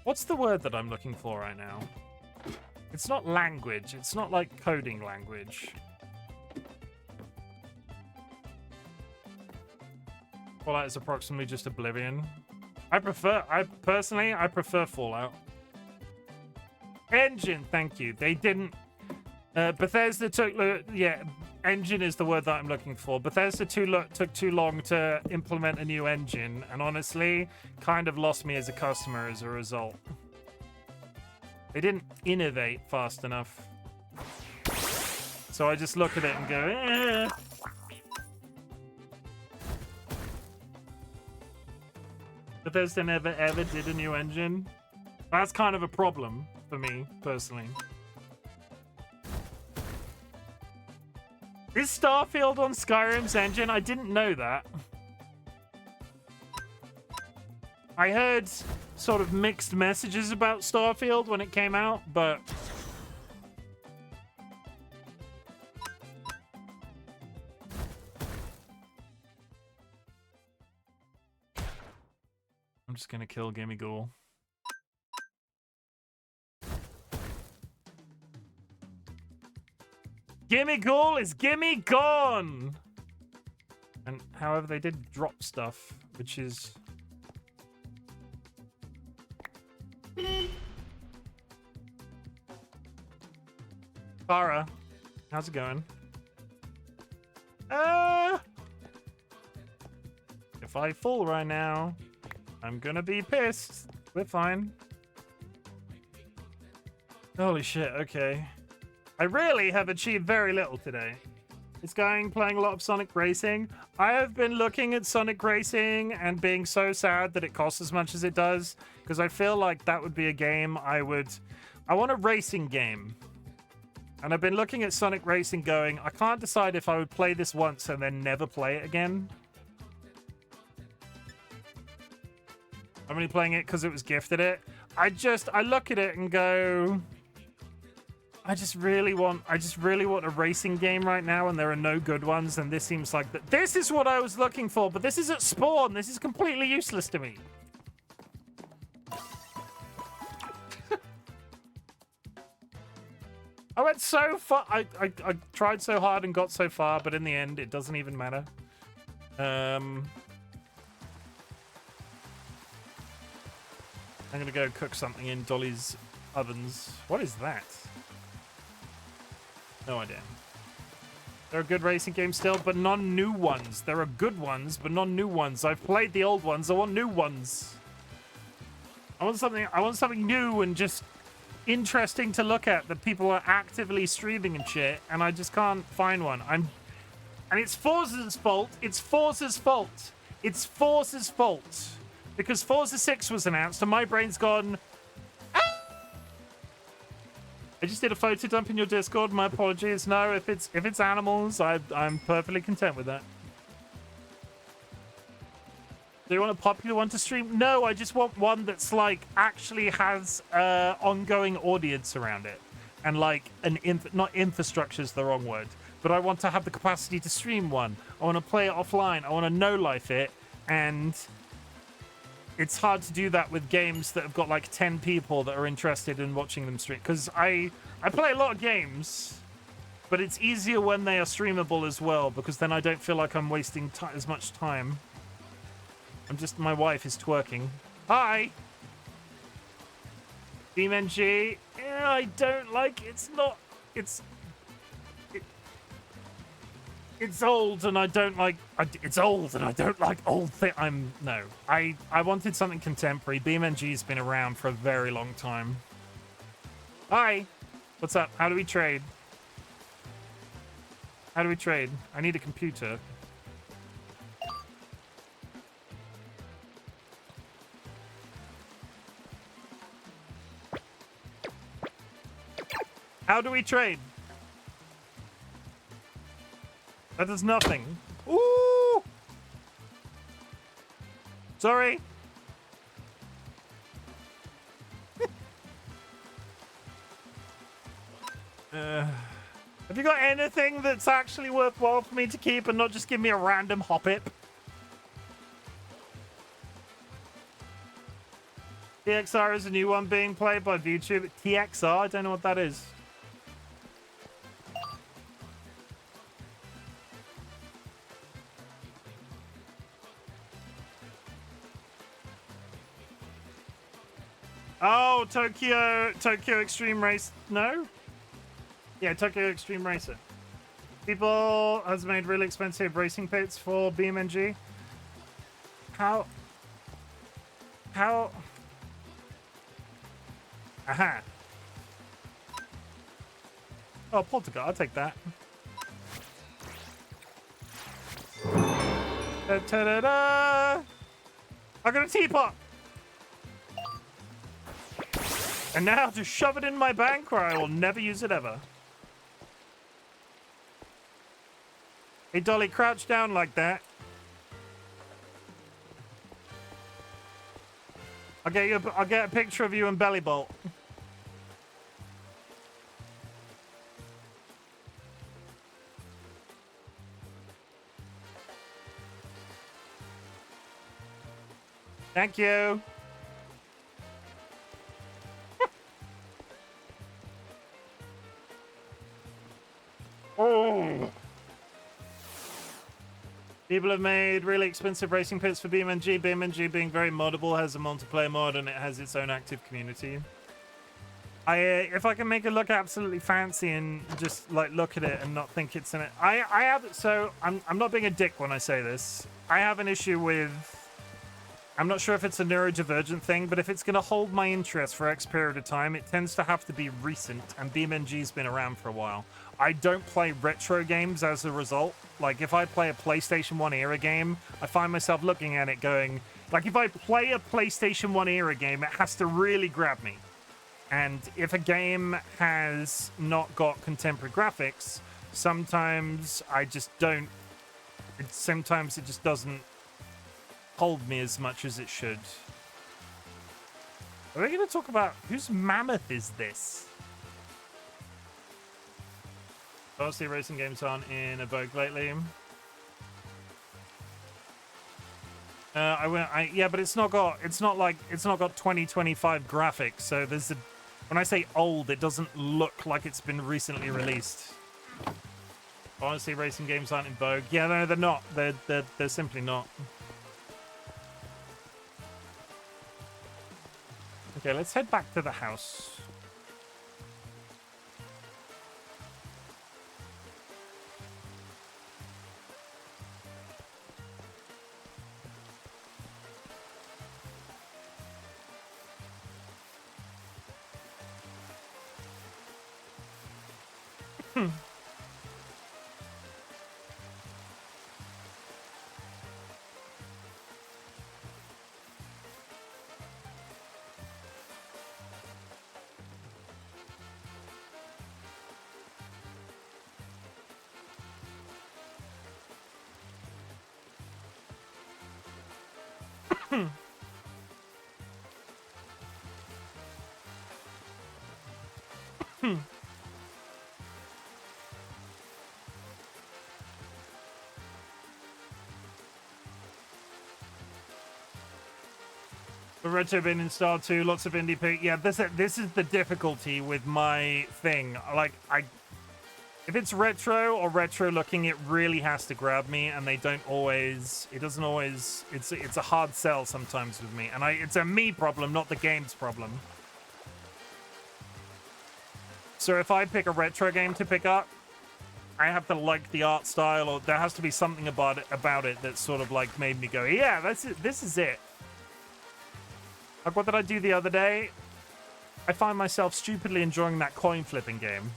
What's the word that I'm looking for right now? It's not language. It's not like coding language. Fallout is approximately just Oblivion. I personally prefer Fallout. Engine, thank you. They didn't... Bethesda took... Yeah, engine is the word that I'm looking for. Bethesda took too long to implement a new engine, and honestly, kind of lost me as a customer as a result. They didn't innovate fast enough. So I just look at it and go, eh. Bethesda never ever did a new engine. That's kind of a problem for me, personally. Is Starfield on Skyrim's engine? I didn't know that. I heard sort of mixed messages about Starfield when it came out, but... I'm just gonna kill Gimme Ghoul. Gimme Ghoul is gimme gone! And however, they did drop stuff, which is... Farah, how's it going? If I fall right now, I'm gonna be pissed. We're fine. Holy shit, okay. I really have achieved very little today. It's playing a lot of Sonic Racing. I have been looking at Sonic Racing and being so sad that it costs as much as it does, because I feel like that would be a game I want a racing game. And I've been looking at Sonic Racing going, I can't decide if I would play this once and then never play it again. I'm only playing it because it was gifted it. I look at it and go... I just really want a racing game right now, and there are no good ones, and this seems like that. This is what I was looking for, but this is at spawn. This is completely useless to me. I went so far. I tried so hard and got so far, but in the end, it doesn't even matter. I'm gonna go cook something in Dolly's ovens. What is that? No idea. There are good racing games still, but non new ones. There are good ones, but non new ones. I've played the old ones. I want new ones. I want something new and just interesting to look at that people are actively streaming and shit, and I just can't find one. And it's Forza's fault. It's Forza's fault. It's Forza's fault. Because Forza 6 was announced, and my brain's gone. I just did a photo dump in your Discord. My apologies. No, if it's animals, I'm perfectly content with that. Do you want a popular one to stream? No, I just want one that's like actually has ongoing audience around it, and like not infrastructure is the wrong word, but I want to have the capacity to stream one. I want to play it offline. I want to no life it, and it's hard to do that with games that have got like 10 people that are interested in watching them stream. Because I play a lot of games, but it's easier when they are streamable as well, because then I don't feel like I'm wasting as much time. My wife is twerking. Hi! BeamNG. Yeah, I don't like, it's old and I don't like, it's old and I don't like old thing. I wanted something contemporary. BeamNG's been around for a very long time. Hi! What's up? How do we trade? How do we trade? I need a computer. How do we trade? That does nothing. Ooh! Sorry. Have you got anything that's actually worthwhile for me to keep and not just give me a random hoppip? TXR is a new one being played by VTube. TXR? I don't know what that is. Oh, Tokyo Extreme Race. No? Yeah, Tokyo Extreme Racer. People has made really expensive racing pits for BeamNG. How? Aha. Oh, Poltergeist, I'll take that. Da-da-da-da! I got a teapot! And now to shove it in my bank where I will never use it ever. Hey, Dolly, crouch down like that. I'll get a picture of you in belly bolt. Thank you. Oh. People have made really expensive racing pits for BeamNG. BeamNG being very moddable, has a multiplayer mod, and it has its own active community. If I can make it look absolutely fancy and just like look at it and not think it's in it, I'm not being a dick when I say this. I have an issue with. I'm not sure if it's a neurodivergent thing, but if it's going to hold my interest for X period of time, it tends to have to be recent, and BeamNG's been around for a while. I don't play retro games as a result. Like, if I play a PlayStation 1 era game, I find myself looking at it going, like, if I play a PlayStation 1 era game, it has to really grab me. And if a game has not got contemporary graphics, sometimes I just don't... Sometimes it just doesn't hold me as much as it should. Are we going to talk about whose mammoth is this? Mostly racing games aren't in vogue lately. Yeah, but it's not got 2025 graphics. So there's a, when I say old, it doesn't look like it's been recently released. Honestly, racing games aren't in vogue. Yeah, no, they're not. They're simply not. Okay, let's head back to the house. The retro bin installed too. Lots of indie pick. Yeah, this is the difficulty with my thing. Like if it's retro or retro looking, it really has to grab me, and they don't always. It doesn't always. It's a hard sell sometimes with me, and it's a me problem, not the game's problem. So if I pick a retro game to pick up, I have to like the art style, or there has to be something about it that sort of like made me go, yeah, that's it. This is it. Like, what did I do the other day? I find myself stupidly enjoying that coin flipping game.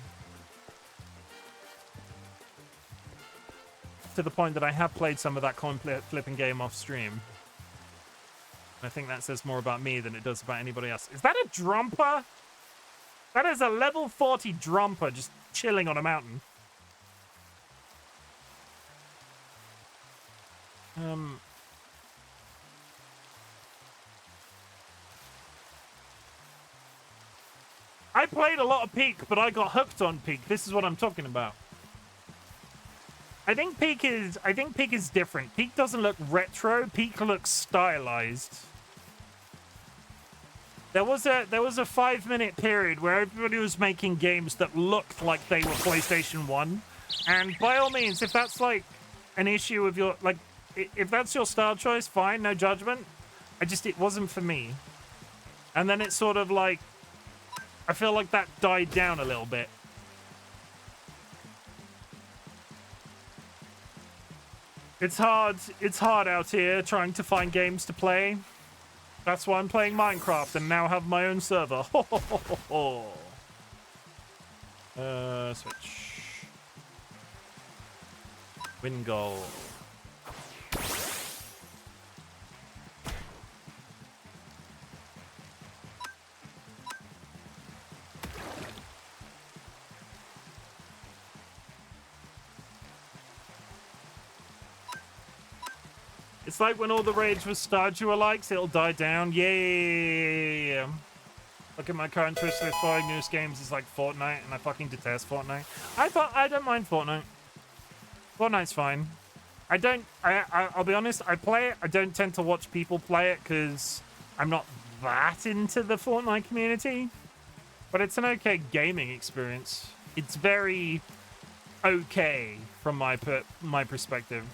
To the point that I have played some of that coin flipping game off stream. I think that says more about me than it does about anybody else. Is that a drumper? That is a level 40 drumper just chilling on a mountain. I played a lot of Peak, but I got hooked on Peak. This is what I'm talking about. I think Peak is different. Peak doesn't look retro. Peak looks stylized. There was a 5-minute period where everybody was making games that looked like they were PlayStation 1. And by all means, if that's like an issue of your, like, if that's your style choice, fine, no judgment. It wasn't for me. And then it's sort of like, I feel like that died down a little bit. It's hard out here trying to find games to play. That's why I'm playing Minecraft and now have my own server. Switch. Win goal. It's like when all the rage was Stardew likes, it'll die down. Yeah. Look at my current twist list for newest games is like Fortnite, and I fucking detest Fortnite. I don't mind Fortnite. Fortnite's fine. I'll be honest, I play it. I don't tend to watch people play it because I'm not that into the Fortnite community. But it's an okay gaming experience. It's very okay from my perspective.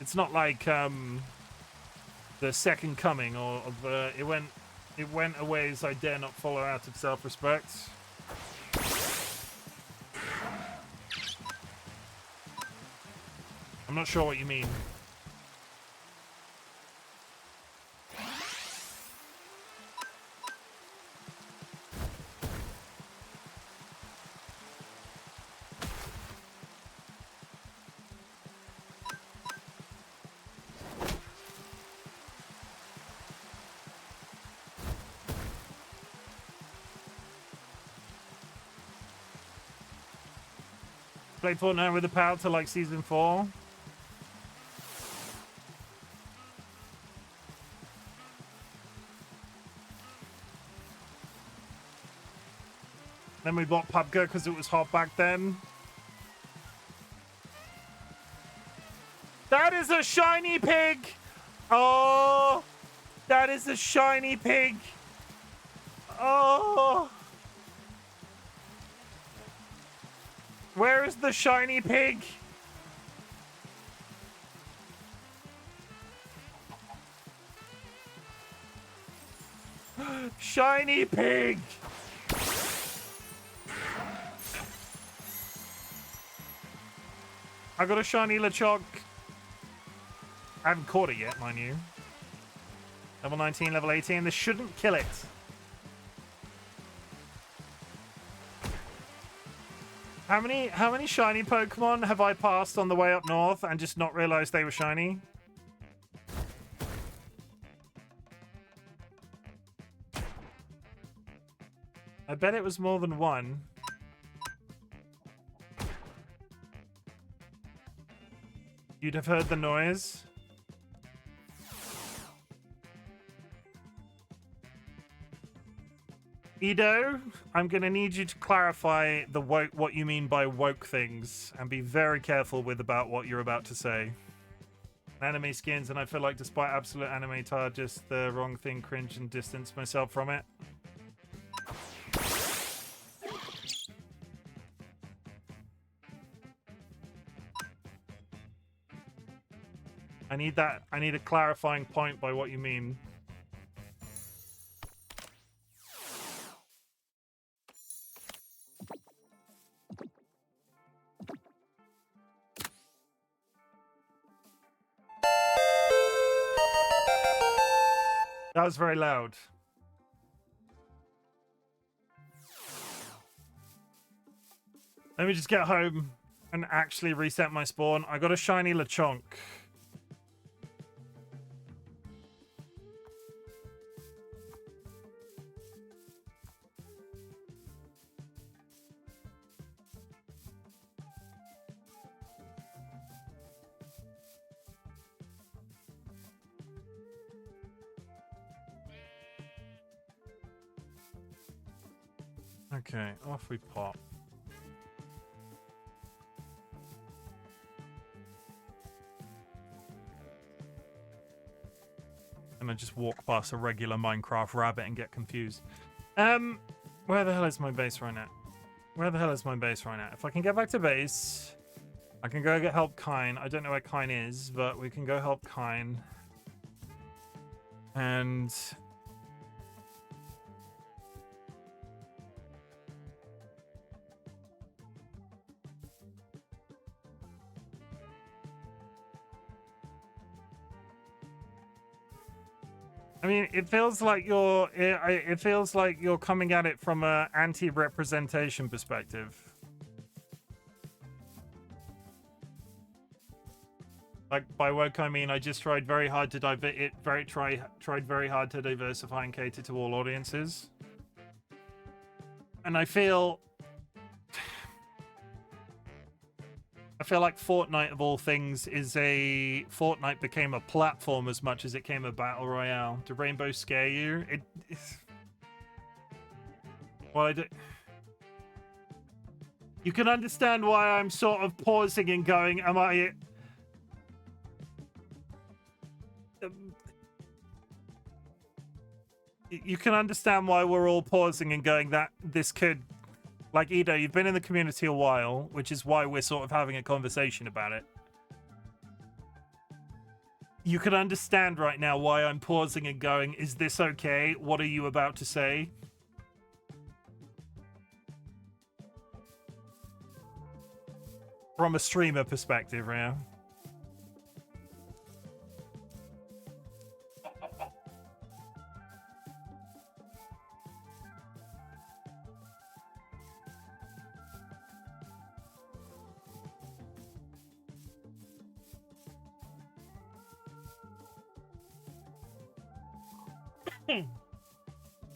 It's not like the Second Coming or the it went a ways I dare not follow out of self-respect. I'm not sure what you mean. Played Fortnite with the power to like season 4. Then we bought PUBG because it was hot back then. That is a shiny pig! Oh! That is a shiny pig! Oh! Where is the shiny pig? Shiny pig! I got a shiny LeChonk. I haven't caught it yet, mind you. Level 19, level 18. This shouldn't kill it. How many shiny Pokemon have I passed on the way up north and just not realized they were shiny? I bet it was more than one. You'd have heard the noise. Edo, I'm gonna need you to clarify the what you mean by woke things, and be very careful with about what you're about to say. Anime skins, and I feel like despite absolute anime tar, just the wrong thing, cringe and distance myself from it. I need a clarifying point by what you mean. That was very loud. Let me just get home and actually reset my spawn. I got a shiny LeChonk. Okay, off we pop. And I just walk past a regular Minecraft rabbit and get confused. Where the hell is my base right now? Where the hell is my base right now? If I can get back to base, I can go get help Kine. I don't know where Kine is, but we can go help Kine. And I mean, it feels like you're coming at it from a anti-representation perspective. Like by woke, I mean I just tried very hard to tried very hard to diversify and cater to all audiences, and I feel like Fortnite of all things Fortnite became a platform as much as it became a battle royale. Did Rainbow scare you? Well, you can understand why I'm sort of pausing and going, am I... You can understand why we're all pausing and going that this could... Like, Edo, you've been in the community a while, which is why we're sort of having a conversation about it. You can understand right now why I'm pausing and going, is this okay? What are you about to say? From a streamer perspective, yeah.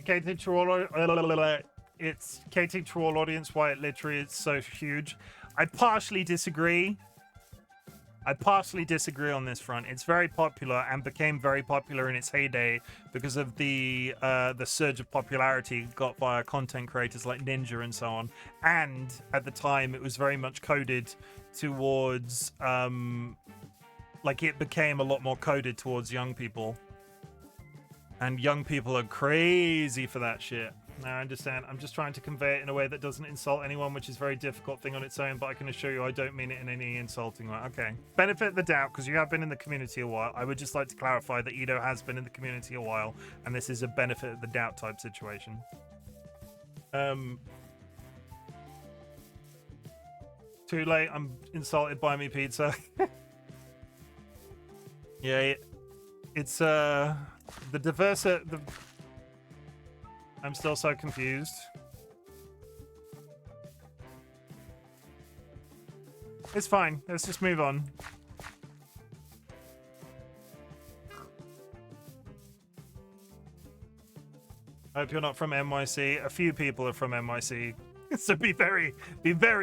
Catered to all, it's catered to all audience. Why it literally is so huge. I partially disagree. I partially disagree on this front. It's very popular and became very popular in its heyday because of the surge of popularity it got via content creators like Ninja and so on. And at the time, it was very much coded towards, like it became a lot more coded towards young people. And young people are crazy for that shit. Now, I understand. I'm just trying to convey it in a way that doesn't insult anyone, which is a very difficult thing on its own, but I can assure you I don't mean it in any insulting way. Okay. Benefit the doubt, because you have been in the community a while. I would just like to clarify that Edo has been in the community a while, and this is a benefit of the doubt type situation. Too late. I'm insulted by me pizza. Yeah, it's the I'm still so confused. It's fine. Let's just move on. I hope you're not from NYC. A few people are from NYC. So be very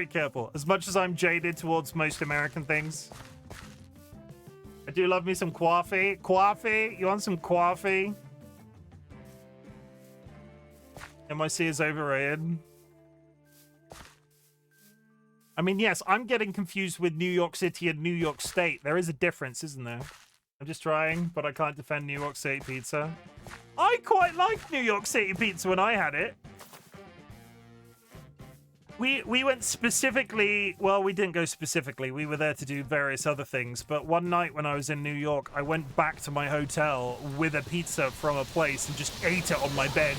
careful. As much as I'm jaded towards most American things. I do love me some coffee. Coffee? You want some coffee? NYC is overrated. I mean, yes, I'm getting confused with New York City and New York State. There is a difference, isn't there? I'm just trying, but I can't defend New York State pizza. I quite liked New York City pizza when I had it. We went specifically, well, we didn't go specifically. We were there to do various other things. But one night when I was in New York, I went back to my hotel with a pizza from a place and just ate it on my bed.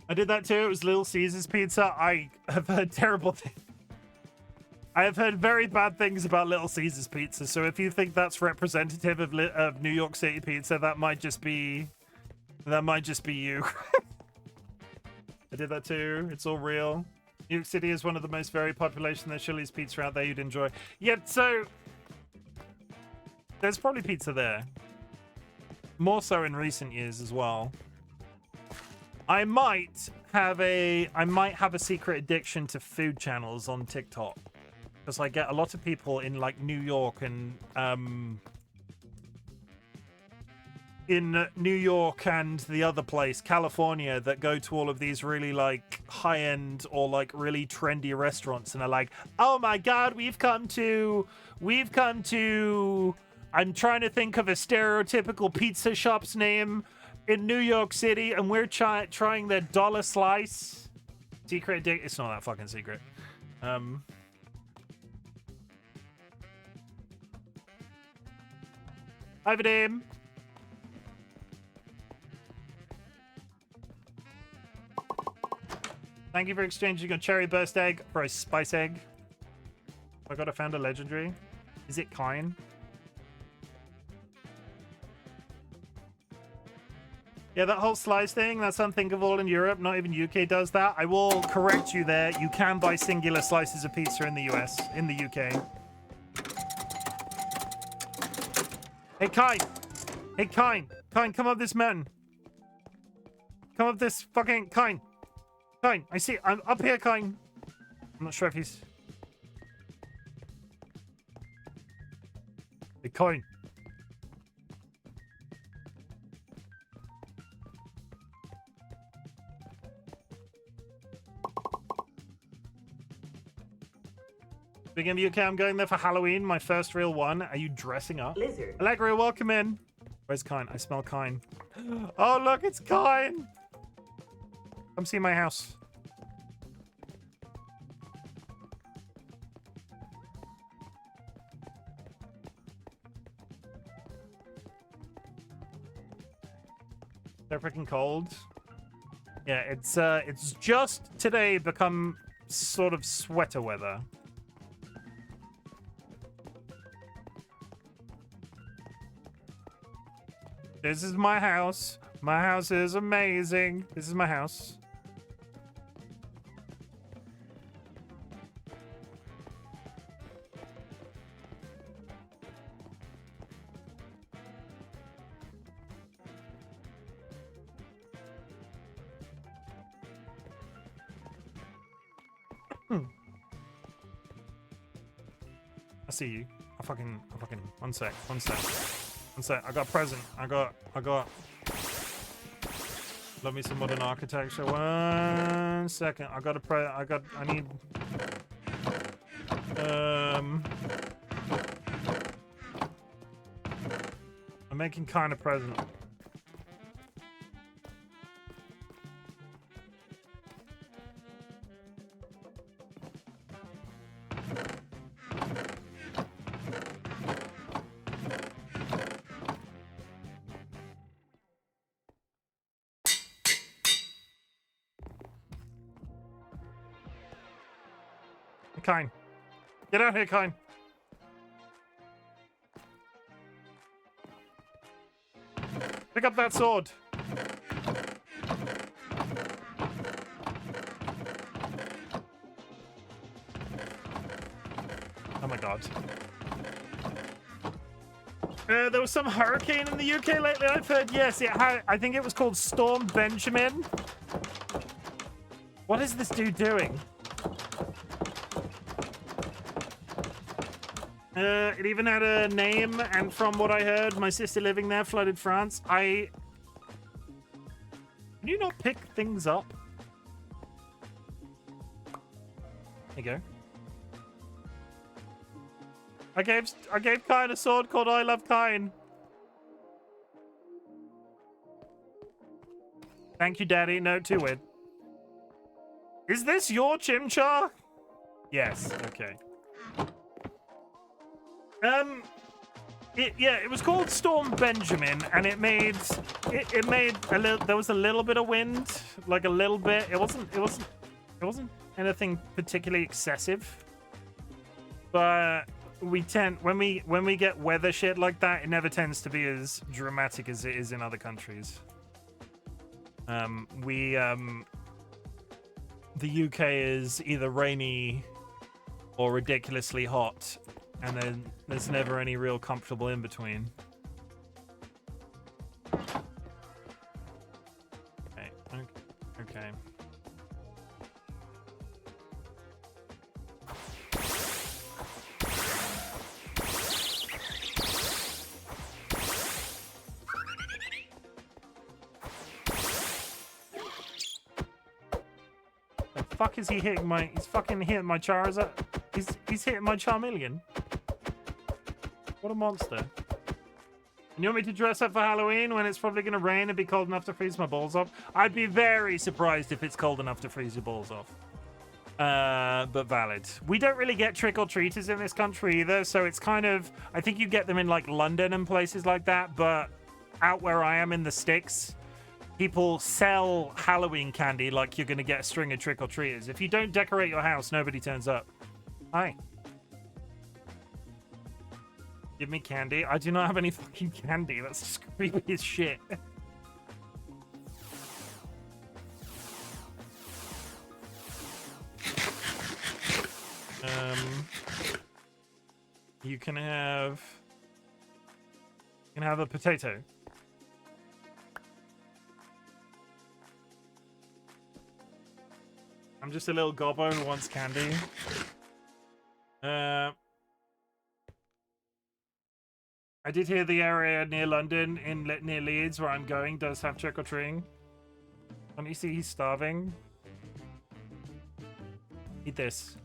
I did that too. It was Little Caesars pizza. I have heard terrible things. I have heard very bad things about Little Caesars pizza. So if you think that's representative of New York City pizza, that might just be you. I did that too. It's all real. New York City is one of the most varied population. There's Chili's pizza out there you'd enjoy. Yeah, so there's probably pizza there. More so in recent years as well. I might have a secret addiction to food channels on TikTok because I get a lot of people in like New York and the other place, California, that go to all of these really like high-end or like really trendy restaurants and are like, "Oh my God, we've come to." I'm trying to think of a stereotypical pizza shop's name in New York City, and we're trying their dollar slice. Secret dick. It's not that fucking secret. Hi, Vadim. Thank you for exchanging a cherry burst egg for a spice egg. I found a legendary. Is it kind? Yeah, that whole slice thing, that's unthinkable in Europe. Not even UK does that. I will correct you there. You can buy singular slices of pizza in the US, in the UK. Hey, Kine. Hey, Kine. Kine, come up this mountain. Come up this fucking... Kine. Kine, I see. I'm up here, Kine. I'm not sure if he's... Hey, Kine. Speaking of UK, I'm going there for Halloween, my first real one. Are you dressing up? Lizard. Allegra, welcome in. Where's Kine? I smell Kine. Oh, look, it's Kine. Come see my house. They're freaking cold. Yeah, it's just today become sort of sweater weather. This is my house. My house is amazing. This is my house. I see you. I fucking, one sec. I got a present. I got. Love me some modern architecture. 1 second. I need. I'm making kind of present. Kine. Get out here, Kine. Pick up that sword. Oh my god. There was some hurricane in the UK lately, I've heard. Yes, I think it was called Storm Benjamin. What is this dude doing? It even had a name, and from what I heard, my sister living there flooded France. Can you not pick things up? There you go. I gave Kine a sword called I Love Kine. Thank you, Daddy. No, too weird. Is this your chimchar? Yes. Okay. It was called Storm Benjamin, and it made a little. There was a little bit of wind, like a little bit. It wasn't anything particularly excessive. But when we get weather shit like that, it never tends to be as dramatic as it is in other countries. The UK is either rainy or ridiculously hot. And then there's never any real comfortable in between. Okay. The fuck is he hitting my? He's fucking hitting my Charizard. He's hitting my Charmeleon. What a monster. And you want me to dress up for Halloween when it's probably going to rain and be cold enough to freeze my balls off? I'd be very surprised if it's cold enough to freeze your balls off. But valid. We don't really get trick-or-treaters in this country either, so it's kind of... I think you get them in, like, London and places like that, but out where I am in the sticks, people sell Halloween candy like you're going to get a string of trick-or-treaters. If you don't decorate your house, nobody turns up. Hi. Give me candy. I do not have any fucking candy. That's creepy as shit. You can have a potato. I'm just a little gobbo who wants candy. I did hear the area near London, near Leeds, where I'm going, does have trick-or-treating. Can't you see he's starving? Eat this.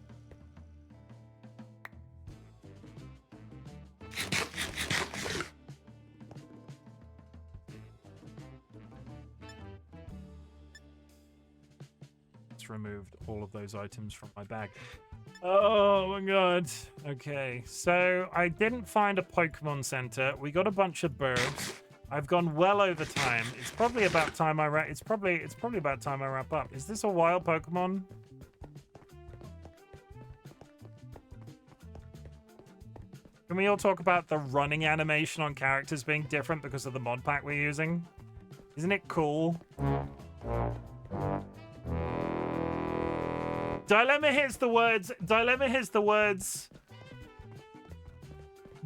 Just removed all of those items from my bag. Oh my god. Okay, so I didn't find a Pokemon Center. We got a bunch of birds. I've gone well over time. It's probably about time I wrap. It's probably about time I wrap up. Is this a wild Pokemon? Can we all talk about the running animation on characters being different because of the mod pack we're using? Isn't it cool? Dilemma hears the words. Dilemma hears the words.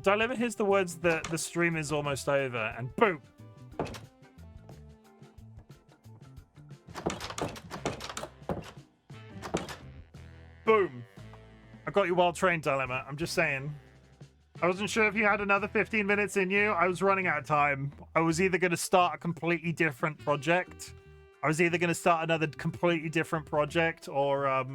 Dilemma hears the words that the stream is almost over, and boom. Boom. I got you well trained, Dilemma. I'm just saying. I wasn't sure if you had another 15 minutes in you. I was running out of time. I was either going to start a completely different project. I was either going to start another completely different project or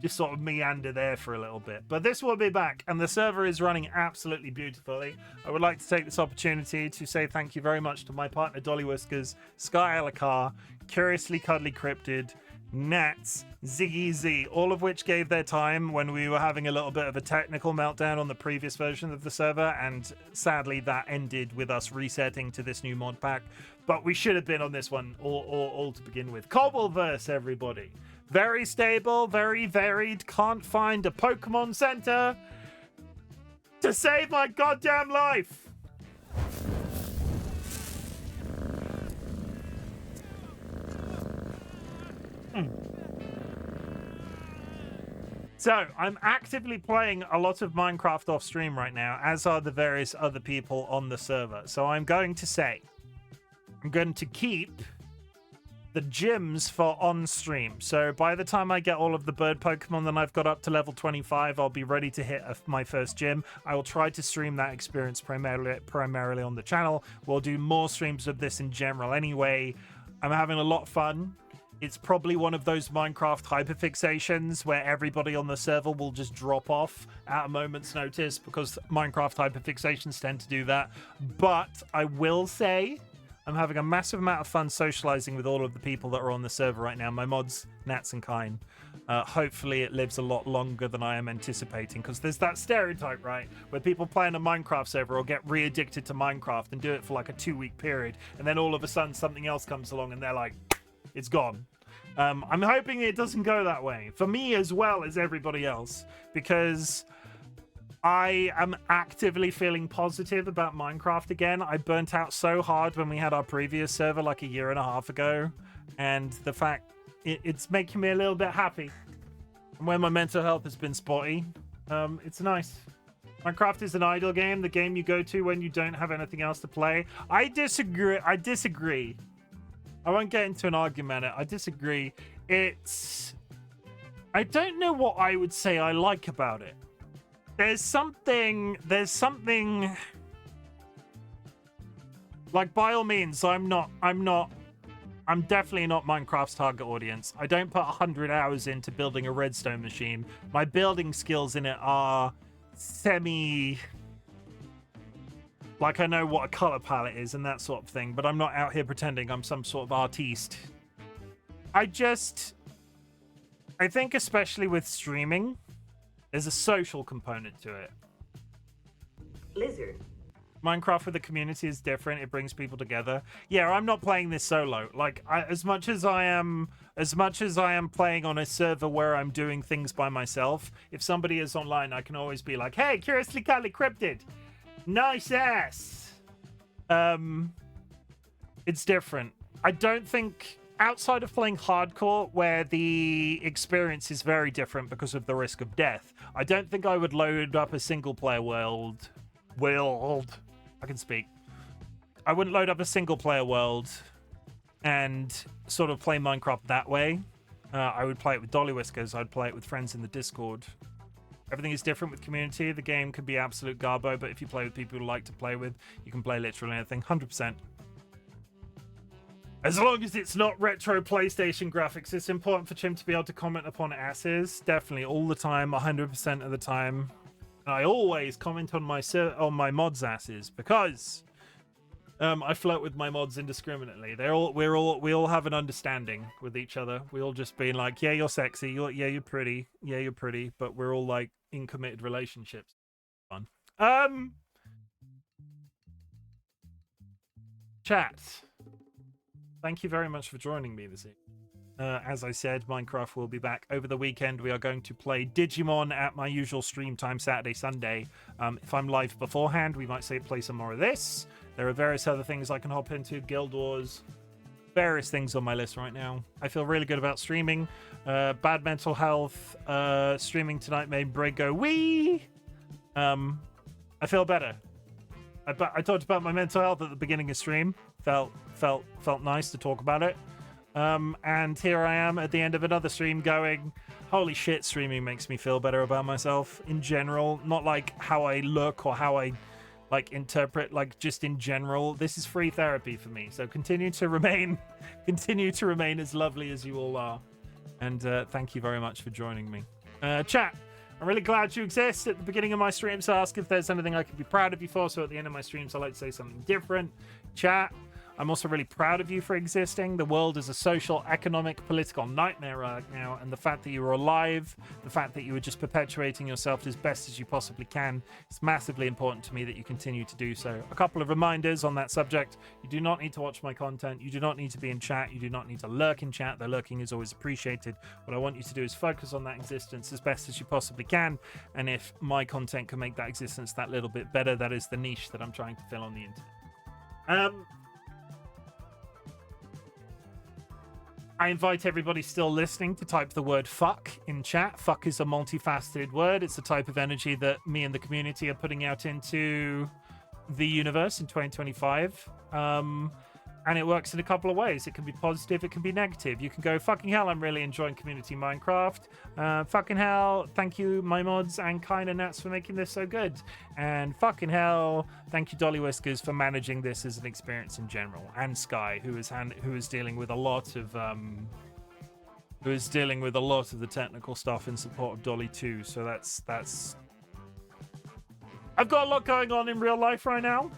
just sort of meander there for a little bit. But this will be back, and the server is running absolutely beautifully. I would like to take this opportunity to say thank you very much to my partner, DollyWhiskers, Sky Alakar, Curiously Cuddly Cryptid, Nats, Ziggy Z, all of which gave their time when we were having a little bit of a technical meltdown on the previous version of the server, and sadly that ended with us resetting to this new mod pack. But we should have been on this one all to begin with. Cobblemon-verse, everybody. Very stable, very varied. Can't find a Pokemon Center to save my goddamn life. So, I'm actively playing a lot of Minecraft off stream right now, as are the various other people on the server. So I'm going to say, I'm going to keep the gyms for on stream. So by the time I get all of the bird Pokemon that I've got up to level 25, I'll be ready to hit my first gym. I will try to stream that experience primarily on the channel. We'll do more streams of this in general anyway. I'm having a lot of fun. It's probably one of those Minecraft hyperfixations where everybody on the server will just drop off at a moment's notice because Minecraft hyperfixations tend to do that. But I will say I'm having a massive amount of fun socializing with all of the people that are on the server right now. My mods, Nats and Kine. Hopefully it lives a lot longer than I am anticipating, because there's that stereotype, right, where people playing a Minecraft server will get re-addicted to Minecraft and do it for like a 2-week period, and then all of a sudden something else comes along and they're like, it's gone. I'm hoping it doesn't go that way for me as well as everybody else, because I am actively feeling positive about Minecraft again. I burnt out so hard when we had our previous server like a year and a half ago, and the fact it's making me a little bit happy. And when my mental health has been spotty, it's nice. Minecraft is an idle game, the game you go to when you don't have anything else to play. I disagree. I won't get into an argument. I disagree. I don't know what I would say I like about it. There's something like, by all means, I'm definitely not Minecraft's target audience. I don't put 100 hours into building a redstone machine. My building skills in it are like, I know what a color palette is and that sort of thing, but I'm not out here pretending I'm some sort of artiste. I think especially with streaming, there's a social component to it. Lizard. Minecraft with the community is different. It brings people together. Yeah, I'm not playing this solo. Like, as much as I am playing on a server where I'm doing things by myself, if somebody is online, I can always be like, hey, Curiously Cuddly Cryptid. Nice ass. It's different. I don't think, outside of playing hardcore, where the experience is very different because of the risk of death, I don't think I would load up a single player world. I can speak. I wouldn't load up a single player world and sort of play Minecraft that way. I would play it with DollyWhiskers. I'd play it with friends in the Discord. Everything is different with community. The game can be absolute garbo, but if you play with people you like to play with, you can play literally anything. 100%. As long as it's not retro PlayStation graphics, it's important for Chim to be able to comment upon asses. Definitely, all the time, 100% of the time. And I always comment on my mods' asses, because I flirt with my mods indiscriminately. We all have an understanding with each other. We all just being like, yeah, you're sexy. Yeah, you're pretty. Yeah, you're pretty. But we're all like in committed relationships. Fun. Chat. Thank you very much for joining me this evening. As I said, Minecraft will be back over the weekend. We are going to play Digimon at my usual stream time, Saturday, Sunday. If I'm live beforehand, we might play some more of this. There are various other things I can hop into, Guild Wars, various things on my list right now. I feel really good about streaming. Bad mental health. Streaming tonight made Brig go wee. I feel better. I talked about my mental health at the beginning of stream. Felt nice to talk about it. And here I am at the end of another stream going, holy shit, streaming makes me feel better about myself in general. Not like how I look or how I like interpret, like just in general. This is free therapy for me. So continue to remain as lovely as you all are. And thank you very much for joining me. Chat, I'm really glad you exist. At the beginning of my streams, I ask if there's anything I could be proud of you for. So at the end of my streams, I like to say something different. Chat, I'm also really proud of you for existing. The world is a social, economic, political nightmare right now, and the fact that you are alive, the fact that you are just perpetuating yourself as best as you possibly can, it's massively important to me that you continue to do so. A couple of reminders on that subject. You do not need to watch my content. You do not need to be in chat. You do not need to lurk in chat. The lurking is always appreciated. What I want you to do is focus on that existence as best as you possibly can, and if my content can make that existence that little bit better, that is the niche that I'm trying to fill on the internet. I invite everybody still listening to type the word fuck in chat. Fuck is a multifaceted word. It's the type of energy that me and the community are putting out into the universe in 2025. And it works in a couple of ways. It can be positive, it can be negative. You can go, fucking hell, I'm really enjoying community Minecraft. Fucking hell, thank you, my mods and Kinda Nats for making this so good. And fucking hell, thank you, DollyWhiskers, for managing this as an experience in general. And Sky, who is dealing with a lot of the technical stuff in support of Dolly too. So that's. I've got a lot going on in real life right now.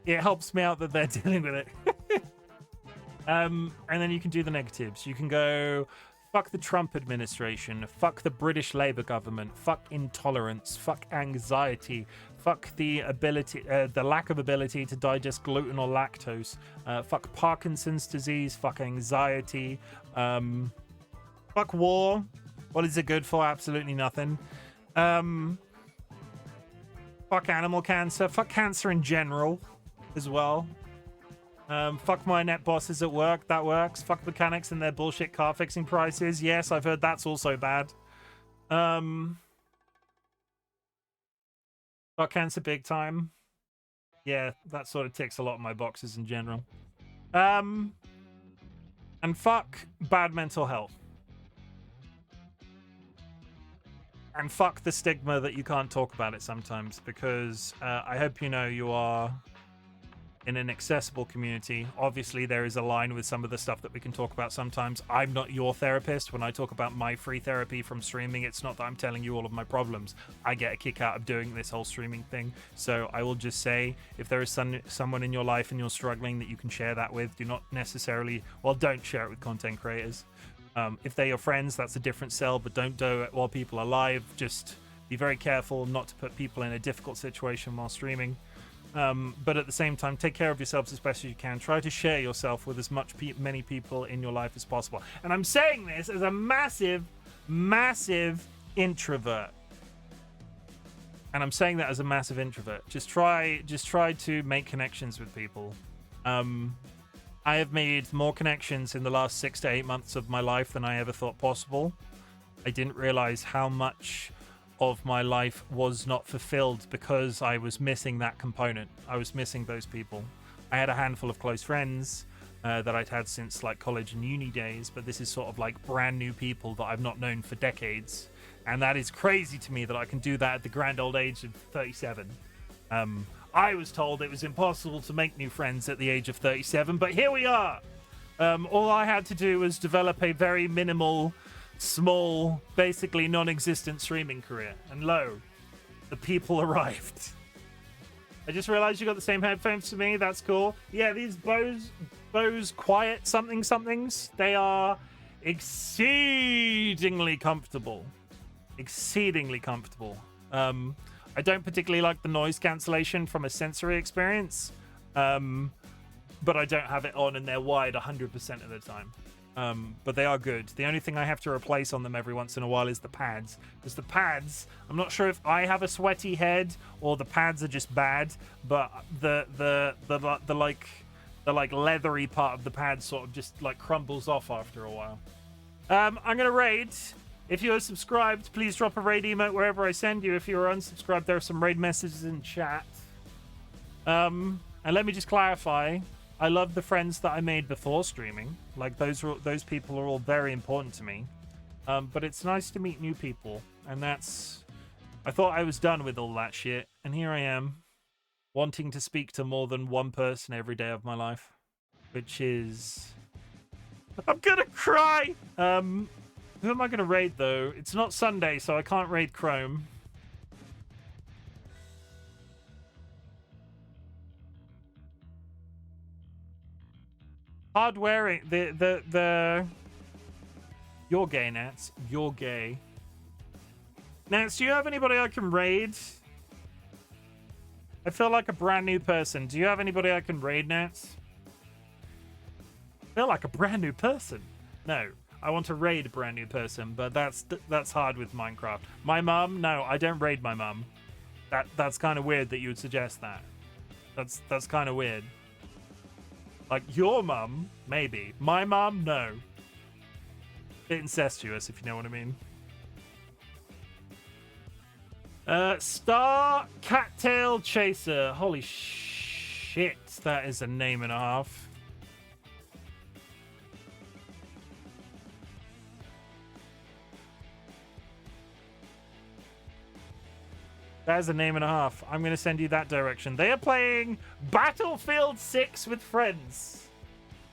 It helps me out that they're dealing with it. And then you can do the negatives. You can go, fuck the Trump administration, fuck the British Labour government, fuck intolerance, fuck anxiety, fuck the lack of ability to digest gluten or lactose, fuck Parkinson's disease, fuck anxiety, fuck war. What is it good for? Absolutely nothing. Fuck animal cancer, fuck cancer in general as well. Fuck my net bosses at work, that works. Fuck mechanics and their bullshit car fixing prices. Yes, I've heard that's also bad. Fuck cancer big time. Yeah, that sort of ticks a lot of my boxes in general. And fuck bad mental health. And fuck the stigma that you can't talk about it sometimes, because I hope you know you are in an accessible community. Obviously, there is a line with some of the stuff that we can talk about sometimes. I'm not your therapist. When I talk about my free therapy from streaming, it's not that I'm telling you all of my problems. I get a kick out of doing this whole streaming thing. So I will just say, if there is someone in your life and you're struggling that you can share that with, do not necessarily, well, don't share it with content creators. If they're your friends, that's a different sell, but don't do it while people are live. Just be very careful not to put people in a difficult situation while streaming. But at the same time, take care of yourselves as best as you can. Try to share yourself with as many people in your life as possible. And I'm saying this as a massive introvert. And I'm saying that as a massive introvert. Just try to make connections with people. I have made more connections in the last 6 to 8 months of my life than I ever thought possible. I didn't realize how much of my life was not fulfilled because I was missing that component. I was missing those people. I had a handful of close friends that I'd had since like college and uni days, but this is sort of like brand new people that I've not known for decades. And that is crazy to me that I can do that at the grand old age of 37. I was told it was impossible to make new friends at the age of 37, but here we are. All I had to do was develop a very minimal, small, basically non-existent streaming career. And lo, the people arrived. I just realized you got the same headphones to me. That's cool. Yeah, these Bose Quiet somethings, they are exceedingly comfortable. Exceedingly comfortable. I don't particularly like the noise cancellation from a sensory experience, but I don't have it on and they're wired 100% of the time. But they are good. The only thing I have to replace on them every once in a while is the pads, because the pads, I'm not sure if I have a sweaty head or the pads are just bad, but the the like leathery part of the pad sort of just like crumbles off after a while. I'm gonna raid. If you are subscribed, please drop a raid emote wherever I send you. If you are unsubscribed, there are some raid messages in chat. And let me just clarify. I love the friends that I made before streaming. Like those people are all very important to me. But it's nice to meet new people, and that's. I thought I was done with all that shit, and here I am, wanting to speak to more than one person every day of my life, which is. I'm gonna cry. Who am I gonna raid though? It's not Sunday, so I can't raid Chrome. Hard wearing the you're gay, Nats. You're gay. Nats, do you have anybody I can raid? I feel like a brand new person. Do you have anybody I can raid, Nats? I feel like a brand new person. No, I want to raid a brand new person, but that's hard with Minecraft. My mum? No, I don't raid my mum. That's kind of weird that you would suggest that. That's kind of weird. Like your mum, maybe. My mum, no. Bit incestuous, if you know what I mean. Star Cattail Chaser. Holy shit, that is a name and a half. That is a name and a half. I'm going to send you that direction. They are playing Battlefield 6 with friends.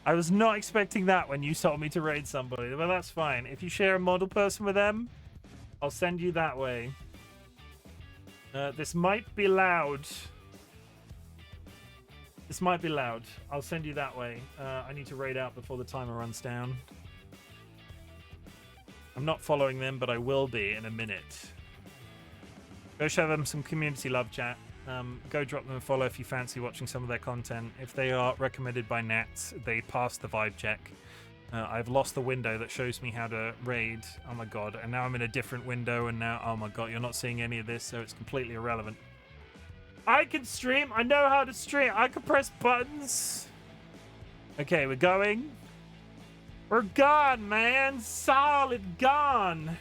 I was not expecting that when you told me to raid somebody. Well, that's fine. If you share a model person with them, I'll send you that way. This might be loud. This might be loud. I'll send you that way. I need to raid out before the timer runs down. I'm not following them, but I will be in a minute. Go show them some community love, chat. Go drop them a follow if you fancy watching some of their content. If they are recommended by Nats, they pass the vibe check. I've lost the window that shows me how to raid. Oh my god. And now I'm in a different window, and now, oh my god, you're not seeing any of this, so it's completely irrelevant. I can stream. I know how to stream. I can press buttons. Okay, we're going. We're gone, man. Solid gone.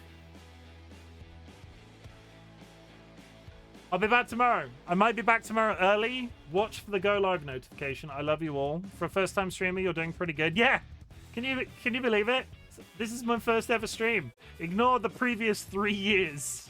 I'll be back tomorrow. I might be back tomorrow early. Watch for the go live notification. I love you all. For a first time streamer, you're doing pretty good. Yeah. Can you believe it? This is my first ever stream. Ignore the previous 3 years.